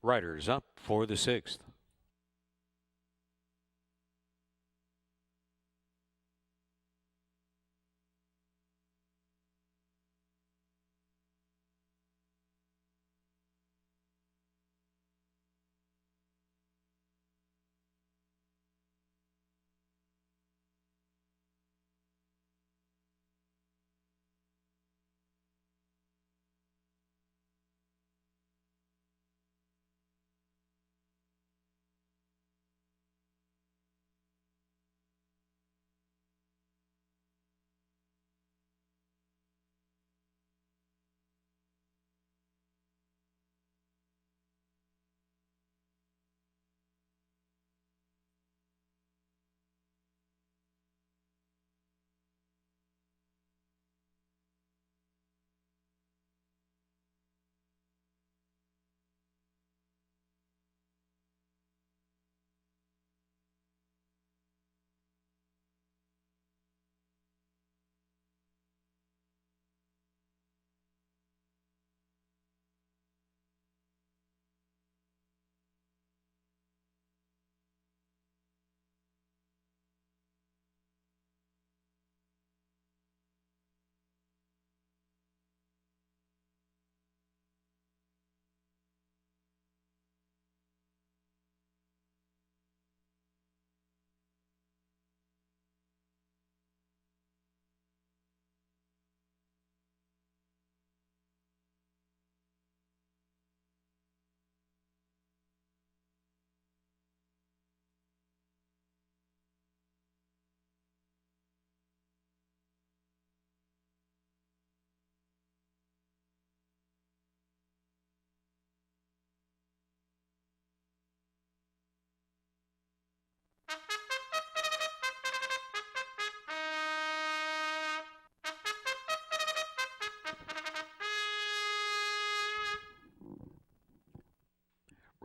A: Riders up for the 6th.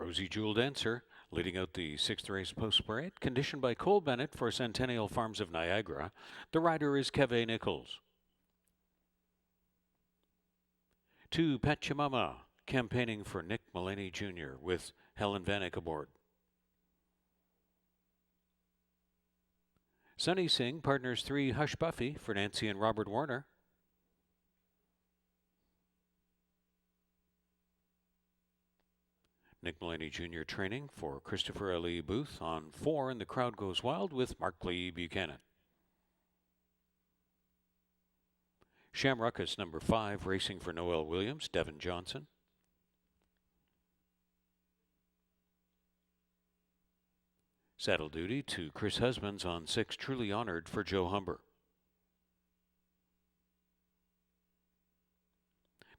A: Rosie Jewel Dancer leading out the 6th race post-parade, conditioned by Cole Bennett for Centennial Farms of Niagara. The rider is Keve Nichols. 2, Pachamama, campaigning for Nick Mullaney Jr. with Helen Vanek aboard. Sunny Singh partners 3, Hush Buffy for Nancy and Robert Warner. Nick Mullaney Jr. training for Christopher Ali Booth on 4, and the crowd goes wild with Mark Lee Buchanan. Shamrockus number 5 racing for Noel Williams, Devin Johnson. Saddle Duty to Chris Husbands on 6, Truly Honored for Joe Humber.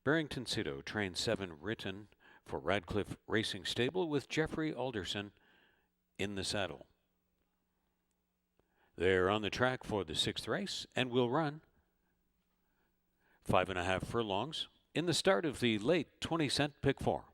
A: Barrington Cito train 7 Written for Radcliffe Racing Stable with Jeffrey Alderson in the saddle. They're on the track for the 6th race and will run 5.5 furlongs in the start of the late 20-cent pick 4.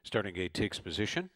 A: Starting gate takes position.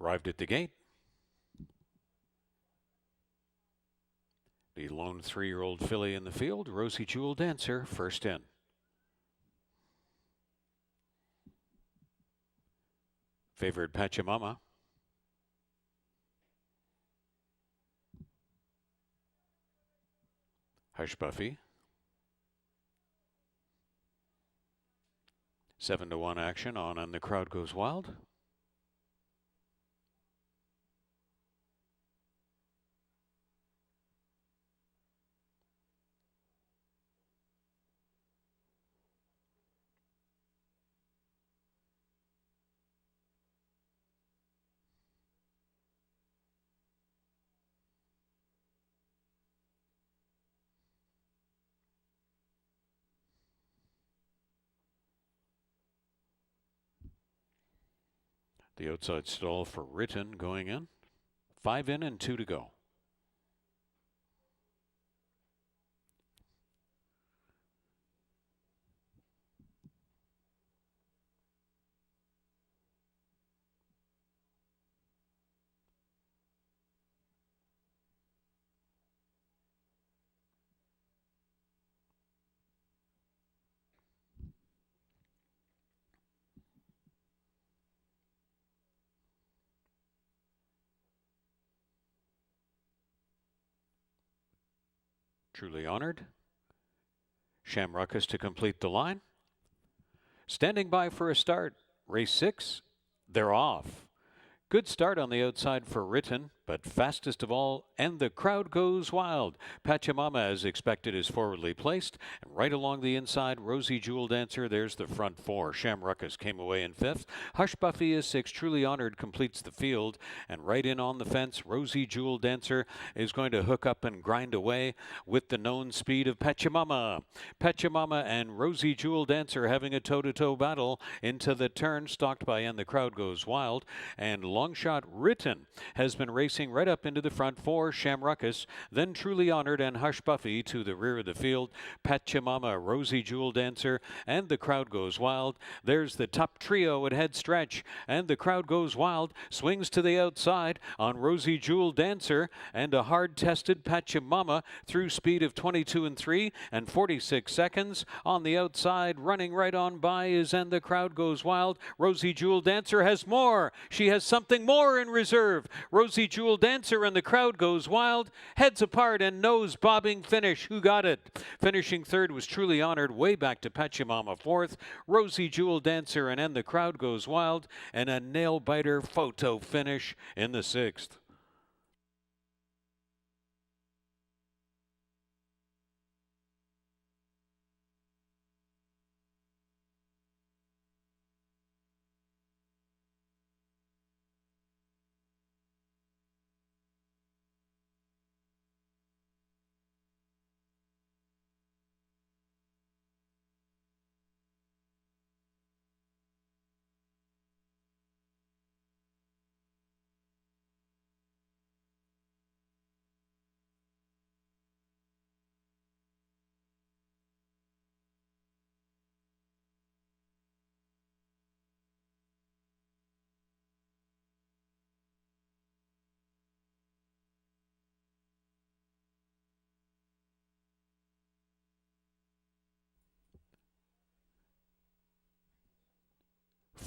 A: Arrived at the gate. The lone 3-year-old filly in the field, Rosie Jewel Dancer, first in. Favored Pachamama. Hush Buffy. 7-1 action on And the Crowd Goes Wild. The outside stall for Written going in. 5 in and 2 to go. Truly Honored. Shamruckus to complete the line. Standing by for a start. Race 6. They're off. Good start on the outside for Written, but fastest of all, And the Crowd Goes Wild. Pachamama, as expected, is forwardly placed. And right along the inside, Rosie Jewel Dancer, there's the front 4. Shamruckus came away in 5th. Hush Buffy is 6th. Truly Honored completes the field. And right in on the fence, Rosie Jewel Dancer is going to hook up and grind away with the known speed of Pachamama. Pachamama and Rosie Jewel Dancer having a toe-to-toe battle into the turn, stalked by And the Crowd Goes Wild. And Longshot Written has been racing right up into the front 4. Shamruckus, then Truly Honored and Hush Buffy to the rear of the field. Pachamama, Rosie Jewel Dancer, And the Crowd Goes Wild. There's the top trio at head stretch. And the Crowd Goes Wild swings to the outside on Rosie Jewel Dancer and a hard-tested Pachamama through speed of 22 and 3 and 46 seconds. On the outside, running right on by is And the Crowd Goes Wild. Rosie Jewel Dancer has more. She has something more in reserve. Rosie Jewel Dancer and the Crowd Goes Wild. Heads apart and nose bobbing finish. Who got it? Finishing third was Truly Honored, way back to Pachamama 4th. Rosie Jewel Dancer and the Crowd Goes Wild. And a nail-biter photo finish in the 6th.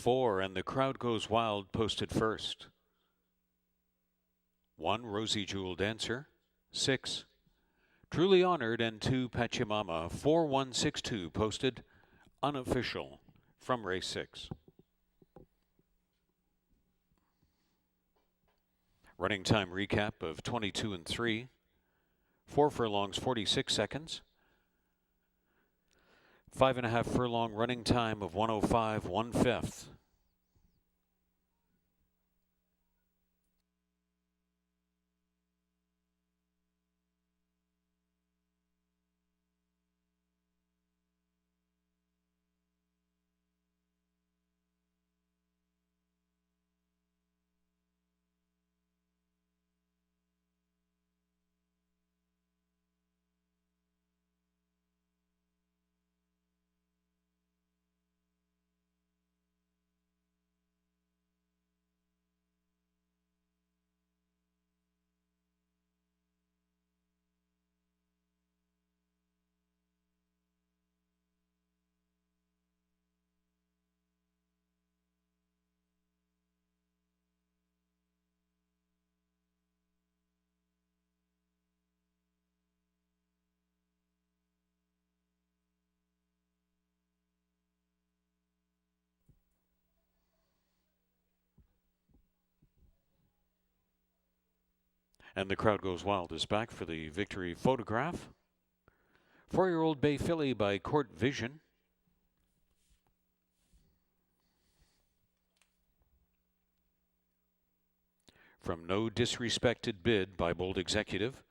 A: 4, and the crowd goes wild, posted first. 1, Rosie Jewel Dancer. 6, Truly Honored, and 2, Pachamama. 4162 posted unofficial from race 6. Running time recap of 22 and 3. 4 furlongs, 46 seconds. 5.5 furlong running time of 105 1/5. And the crowd goes wild is back for the victory photograph. 4-year-old Bay Filly by Court Vision. From No Disrespected Bid by Bold Executive.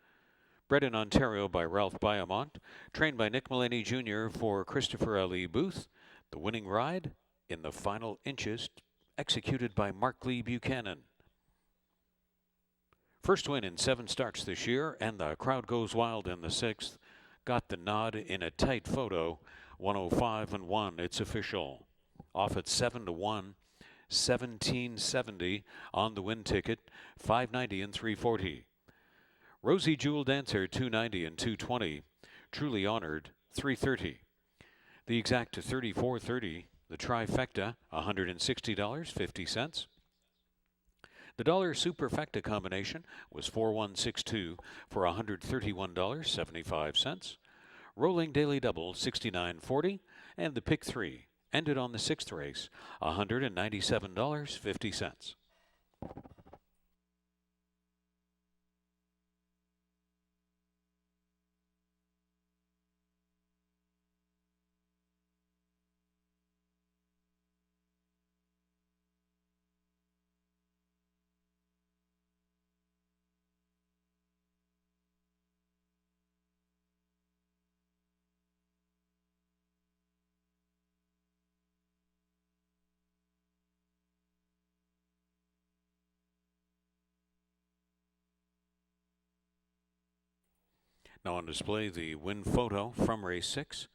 A: Bred in Ontario by Ralph Biamont. Trained by Nick Mullaney Jr. for Christopher L.E. Booth. The winning ride in the final inches, executed by Mark Lee Buchanan. First win in 7 starts this year, and the crowd goes wild in the 6th. Got the nod in a tight photo. 105 and 1. It's official. Off at 7 to 1. 1770 on the win ticket. 590 and 340. Rosie Jewel Dancer 290 and 220. Truly Honored 330. The exact to 34.30. The trifecta $160.50. The dollar superfecta combination was 4162 for $131.75. Rolling daily double 69.40, and the pick 3 ended on the 6th race, $197.50. Now on display, the win photo from race 6,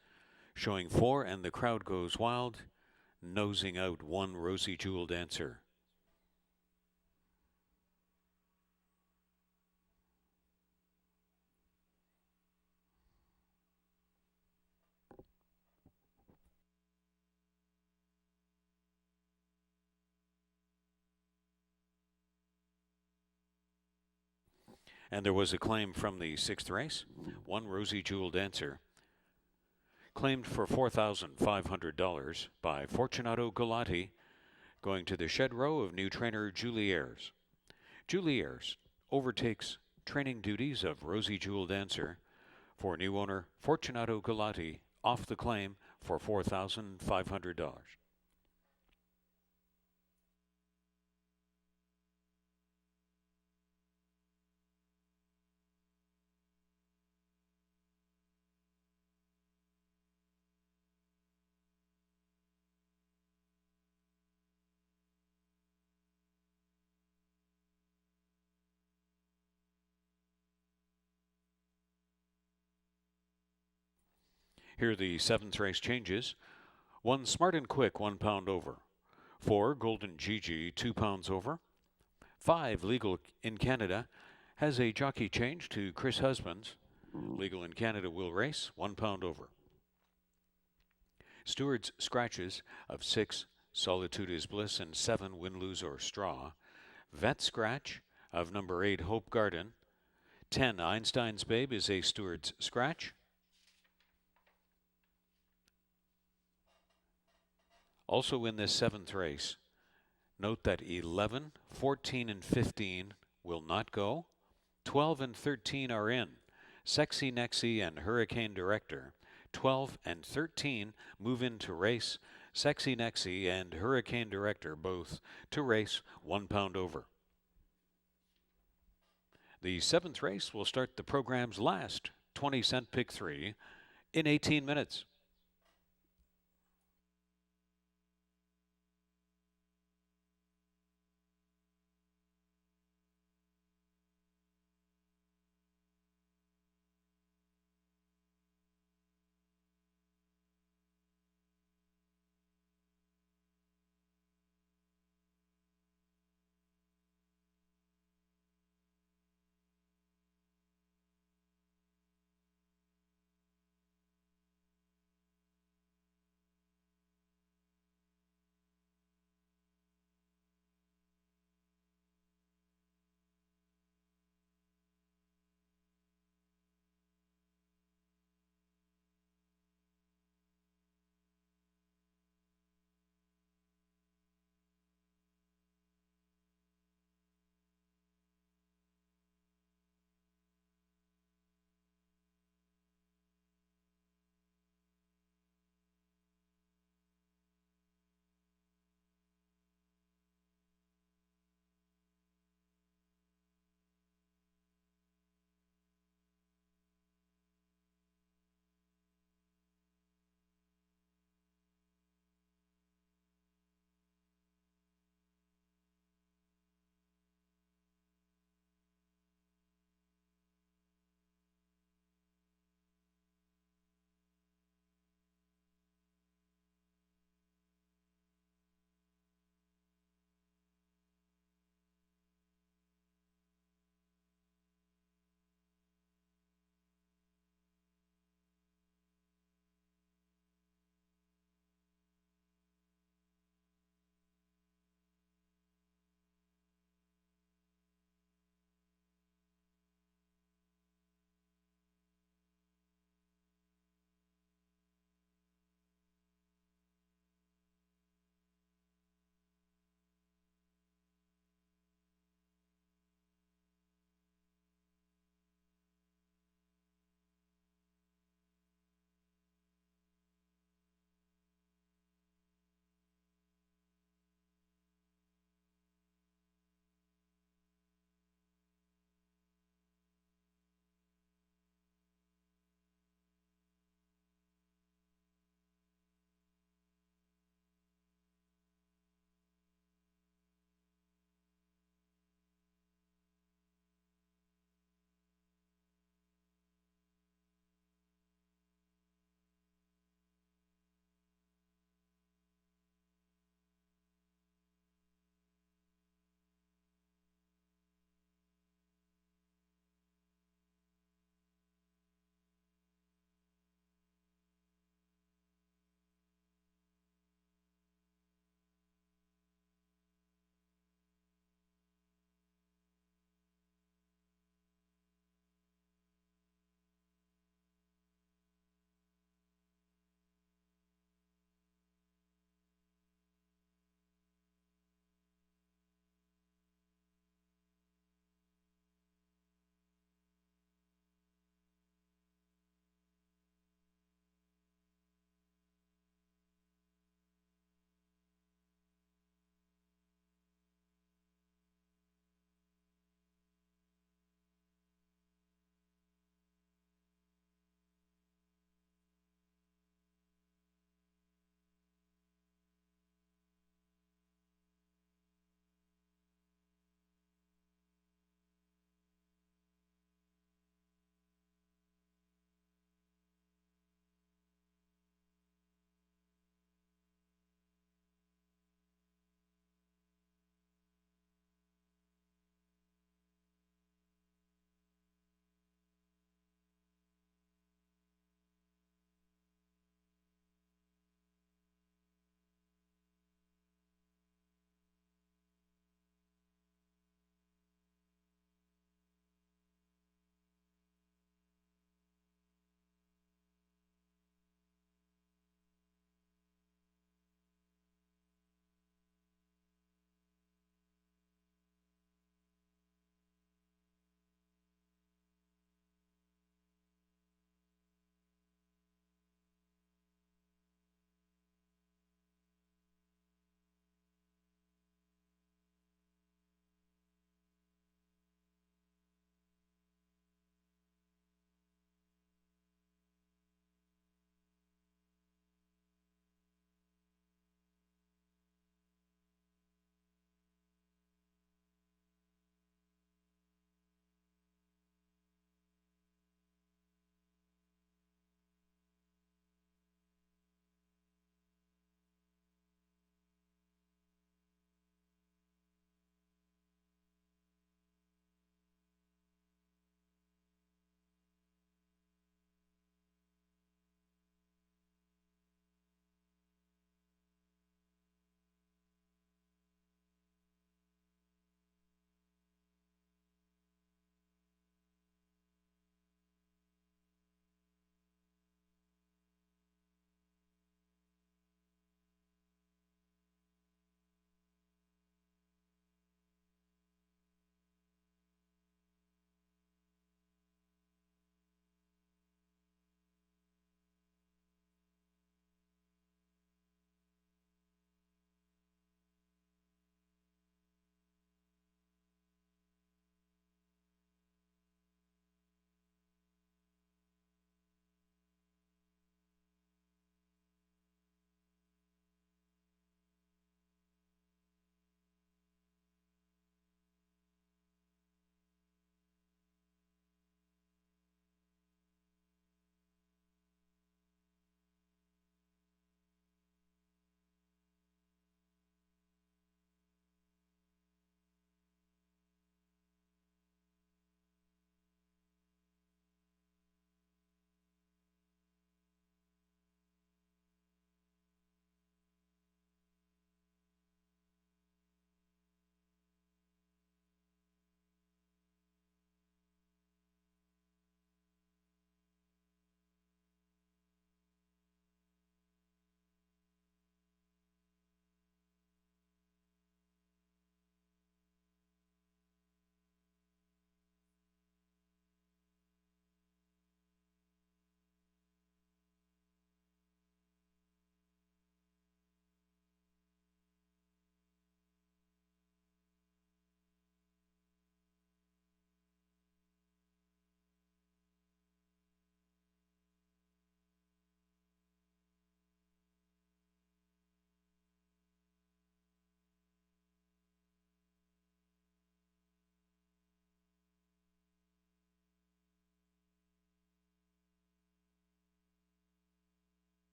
A: showing 4, and the crowd goes wild, nosing out 1 Rosie Jewel Dancer. And there was a claim from the 6th race, 1 Rosie Jewel Dancer, claimed for $4,500 by Fortunato Galati, going to the shed row of new trainer Julie Ayres. Julie Ayres overtakes training duties of Rosie Jewel Dancer for new owner Fortunato Galati, off the claim for $4,500. Here are the 7th race changes. 1 Smart and Quick, 1 pound over. 4 Golden Gigi, 2 pounds over. 5 Legal in Canada has a jockey change to Chris Husbands. Legal in Canada will race, 1 pound over. Stewards scratches of 6 Solitude is Bliss, and 7, Win, Lose, or Straw. Vet Scratch of number 8, Hope Garden. 10, Einstein's Babe is a Stewart's Scratch. Also in this 7th race, note that 11, 14, and 15 will not go. 12 and 13 are in. Sexy Nexy and Hurricane Director. 12 and 13 move into race. Sexy Nexy and Hurricane Director both to race 1 pound over. The 7th race will start the program's last 20-cent pick 3 in 18 minutes.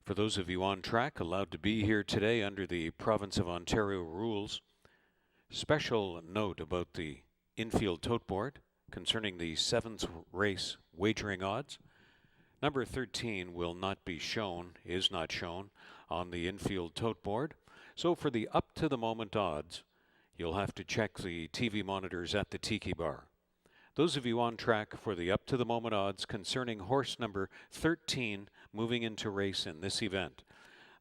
A: For those of you on track, allowed to be here today under the Province of Ontario rules, special note about the infield tote board concerning the 7th race wagering odds. Number 13 will not be shown, is not shown on the infield tote board. So for the up to the moment odds, you'll have to check the TV monitors at the Tiki Bar. Those of you on track for the up to the moment odds concerning horse number 13 moving into race in this event.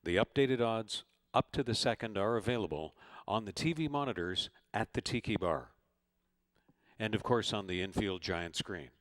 A: The updated odds up to the second are available on the TV monitors at the Tiki Bar. And of course on the infield giant screen.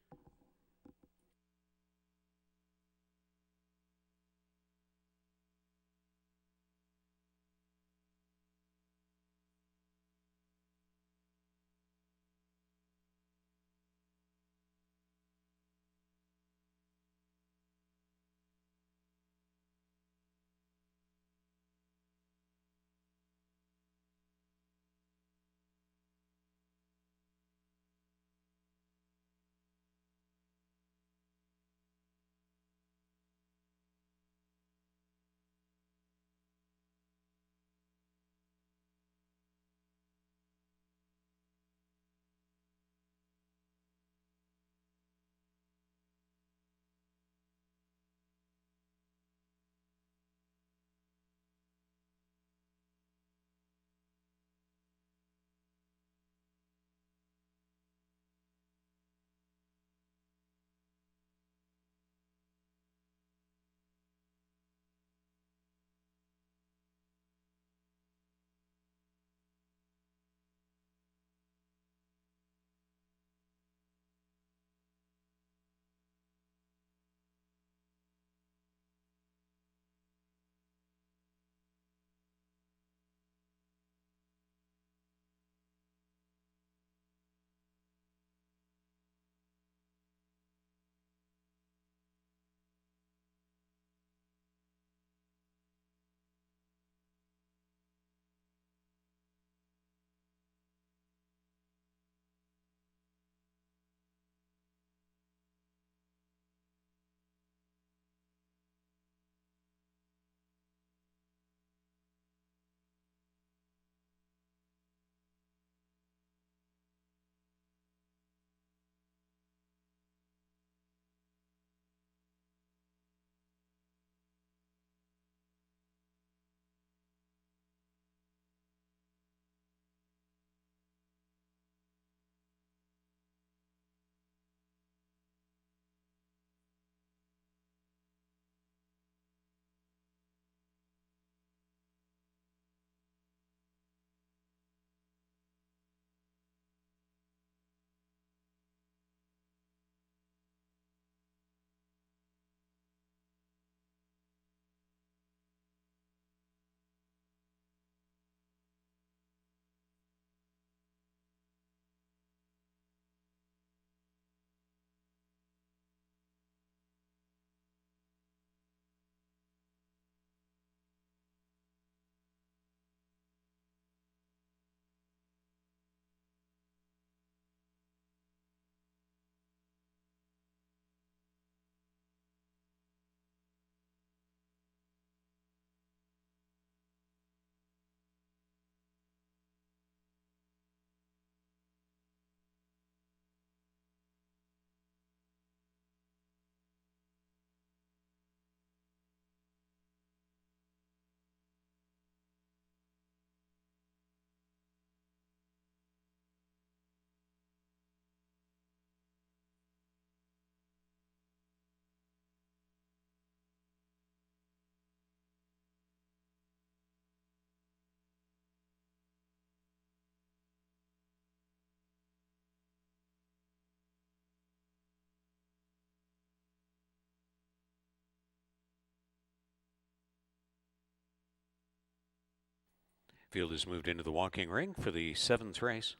A: Field has moved into the walking ring for the 7th race.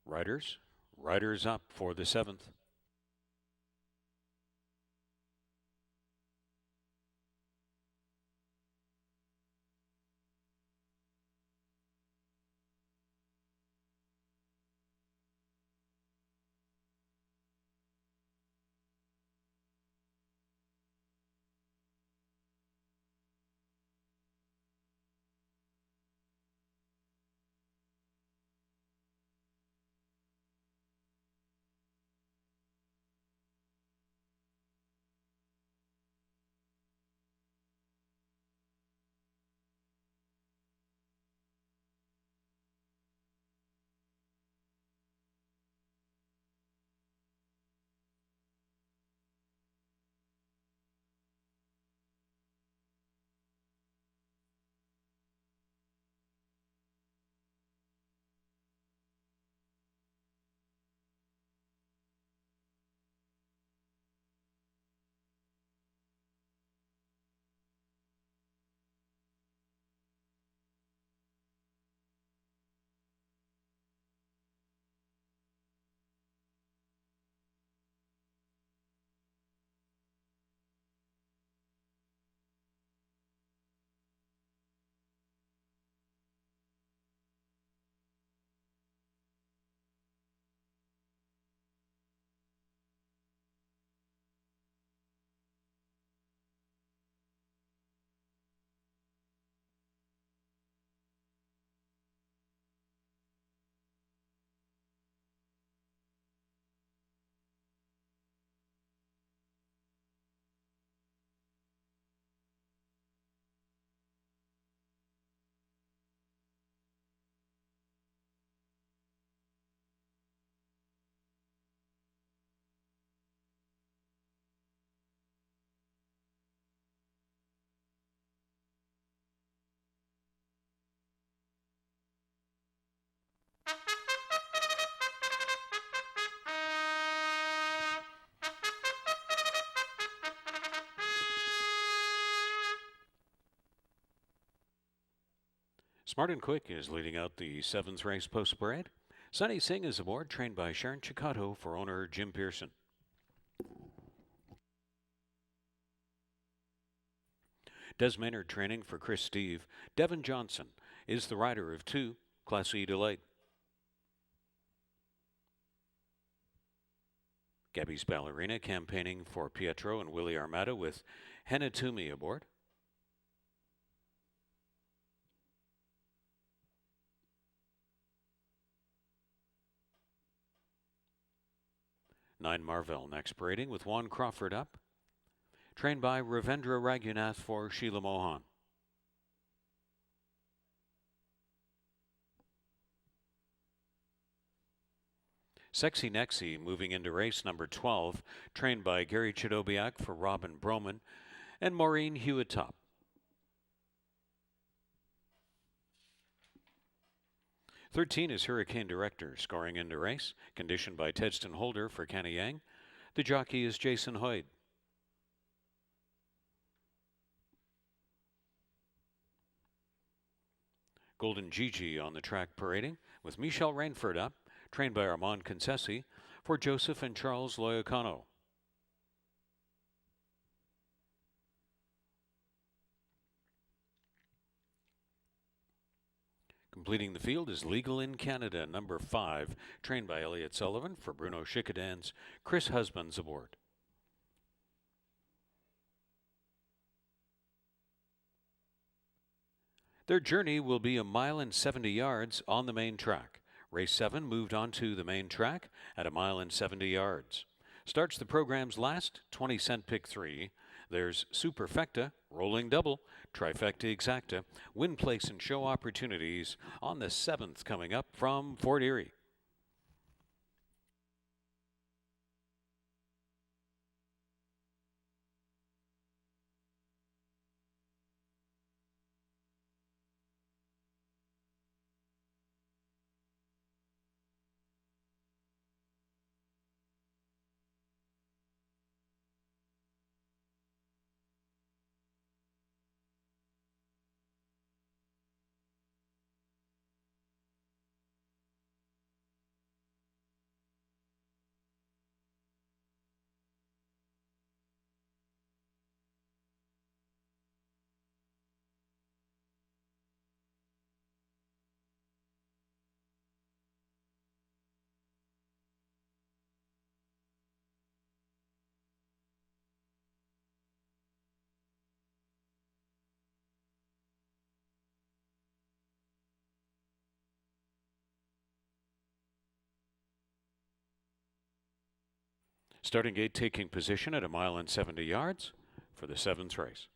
A: Riders up for the 7th. Smart and Quick is leading out the 7th race post parade. Sunny Singh is aboard, trained by Sharon Chicato for owner Jim Pearson. Des Maynard training for Chris Steve. Devin Johnson is the rider of 2, Class E Delight. Gabby's Ballerina campaigning for Pietro and Willie Armada with Henna Toomey aboard. Nine Marvell next parading with Juan Crawford up. Trained by Ravendra Raghunath for Sheila Mohan. Sexy Nexy moving into race number 12, trained by Gary Chidobiak for Robin Broman and Maureen Hewitt top. "13 is Hurricane Director, scoring into race, conditioned by Tedston Holder for Kenny Yang. The jockey is Jason Hoyd. Golden Gigi on the track parading with Michelle Rainford up, trained by Armand Concessi for Joseph and Charles Loyacano. Completing the field is Legal in Canada, number 5, trained by Elliot Sullivan for Bruno Chickadans. Chris Husbands aboard. Their journey will be 1 mile and 70 yards on the main track. Race 7 moved onto the main track at 1 mile and 70 yards. Starts the program's last 20-cent pick 3. There's Superfecta, Rolling Double, Trifecta Exacta, Win Place and Show Opportunities on the 7th coming up from Fort Erie. Starting gate taking position at 1 mile and 70 yards for the 7th race.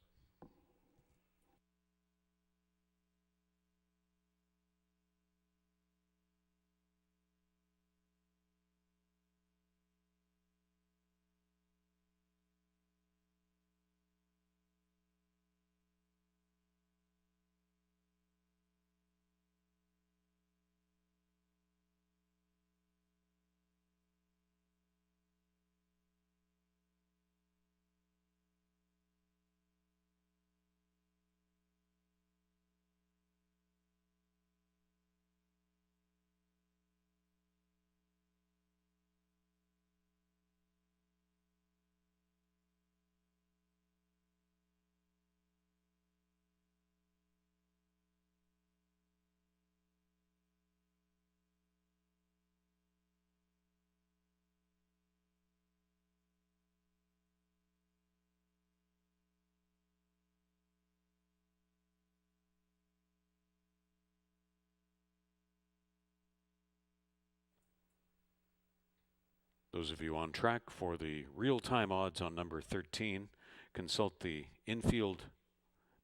A: Those of you on track for the real-time odds on number 13, consult the infield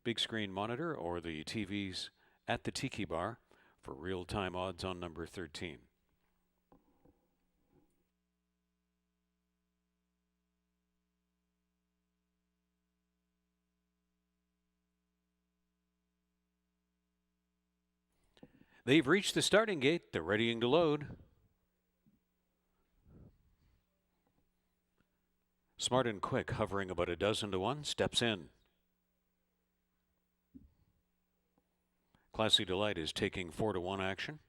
A: big screen monitor or the TVs at the Tiki Bar for real-time odds on number 13. They've reached the starting gate. They're readying to load. Smart and Quick, hovering about 12 to 1, steps in. Classy Delight is taking 4 to 1 action.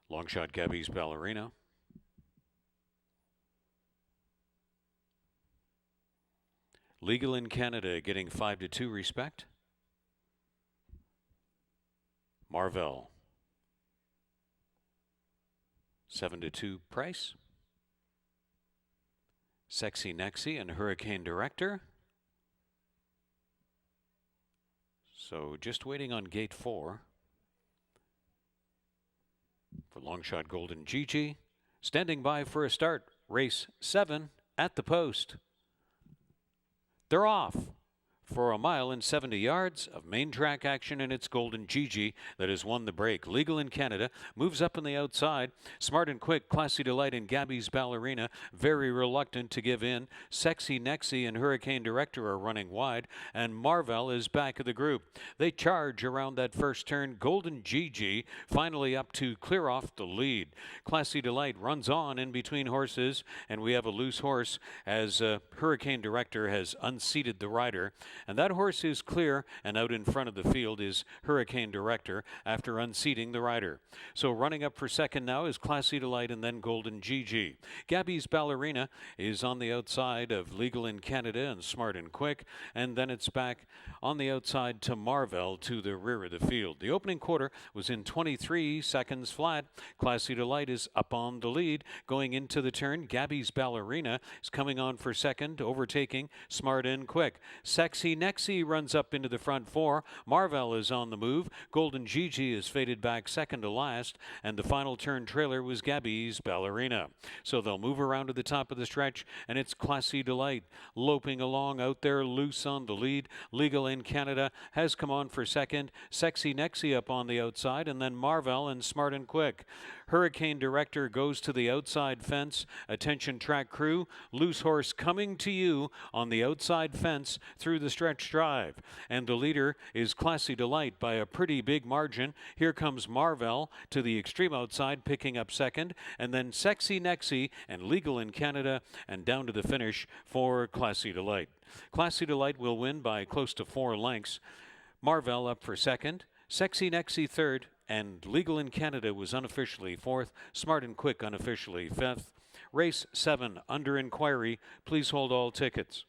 A: Long shot Gabby's Ballerina. Legal in Canada getting 5 to 2 respect. Marvell 7 to 2 price. Sexy Nexy and Hurricane Director. So just waiting on gate 4 for long shot Golden Gigi. Standing by for a start. Race 7 at the post. They're off for 1 mile and 70 yards of main track action, and it's Golden Gigi that has won the break. Legal in Canada moves up on the outside. Smart and Quick, Classy Delight, and Gabby's Ballerina very reluctant to give in. Sexy Nexy and Hurricane Director are running wide, and Marvell is back of the group. They charge around that first turn. Golden Gigi finally up to clear off the lead. Classy Delight runs on in between horses, and we have a loose horse as Hurricane Director has unseated the rider. And that horse is clear, and out in front of the field is Hurricane Director after unseating the rider. So running up for second now is Classy Delight and then Golden Gigi. Gabby's Ballerina is on the outside of Legal in Canada and Smart and Quick, and then it's back on the outside to Marvell to the rear of the field. The opening quarter was in 23 seconds flat. Classy Delight is up on the lead. Going into the turn, Gabby's Ballerina is coming on for second, overtaking Smart and Quick. Sexy Nexy runs up into the front 4. Marvell is on the move. Golden Gigi is faded back second to last, and the final turn trailer was Gabby's Ballerina. So they'll move around to the top of the stretch, and it's Classy Delight loping along out there loose on the lead. Legal in Canada has come on for second. Sexy Nexy up on the outside, and then Marvell and Smart and Quick. Hurricane Director goes to the outside fence. Attention track crew, loose horse coming to you on the outside fence through the stretch drive. And the leader is Classy Delight by a pretty big margin. Here comes Marvell to the extreme outside picking up second, and then Sexy Nexy and Legal in Canada, and down to the finish for Classy Delight. Classy Delight will win by close to 4 lengths. Marvell up for second. Sexy Nexy third, and Legal in Canada was unofficially fourth. Smart and Quick unofficially fifth. Race 7 under inquiry. Please hold all tickets.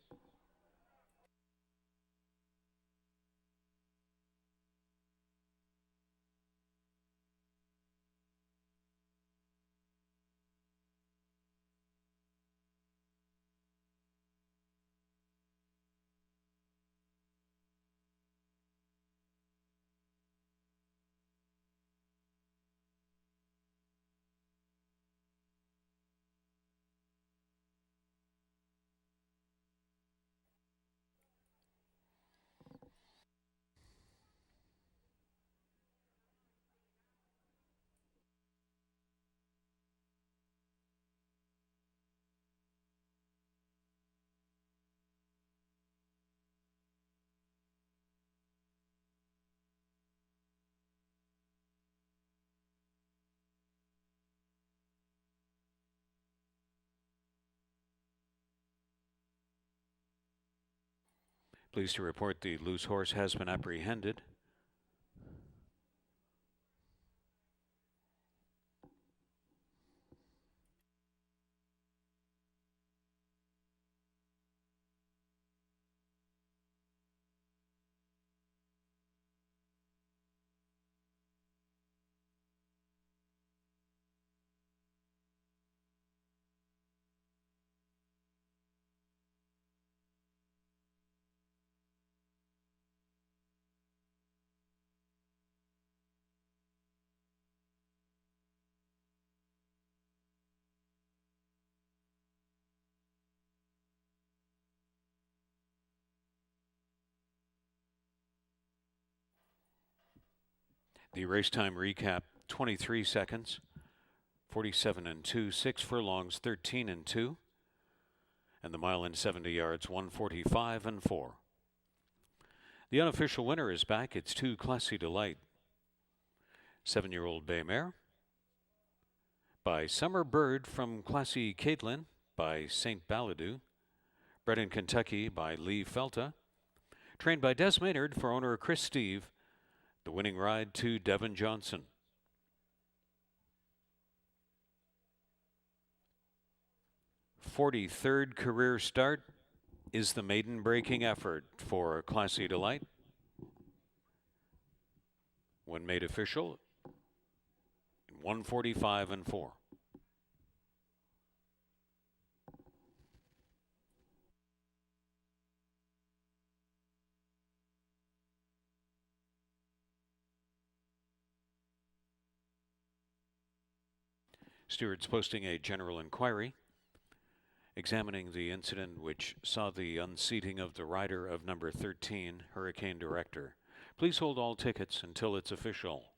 A: Pleased to report the loose horse has been apprehended. The race time recap: 23 seconds, 47 and 2, 6 furlongs, 13 and 2, and the mile and 70 yards, 145 and 4. The unofficial winner is back. It's 2 Classy Delight. 7-year-old bay mare by Summer Bird from Classy Caitlin by St. Balladou. Bred in Kentucky by Lee Felta. Trained by Des Maynard for owner Chris Steve. The winning ride to Devin Johnson. 43rd career start is the maiden breaking effort for Classy Delight. When made official, 145 and 4. Stewards posting a general inquiry, examining the incident which saw the unseating of the rider of number 13, Hurricane Director. Please hold all tickets until it's official.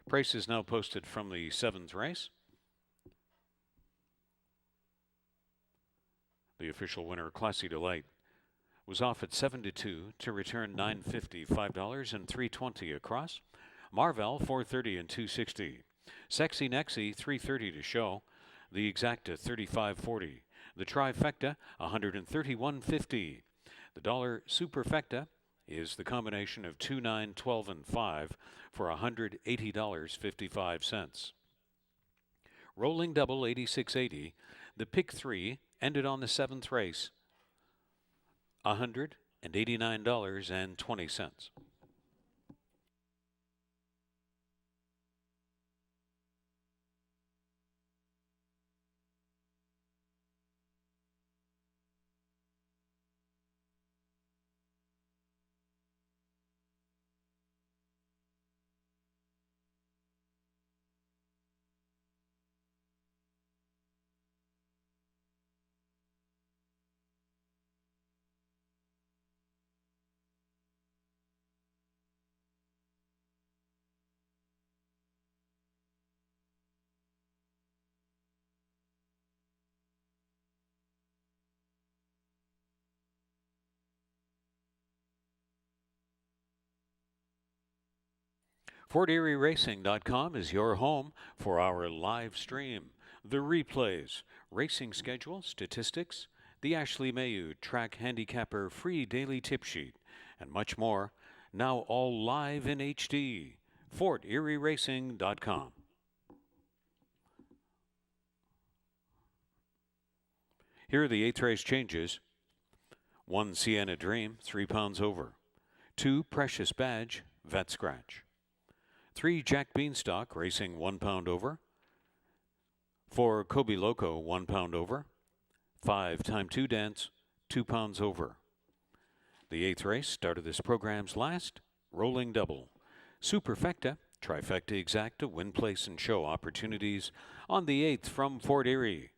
A: Price is now posted from the 7th race. The official winner, Classy Delight, was off at 7-2 to return $9.50, $5 and $3.20 across. Marvel, $4.30 and $2.60. Sexy Nexy, $3.30 to show. The Exacta, $35.40. The Trifecta, $131.50. The Dollar Superfecta is the combination of 2, 9, 12, and 5 for $180.55. Rolling double, $86.80. The pick 3 ended on the 7th race, $189.20. FortErieRacing.com is your home for our live stream, the replays, racing schedule, statistics, the Ashley Mayu Track Handicapper free daily tip sheet, and much more, now all live in HD. FortErieRacing.com. Here are the 8th race changes. 1 Sienna Dream, 3 pounds over. 2 Precious Badge, vet scratch. 3 Jack Beanstalk, racing 1 pound over. 4 Kobe Loco, 1 pound over. 5 Time 2 Dance, 2 pounds over. The 8th race started this program's last rolling double. Superfecta, trifecta exacta, win, place, and show opportunities on the 8th from Fort Erie.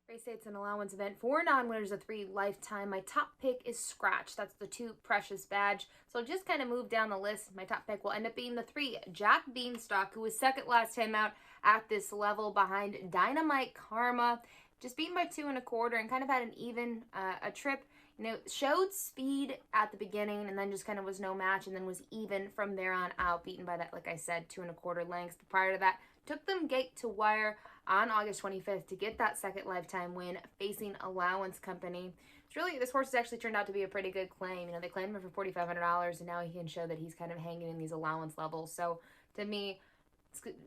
B: Race 8's an allowance event for non-winners of 3 lifetime. My top pick is Scratch. That's the 2 Precious badge. So just kind of move down the list. My top pick will end up being the 3 Jack Beanstalk, who was second last time out at this level behind Dynamite Karma. Just beaten by 2 1/4 and kind of had an even a trip. You know, showed speed at the beginning and then just kind of was no match and then was even from there on out, beaten by that, like I said, 2 1/4 lengths. But prior to that, took them gate to wire on August 25th to get that second lifetime win facing Allowance Company. It's really, this horse has actually turned out to be a pretty good claim. You know, they claimed him for $4,500 and now he can show that he's kind of hanging in these allowance levels. So to me,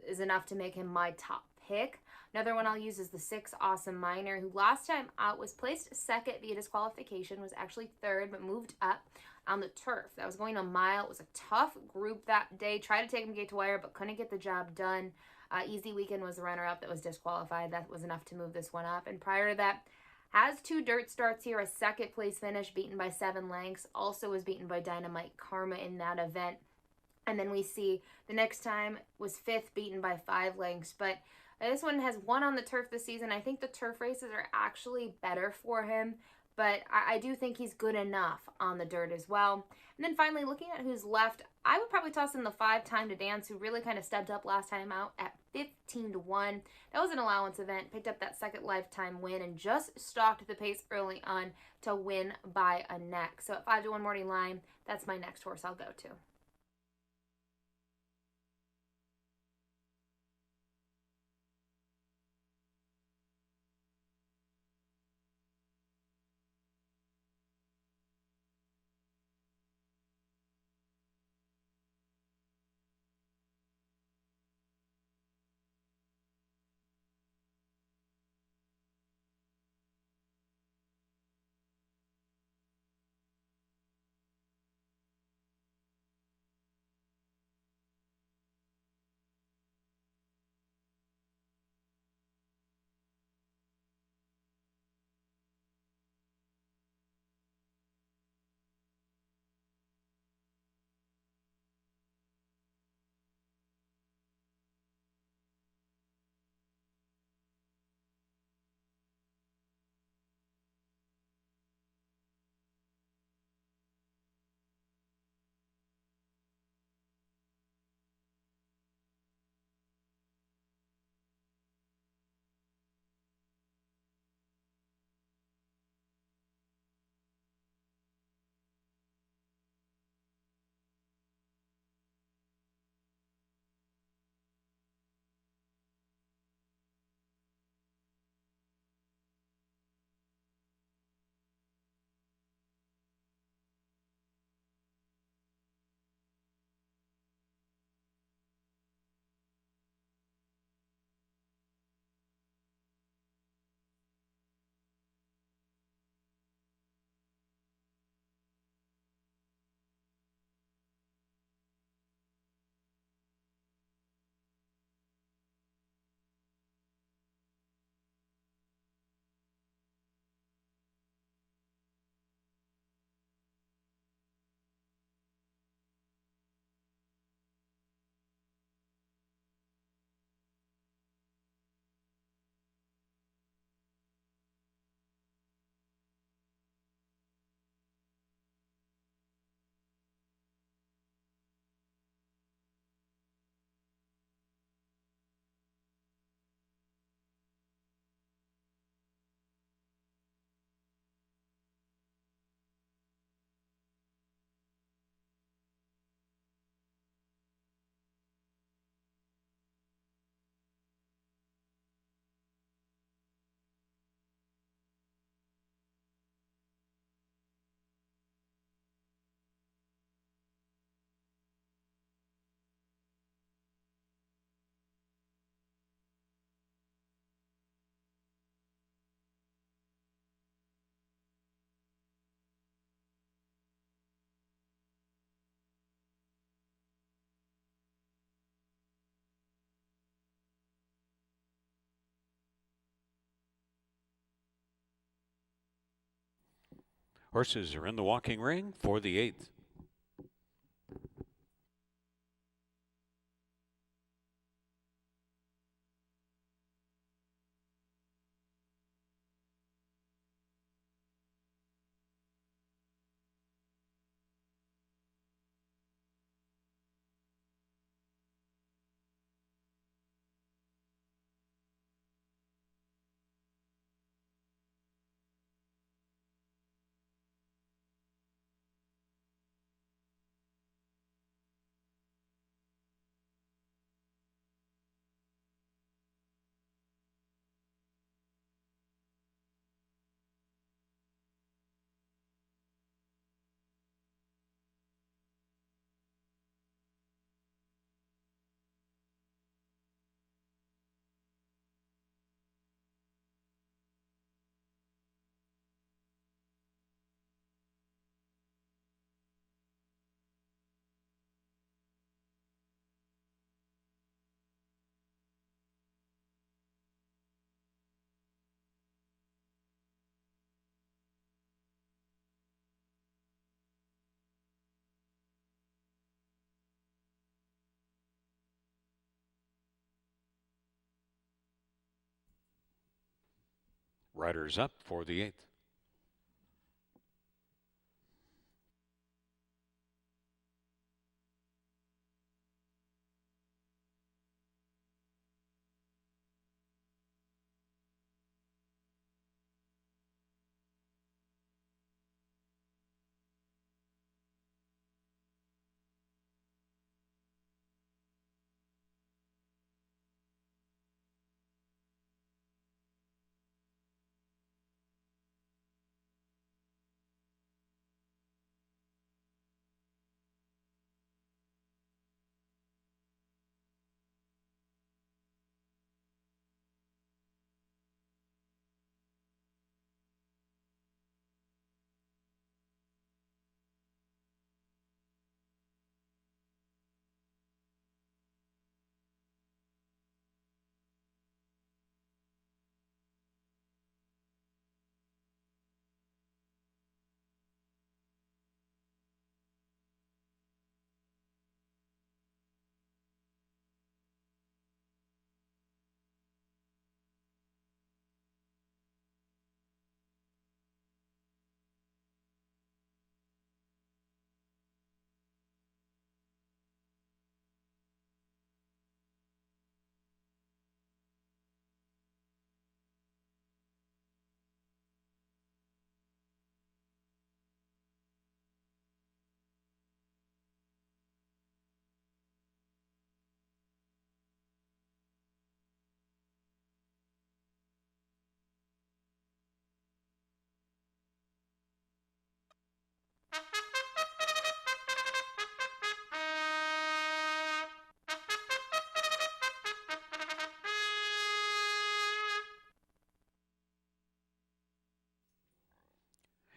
B: is enough to make him my top pick. Another one I'll use is the 6 Awesome Miner, who last time out was placed second via disqualification, was actually third, but moved up on the turf. That was going a mile. It was a tough group that day. Tried to take him gate to wire, but couldn't get the job done. Easy Weekend was the runner-up that was disqualified. That was enough to move this one up. And prior to that, has 2 dirt starts here, a second place finish, beaten by 7 lengths. Also was beaten by Dynamite Karma in that event. And then we see the next time was 5th, beaten by 5 lengths. But this one has won on the turf this season. I think the turf races are actually better for him. But I do think he's good enough on the dirt as well. And then finally, looking at who's left, I would probably toss in the 5 Time to Dance, who really kind of stepped up last time out at 15-1. That was an allowance event, picked up that second lifetime win, and just stalked the pace early on to win by a neck. So at 5-1 morning line, that's my next horse I'll go to.
A: Horses are in the walking ring for the 8th. Riders up for the 8th.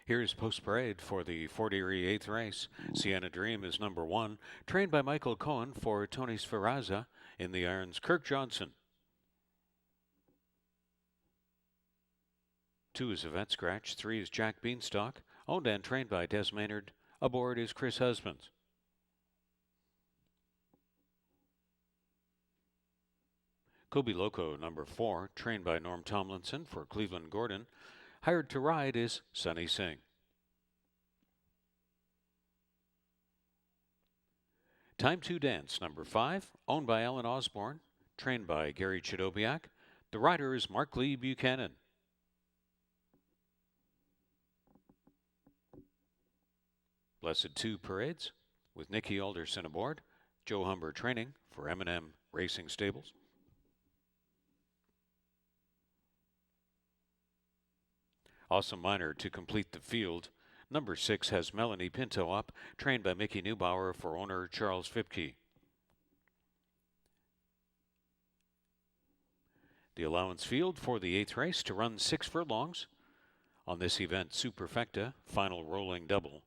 A: Here's post parade for the Fort Erie 8th race. Sienna Dream is number 1, trained by Michael Cohen for Tony Sferrazza. In the irons, Kirk Johnson. 2 is Yvette Scratch. 3 is Jack Beanstalk, owned and trained by Des Maynard. Aboard is Chris Husbands. Kobe Loco, number 4, trained by Norm Tomlinson for Cleveland Gordon. Hired to ride is Sunny Singh. Time to Dance, number 5, owned by Alan Osborne, trained by Gary Chidobiak. The rider is Mark Lee Buchanan. Blessed 2 Parades, with Nikki Alderson aboard. Joe Humber training for M&M Racing Stables. Awesome Miner to complete the field. Number 6 has Melanie Pinto up, trained by Mickey Neubauer for owner Charles Fipke. The allowance field for the 8th race to run 6 furlongs. On this event, Superfecta, final rolling double.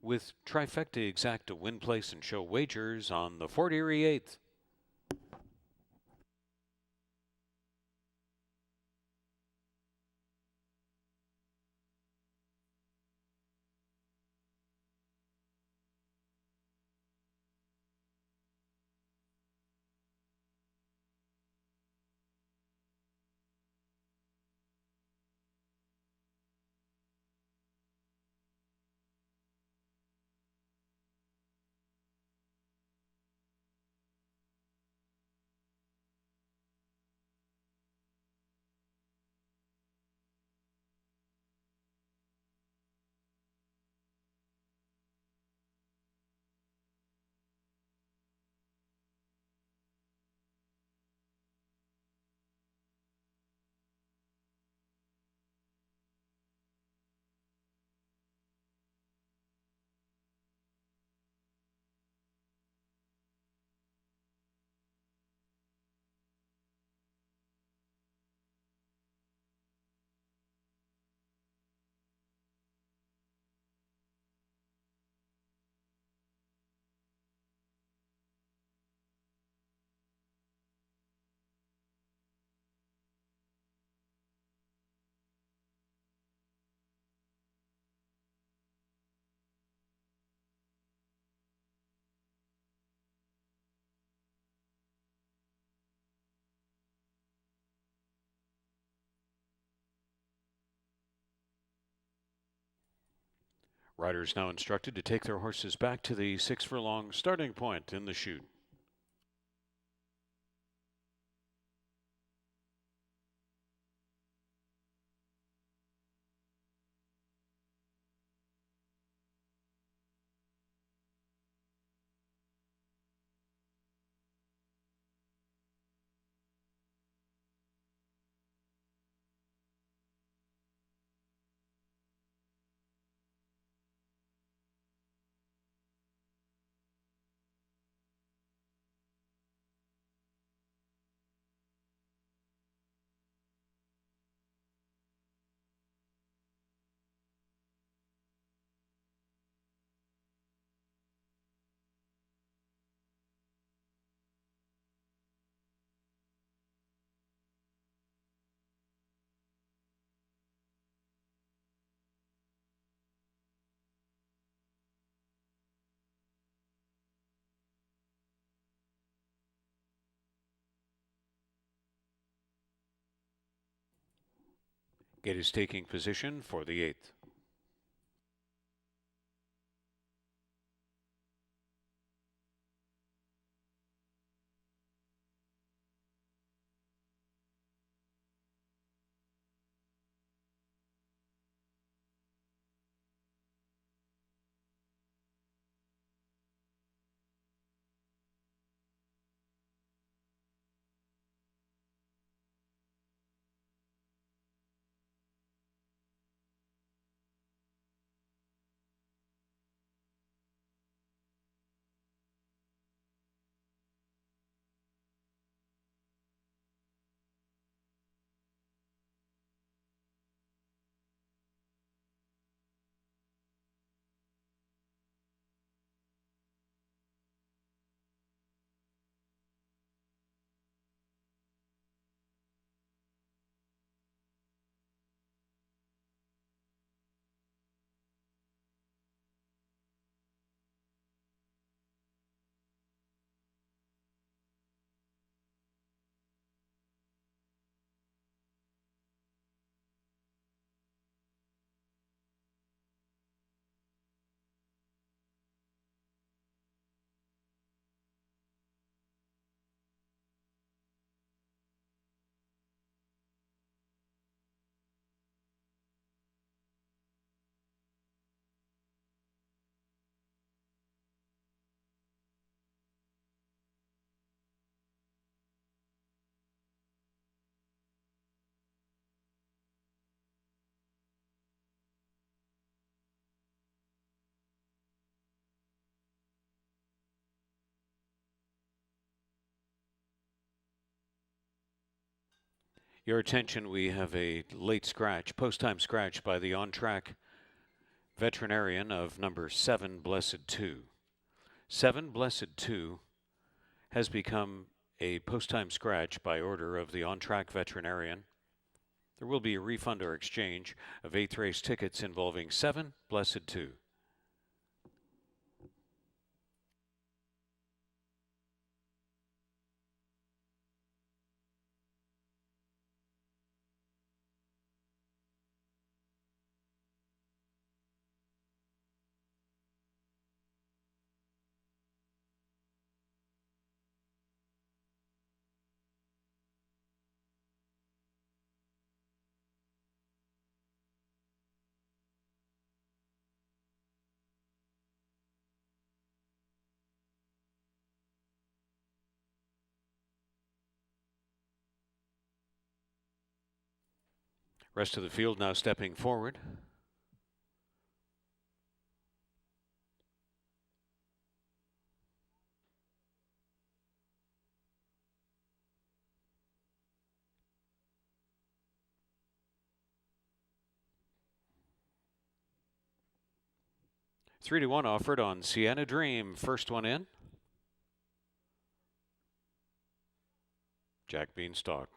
A: With Trifecta Exacta win place and show wagers on the Fort Erie 8th. Riders now instructed to take their horses back to the 6 furlong starting point in the chute. Gate is taking position for the 8th. Your attention, we have a late scratch, post-time scratch by the on-track veterinarian of number 7, Blessed 2. 7, Blessed 2 has become a post-time scratch by order of the on-track veterinarian. There will be a refund or exchange of 8th race tickets involving 7, Blessed 2. Rest of the field now stepping forward. Three to one offered on Sienna Dream. First one in. Jack Beanstalk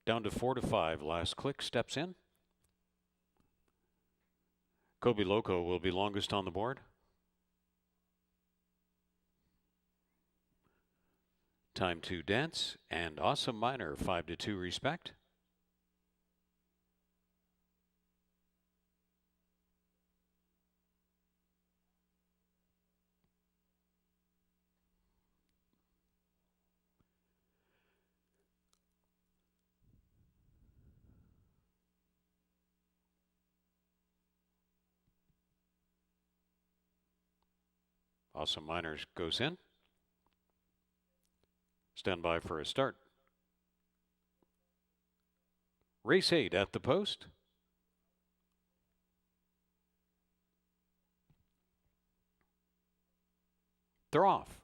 A: down to 4-5. Last click, steps in. Kobe Loco will be longest on the board. Time to Dance and Awesome Minor, 5-2 respect. Awesome Miners goes in. Stand by for a start. Race 8 at the post. They're off.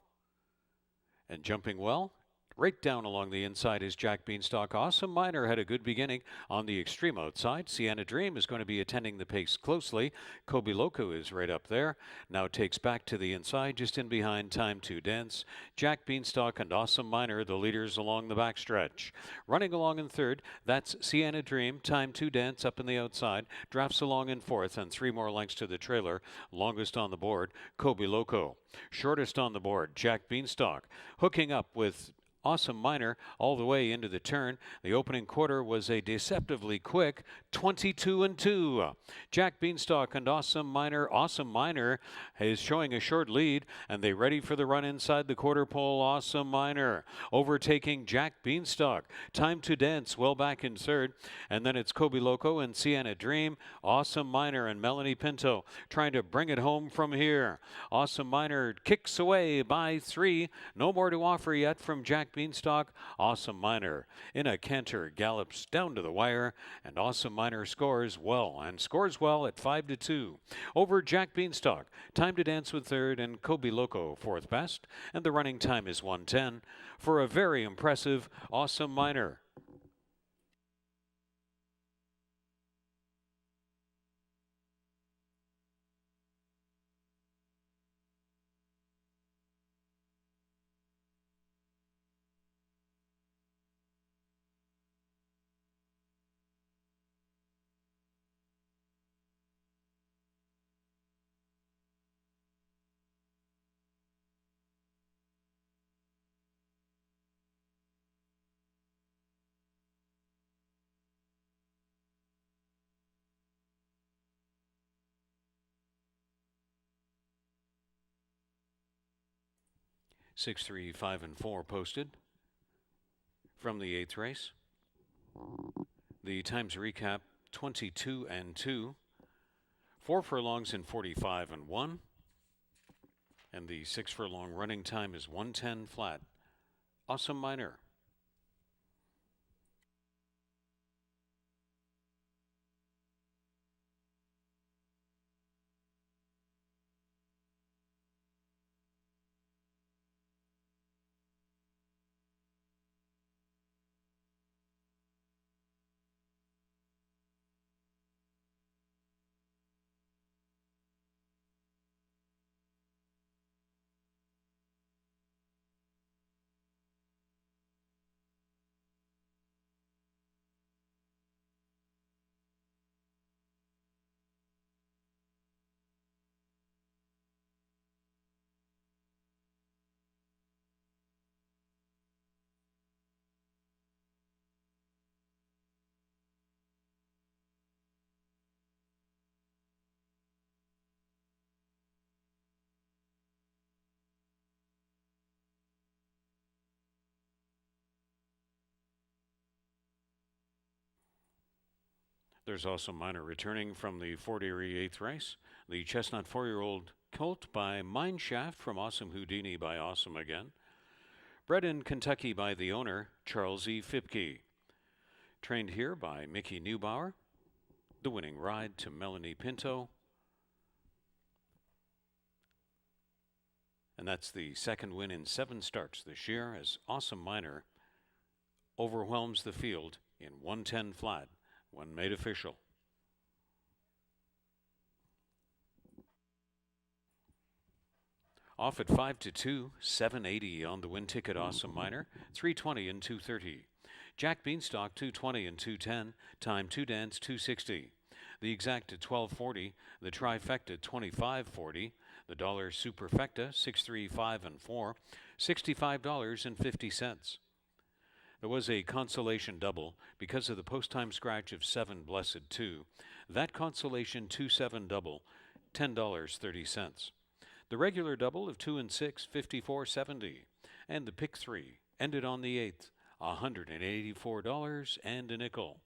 A: And jumping well. Right down along the inside is Jack Beanstalk. Awesome Miner had a good beginning on the extreme outside. Sienna Dream is going to be attending the pace closely. Kobe Loco is right up there. Now takes back to the inside, just in behind Time to Dance. Jack Beanstalk and Awesome Miner, the leaders along the backstretch. Running along in third, that's Sienna Dream. Time to Dance up in the outside. Drafts along in fourth, and 3 more lengths to the trailer. Longest on the board, Kobe Loco. Shortest on the board, Jack Beanstalk. Hooking up with Awesome Miner all the way into the turn. The opening quarter was a deceptively quick 22-2. Jack Beanstalk and Awesome Miner. Awesome Miner is showing a short lead, and they ready for the run inside the quarter pole. Awesome Miner overtaking Jack Beanstalk. Time to Dance well back in third, and then it's Kobe Loco and Sienna Dream. Awesome Miner and Melanie Pinto trying to bring it home from here. Awesome Miner kicks away by 3. No more to offer yet from Jack Beanstalk. Awesome Miner in a canter gallops down to the wire, and Awesome Miner scores well at 5-2 over Jack Beanstalk. Time to Dance with third, and Kobe Loco fourth best, and the running time is 1:10 for a very impressive Awesome Miner. Six, 3, 5, and 4 posted from the 8th race. The times recap: 22-2, 4 furlongs in 45-1, and the 6 furlong running time is 1:10 flat. Awesome Miner. There's Awesome Miner returning from the Fort Erie 8th race. The Chestnut 4-year-old colt by Mineshaft from Awesome Houdini by Awesome Again. Bred in Kentucky by the owner, Charles E. Fipke. Trained here by Mickey Neubauer. The winning ride to Melanie Pinto. And that's the second win in 7 starts this year, as Awesome Miner overwhelms the field in 1:10 flat when made official. Off at 5-2, 780 on the win ticket. Awesome Miner, 320 and 230. Jack Beanstalk, 220 and 210. Time to Dance, 260. The exact at 1240. The trifecta, 2540. The dollar superfecta, 635 and 4. $65.50. There was a consolation double because of the post-time scratch of 7 Blessed 2. That consolation 2-7 double, $10.30. The regular double of 2 and 6, $54.70. And the pick 3 ended on the 8th, $184 and a nickel.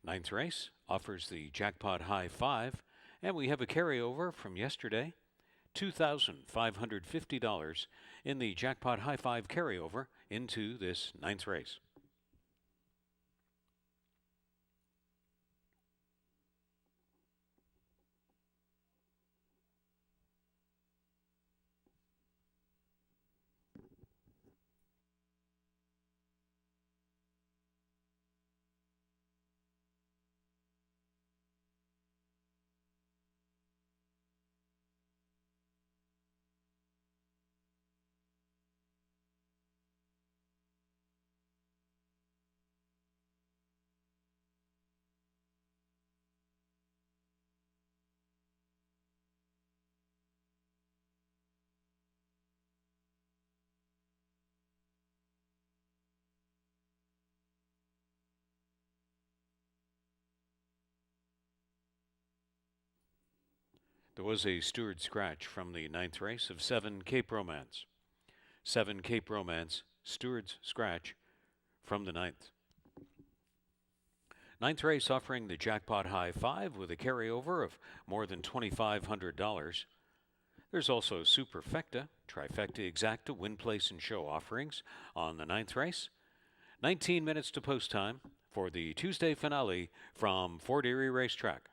A: Ninth race offers the jackpot high 5, and we have a carryover from yesterday, $2,550 in the jackpot high 5 carryover into this ninth race. There was a steward scratch from the ninth race of 7 Cape Romance. 7 Cape Romance, steward's scratch from the ninth. Ninth race offering the jackpot high 5 with a carryover of more than $2,500. There's also Superfecta, Trifecta Exacta, Win Place and Show offerings on the ninth race. 19 minutes to post time for the Tuesday finale from Fort Erie Racetrack.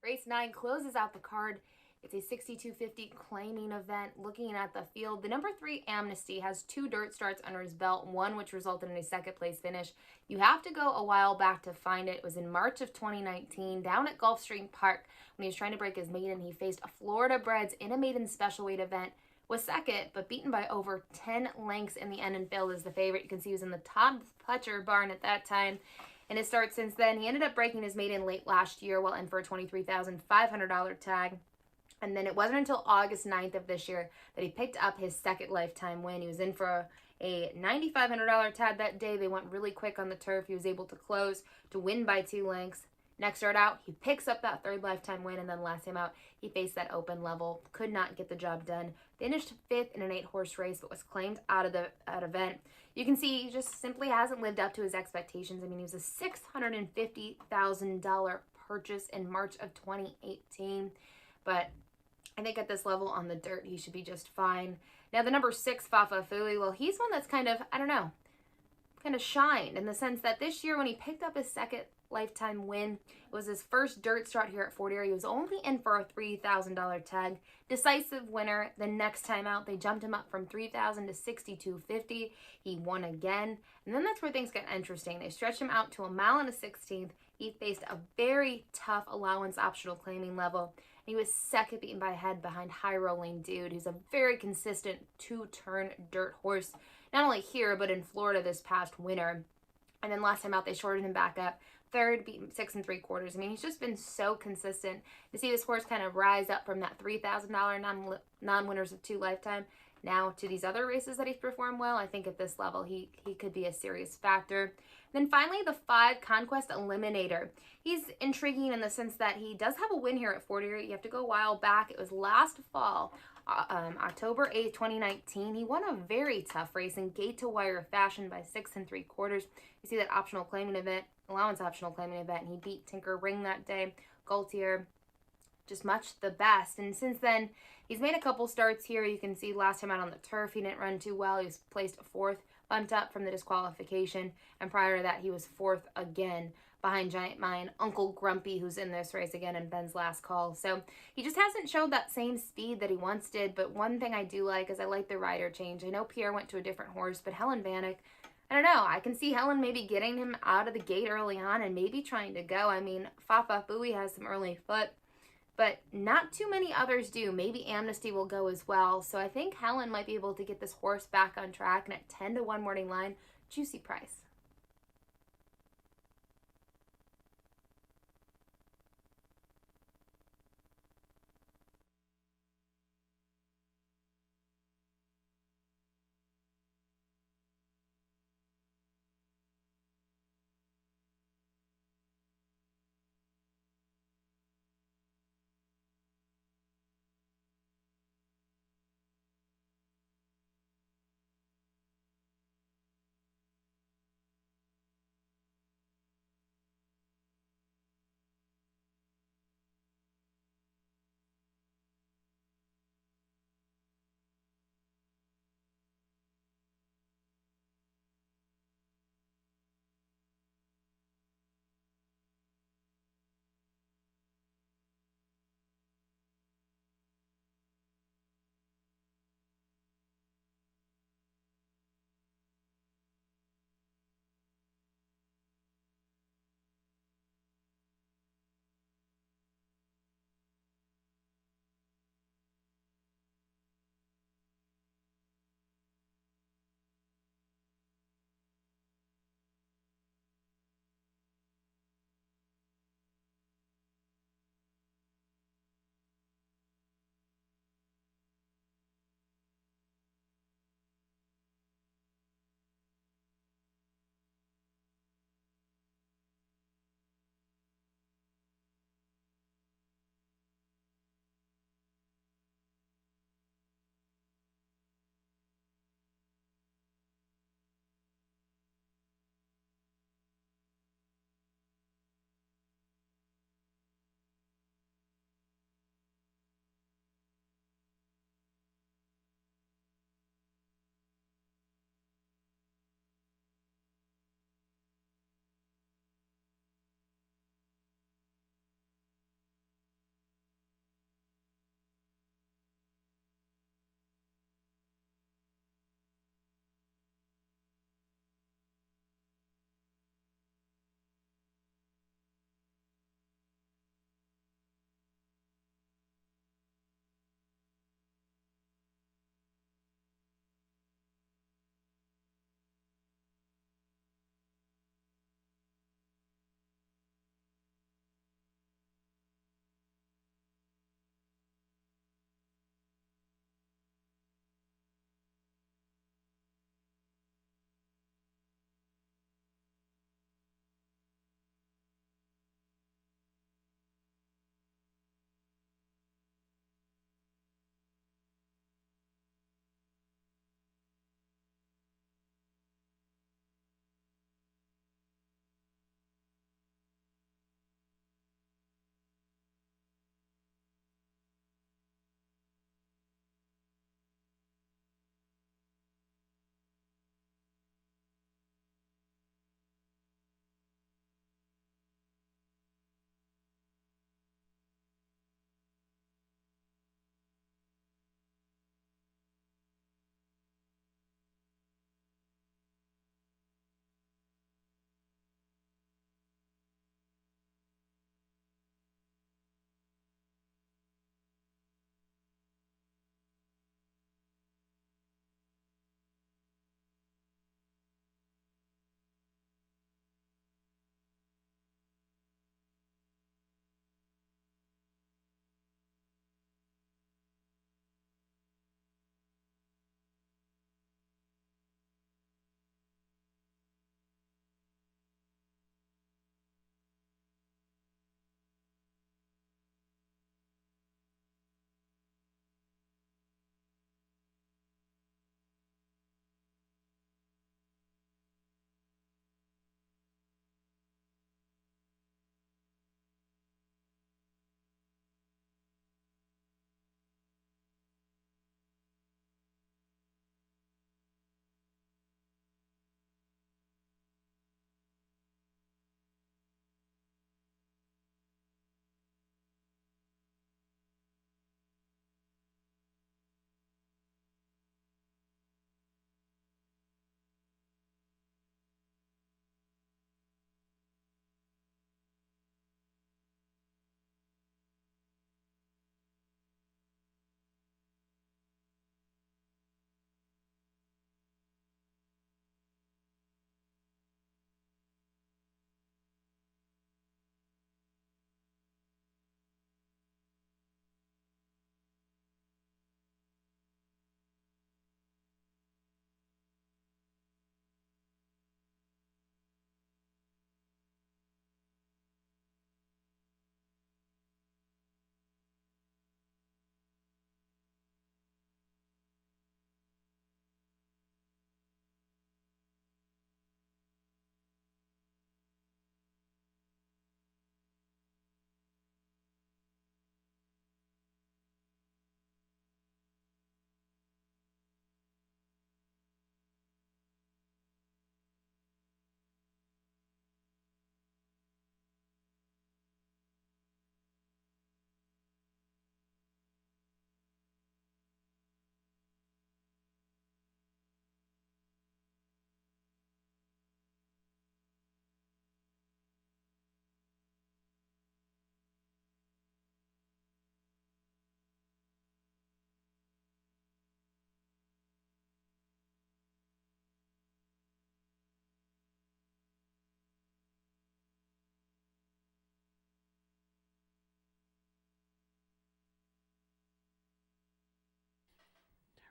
B: Race 9 closes out the card. It's a 6250 claiming event. Looking at the field, the number 3 Amnesty has 2 dirt starts under his belt, one which resulted in a second place finish. You have to go a while back to find it. It was in March of 2019 down at Gulfstream Park when he was trying to break his maiden. He faced a Florida Breds in a maiden special weight event. Was second, but beaten by over 10 lengths in the end and failed as the favorite. You can see he was in the Todd Pletcher barn at that time. In his start since then, he ended up breaking his maiden late last year while in for a $23,500 tag. And then it wasn't until August 9th of this year that he picked up his second lifetime win. He was in for a $9,500 tag that day. They went really quick on the turf. He was able to close to win by 2 lengths. Next start out, he picks up that third lifetime win, and then last time out, he faced that open level. Could not get the job done. Finished 5th in an 8-horse race, but was claimed out of that event. You can see he just simply hasn't lived up to his expectations. I mean, he was a $650,000 purchase in March of 2018, but I think at this level on the dirt, he should be just fine. Now, the number 6, Fafa Fui, well, he's one that's kind of, I don't know, kind of shined in the sense that this year when he picked up his second lifetime win, it was his first dirt start here at Fort Erie. He was only in for a $3,000 tag. Decisive winner. The next time out, they jumped him up from $3,000 to $6,250. He won again. And then that's where things get interesting. They stretched him out to a mile and a 16th. He faced a very tough allowance optional claiming level. He was second, beaten by a head behind High Rolling Dude, who's a very consistent 2-turn dirt horse, not only here, but in Florida this past winter. And then last time out, they shorted him back up. Third, beaten 6 3/4. I mean, he's just been so consistent. To see this horse kind of rise up from that $3,000 non-winners of 2 lifetime now to these other races that he's performed well, I think at this level, he could be a serious factor. Then finally, the 5, Conquest Eliminator. He's intriguing in the sense that he does have a win here at Fort Erie. You have to go a while back. It was last fall, October 8th, 2019. He won a very tough race in gate-to-wire fashion by 6 3/4. You see that optional claiming event, allowance optional claiming event, and he beat Tinker Ring that day. Gaultier, just much the best. And since then, he's made a couple starts here. You can see last time out on the turf, he didn't run too well. He was placed 4th, bumped up from the disqualification. And prior to that, he was 4th again behind Giant Mine, Uncle Grumpy, who's in this race again in Ben's last call. So he just hasn't showed that same speed that he once did. But one thing I do like is I like the rider change. I know Pierre went to a different horse, but Helen Vanek, I don't know. I can see Helen maybe getting him out of the gate early on and maybe trying to go. I mean, Fafa Fui has some early foot, but not too many others do. Maybe Amnesty will go as well. So I think Helen might be able to get this horse back on track. And at 10-1 morning line, juicy price.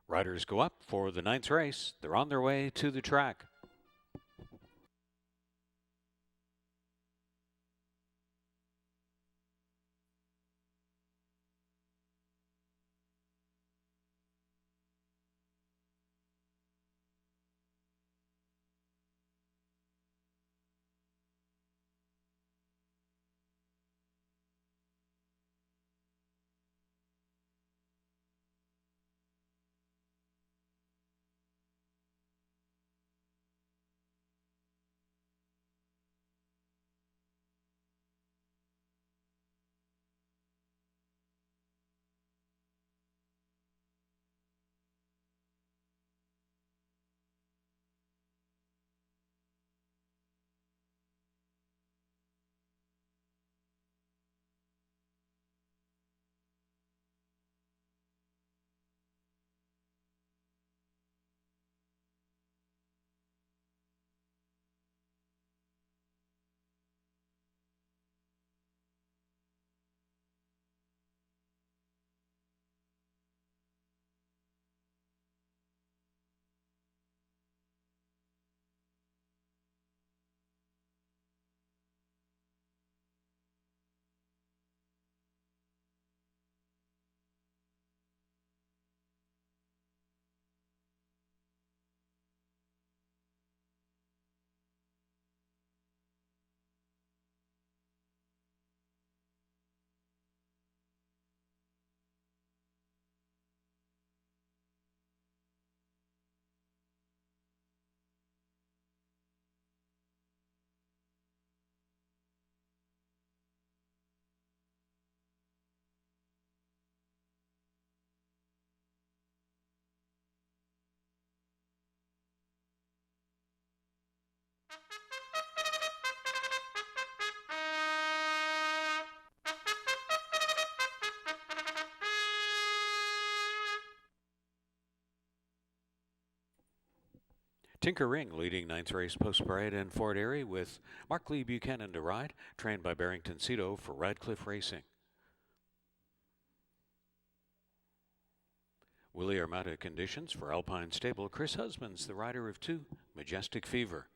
A: Riders go up for the 9th race. They're on their way to the track. Tinkering leading 9th race post parade in Fort Erie with Mark Lee Buchanan to ride, trained by Barrington Cito for Radcliffe Racing. Willie Armada conditions for Alpine Stable. Chris Husbands, the rider of 2, Majestic Fever.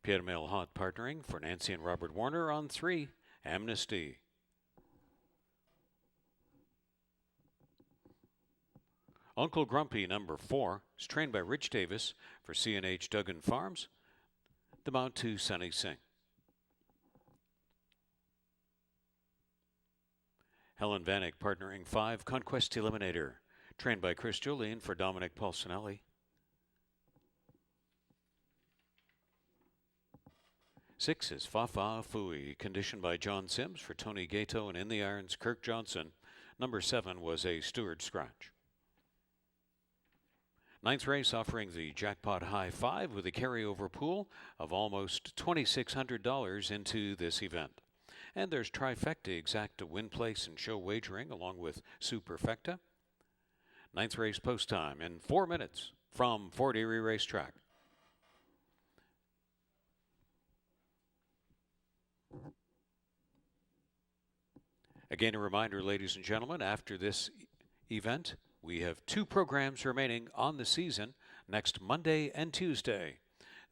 A: Pierre Melhot partnering for Nancy and Robert Warner on 3, Amnesty. Uncle Grumpy, number 4, is trained by Rich Davis for C&H Duggan Farms. The mount to Sunny Singh. Helen Vanek partnering 5, Conquest Eliminator, trained by Chris Julian for Dominic Paulsonelli. 6 is Fafa Fui, conditioned by John Sims for Tony Gato and In the Irons Kirk Johnson. Number 7 was a Stewart scratch. 9th race offering the jackpot high 5 with a carryover pool of almost $2,600 into this event. And there's Trifecta Exacta win place and show wagering along with Superfecta. 9th race post time in 4 minutes from Fort Erie Racetrack. Again, a reminder, ladies and gentlemen, after this event, we have 2 programs remaining on the season next Monday and Tuesday.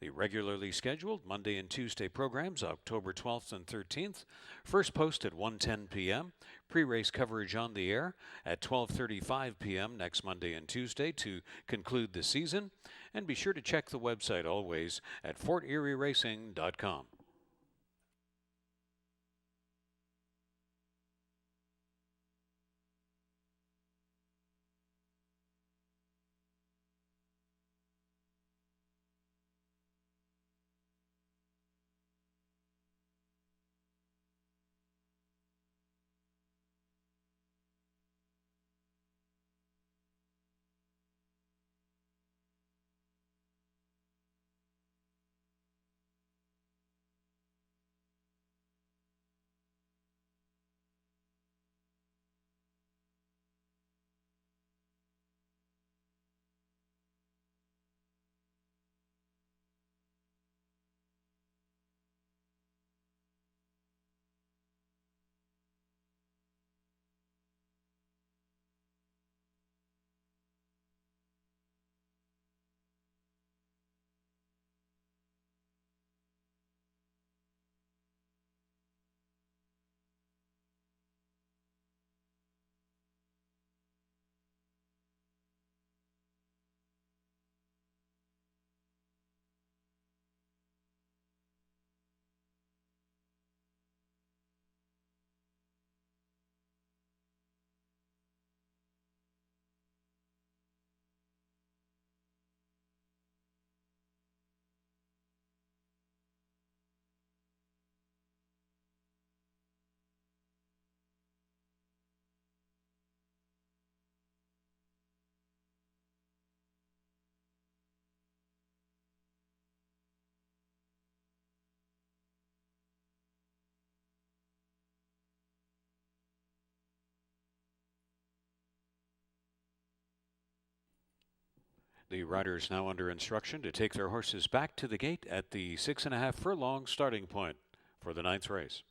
A: The regularly scheduled Monday and Tuesday programs, October 12th and 13th, first post at 1:10 p.m., pre-race coverage on the air at 12:35 p.m. next Monday and Tuesday to conclude the season. And be sure to check the website always at forterieracing.com. The riders now under instruction to take their horses back to the gate at the 6.5 furlong starting point for the 9th race.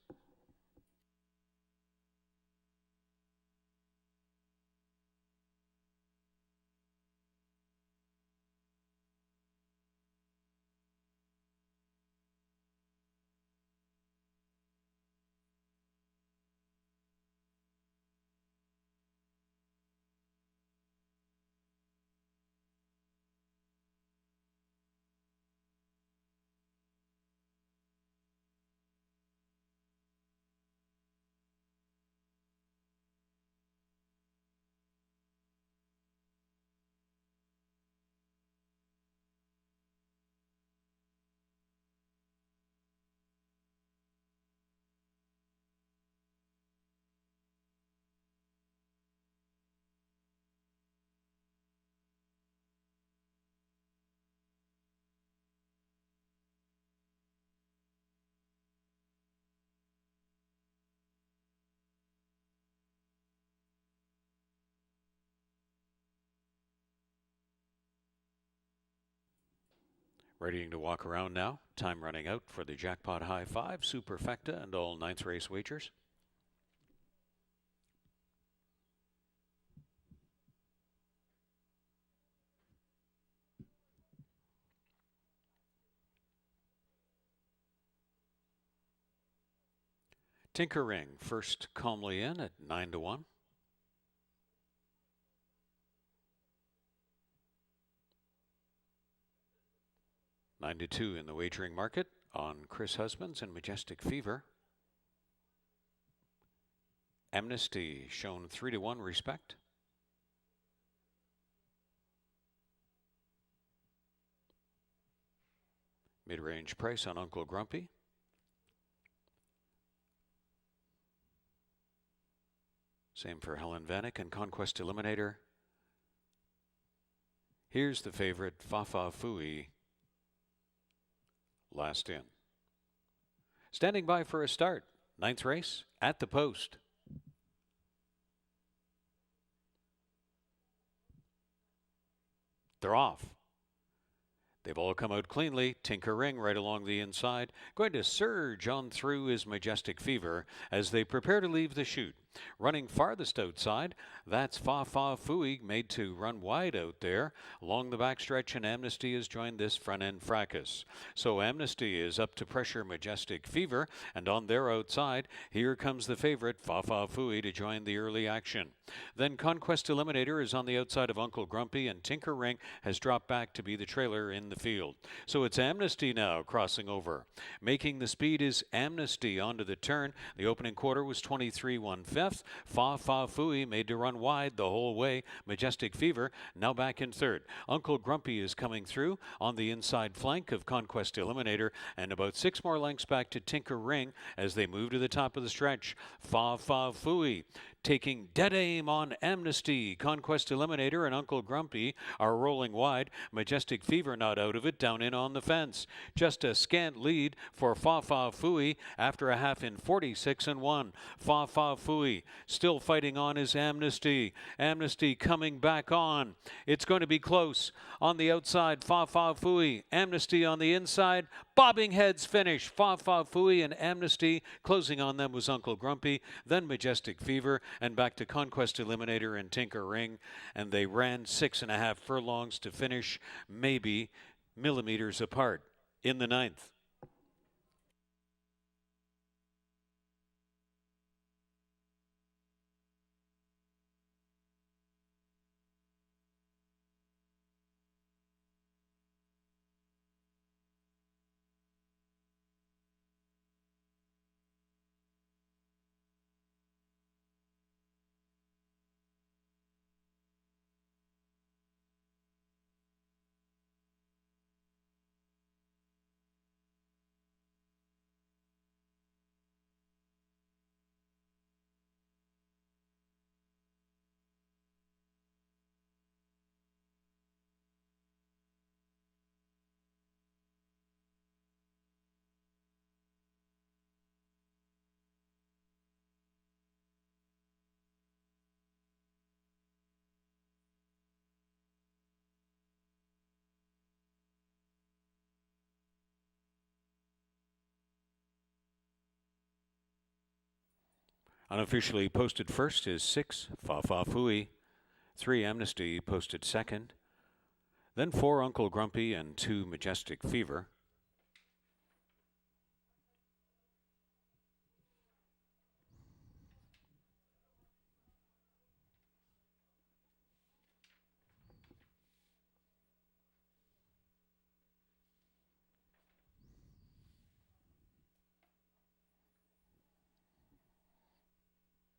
A: Readying to walk around now. Time running out for the Jackpot High Five, Superfecta, and all 9th race wagers. Tinkering first calmly in at 9-1. $9-2 in the wagering market on Chris Husbands and Majestic Fever. Amnesty shown 3-1 respect. Mid-range price on Uncle Grumpy. Same for Helen Vanek and Conquest Eliminator. Here's the favorite, Fafa Fui, last in. Standing by for a start. 9th race at the post. They're off. They've all come out cleanly. Tinkering right along the inside. Going to surge on through is Majestic Fever as they prepare to leave the chute. Running farthest outside, that's Fa Fa Fui, made to run wide out there. Along the backstretch, and Amnesty has joined this front-end fracas. So Amnesty is up to pressure Majestic Fever, and on their outside, here comes the favorite, Fa Fa Fui, to join the early action. Then Conquest Eliminator is on the outside of Uncle Grumpy, and Tinkering has dropped back to be the trailer in the field. So it's Amnesty now crossing over. Making the speed is Amnesty onto the turn. The opening quarter was 23 1/5. Fa Fa Fui made to run wide the whole way. Majestic Fever now back in third. Uncle Grumpy is coming through on the inside flank of Conquest Eliminator, and about 6 more lengths back to Tinkering as they move to the top of the stretch. Fa Fa Fui taking dead aim on Amnesty. Conquest Eliminator and Uncle Grumpy are rolling wide. Majestic Fever not out of it, down in on the fence. Just a scant lead for Fa Fa Fui after a half in 46-1. Fa Fa Fui still fighting on is Amnesty. Amnesty coming back on. It's going to be close. On the outside, Fa Fa Fui. Amnesty on the inside. Bobbing heads finish. Fa Fa Fui and Amnesty. Closing on them was Uncle Grumpy. Then Majestic Fever, and back to Conquest Eliminator and Tinkering, and they ran 6.5 furlongs to finish, maybe millimeters apart in the 9th. Unofficially posted first is 6, Fa Fa Fooey. 3, Amnesty, posted second. Then 4, Uncle Grumpy, and 2, Majestic Fever.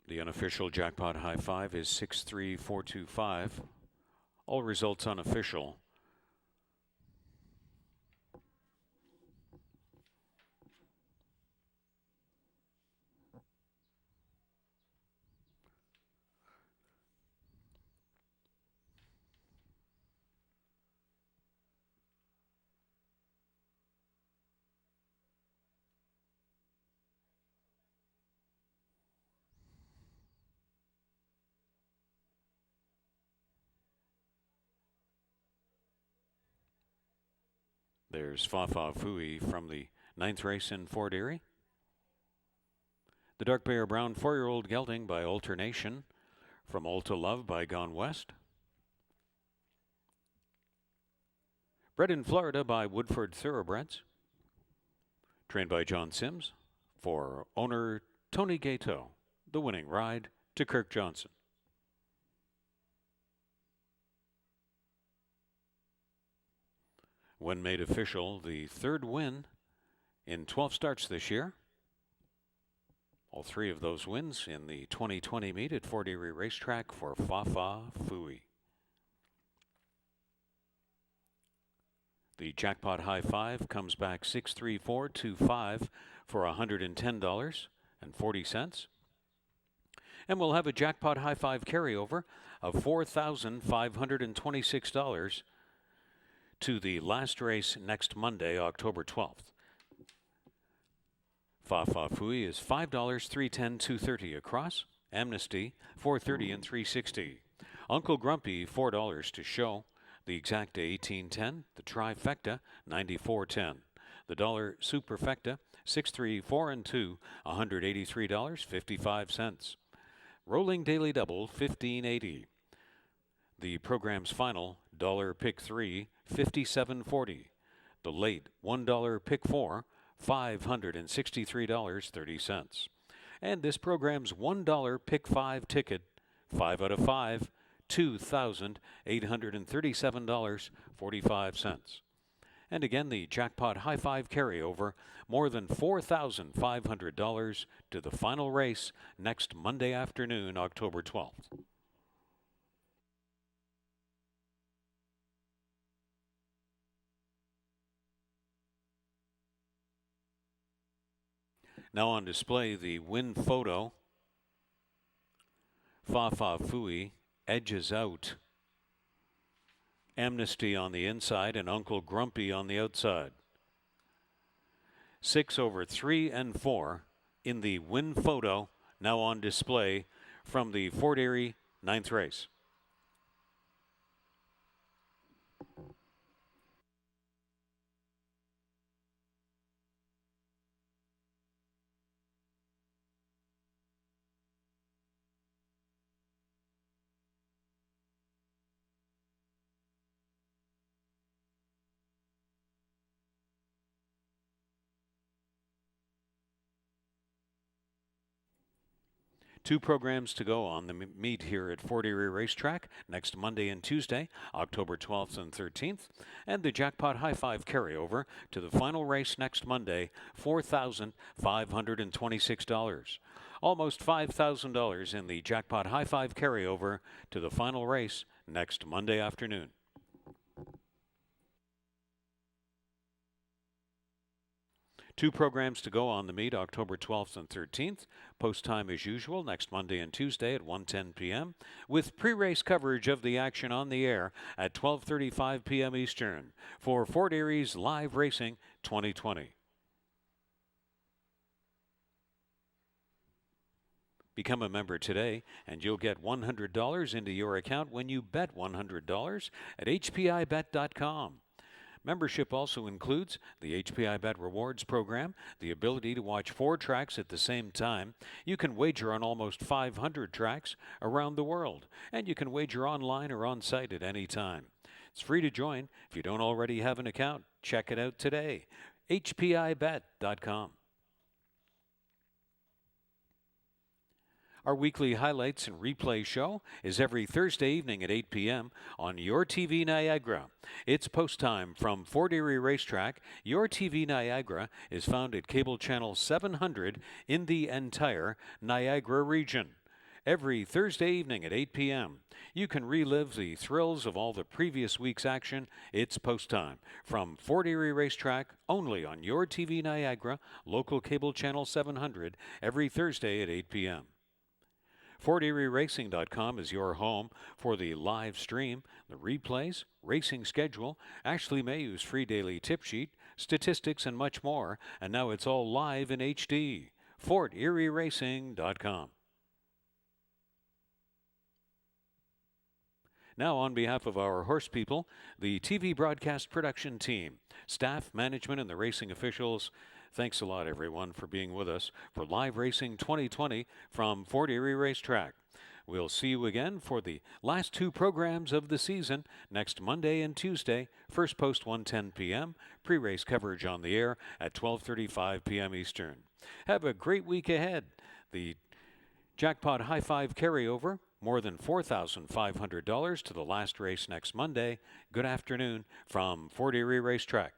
A: The unofficial jackpot high five is 63425. All results unofficial. There's Fa Fa Fooey from the 9th race in Fort Erie. The Dark Bear Brown 4-year-old gelding by Alternation. From Old to Love by Gone West. Bred in Florida by Woodford Thoroughbreds. Trained by John Sims. For owner Tony Gateau. The winning ride to Kirk Johnson. When made official, the third win in 12 starts this year. All 3 of those wins in the 2020 meet at Fort Erie Racetrack for Fa Fa Fooey. The jackpot high five comes back 63425 for $110.40. And we'll have a jackpot high five carryover of $4,526 to the last race next Monday, October 12th. Fa Fa Fooey is $5, $3.10, $2.30 across. Amnesty, $4.30 and $3.60. Uncle Grumpy, $4 to show. The exacta, $18.10. The trifecta, $94.10. The dollar superfecta, 6, 3, 4, and 2, $183.55. Rolling daily double, $15.80. The program's final, dollar pick 3, $57.40. The late $1 pick 4, $563.30. And this program's $1 pick 5 ticket, 5 out of 5, $2,837.45. And again, the jackpot high five carryover, more than $4,500 to the final race next Monday afternoon, October 12th. Now on display, the win photo. Fa Fa Fooey edges out. Amnesty on the inside and Uncle Grumpy on the outside. 6 over 3 and 4 in the win photo, now on display from the Fort Erie 9th race. Two programs to go on the meet here at Fort Erie Racetrack next Monday and Tuesday, October 12th and 13th, and the jackpot high five carryover to the final race next Monday, $4,526. Almost $5,000 in the jackpot high five carryover to the final race next Monday afternoon. Two programs to go on the meet, October 12th and 13th. Post time as usual, next Monday and Tuesday at 1:10 p.m., with pre-race coverage of the action on the air at 12:35 p.m. Eastern for Fort Erie's Live Racing 2020. Become a member today, and you'll get $100 into your account when you bet $100 at hpibet.com. Membership also includes the HPI Bet Rewards program, the ability to watch 4 tracks at the same time. You can wager on almost 500 tracks around the world, and you can wager online or on site at any time. It's free to join. If you don't already have an account, check it out today. HPIBet.com. Our weekly highlights and replay show is every Thursday evening at 8 p.m. on Your TV Niagara. It's post time from Fort Erie Racetrack. Your TV Niagara is found at cable channel 700 in the entire Niagara region. Every Thursday evening at 8 p.m., you can relive the thrills of all the previous week's action. It's post time from Fort Erie Racetrack, only on Your TV Niagara, local cable channel 700, every Thursday at 8 p.m. FortErieRacing.com is your home for the live stream, the replays, racing schedule, Ashley Mayhew's free daily tip sheet, statistics, and much more. And now it's all live in HD. FortErieRacing.com. Now, on behalf of our horse people, the TV broadcast production team, staff, management, and the racing officials, thanks a lot, everyone, for being with us for Live Racing 2020 from Fort Erie Racetrack. We'll see you again for the last 2 programs of the season next Monday and Tuesday. First post 1:10 p.m., pre-race coverage on the air at 12:35 p.m. Eastern. Have a great week ahead. The Jackpot High Five carryover, more than $4,500 to the last race next Monday. Good afternoon from Fort Erie Racetrack.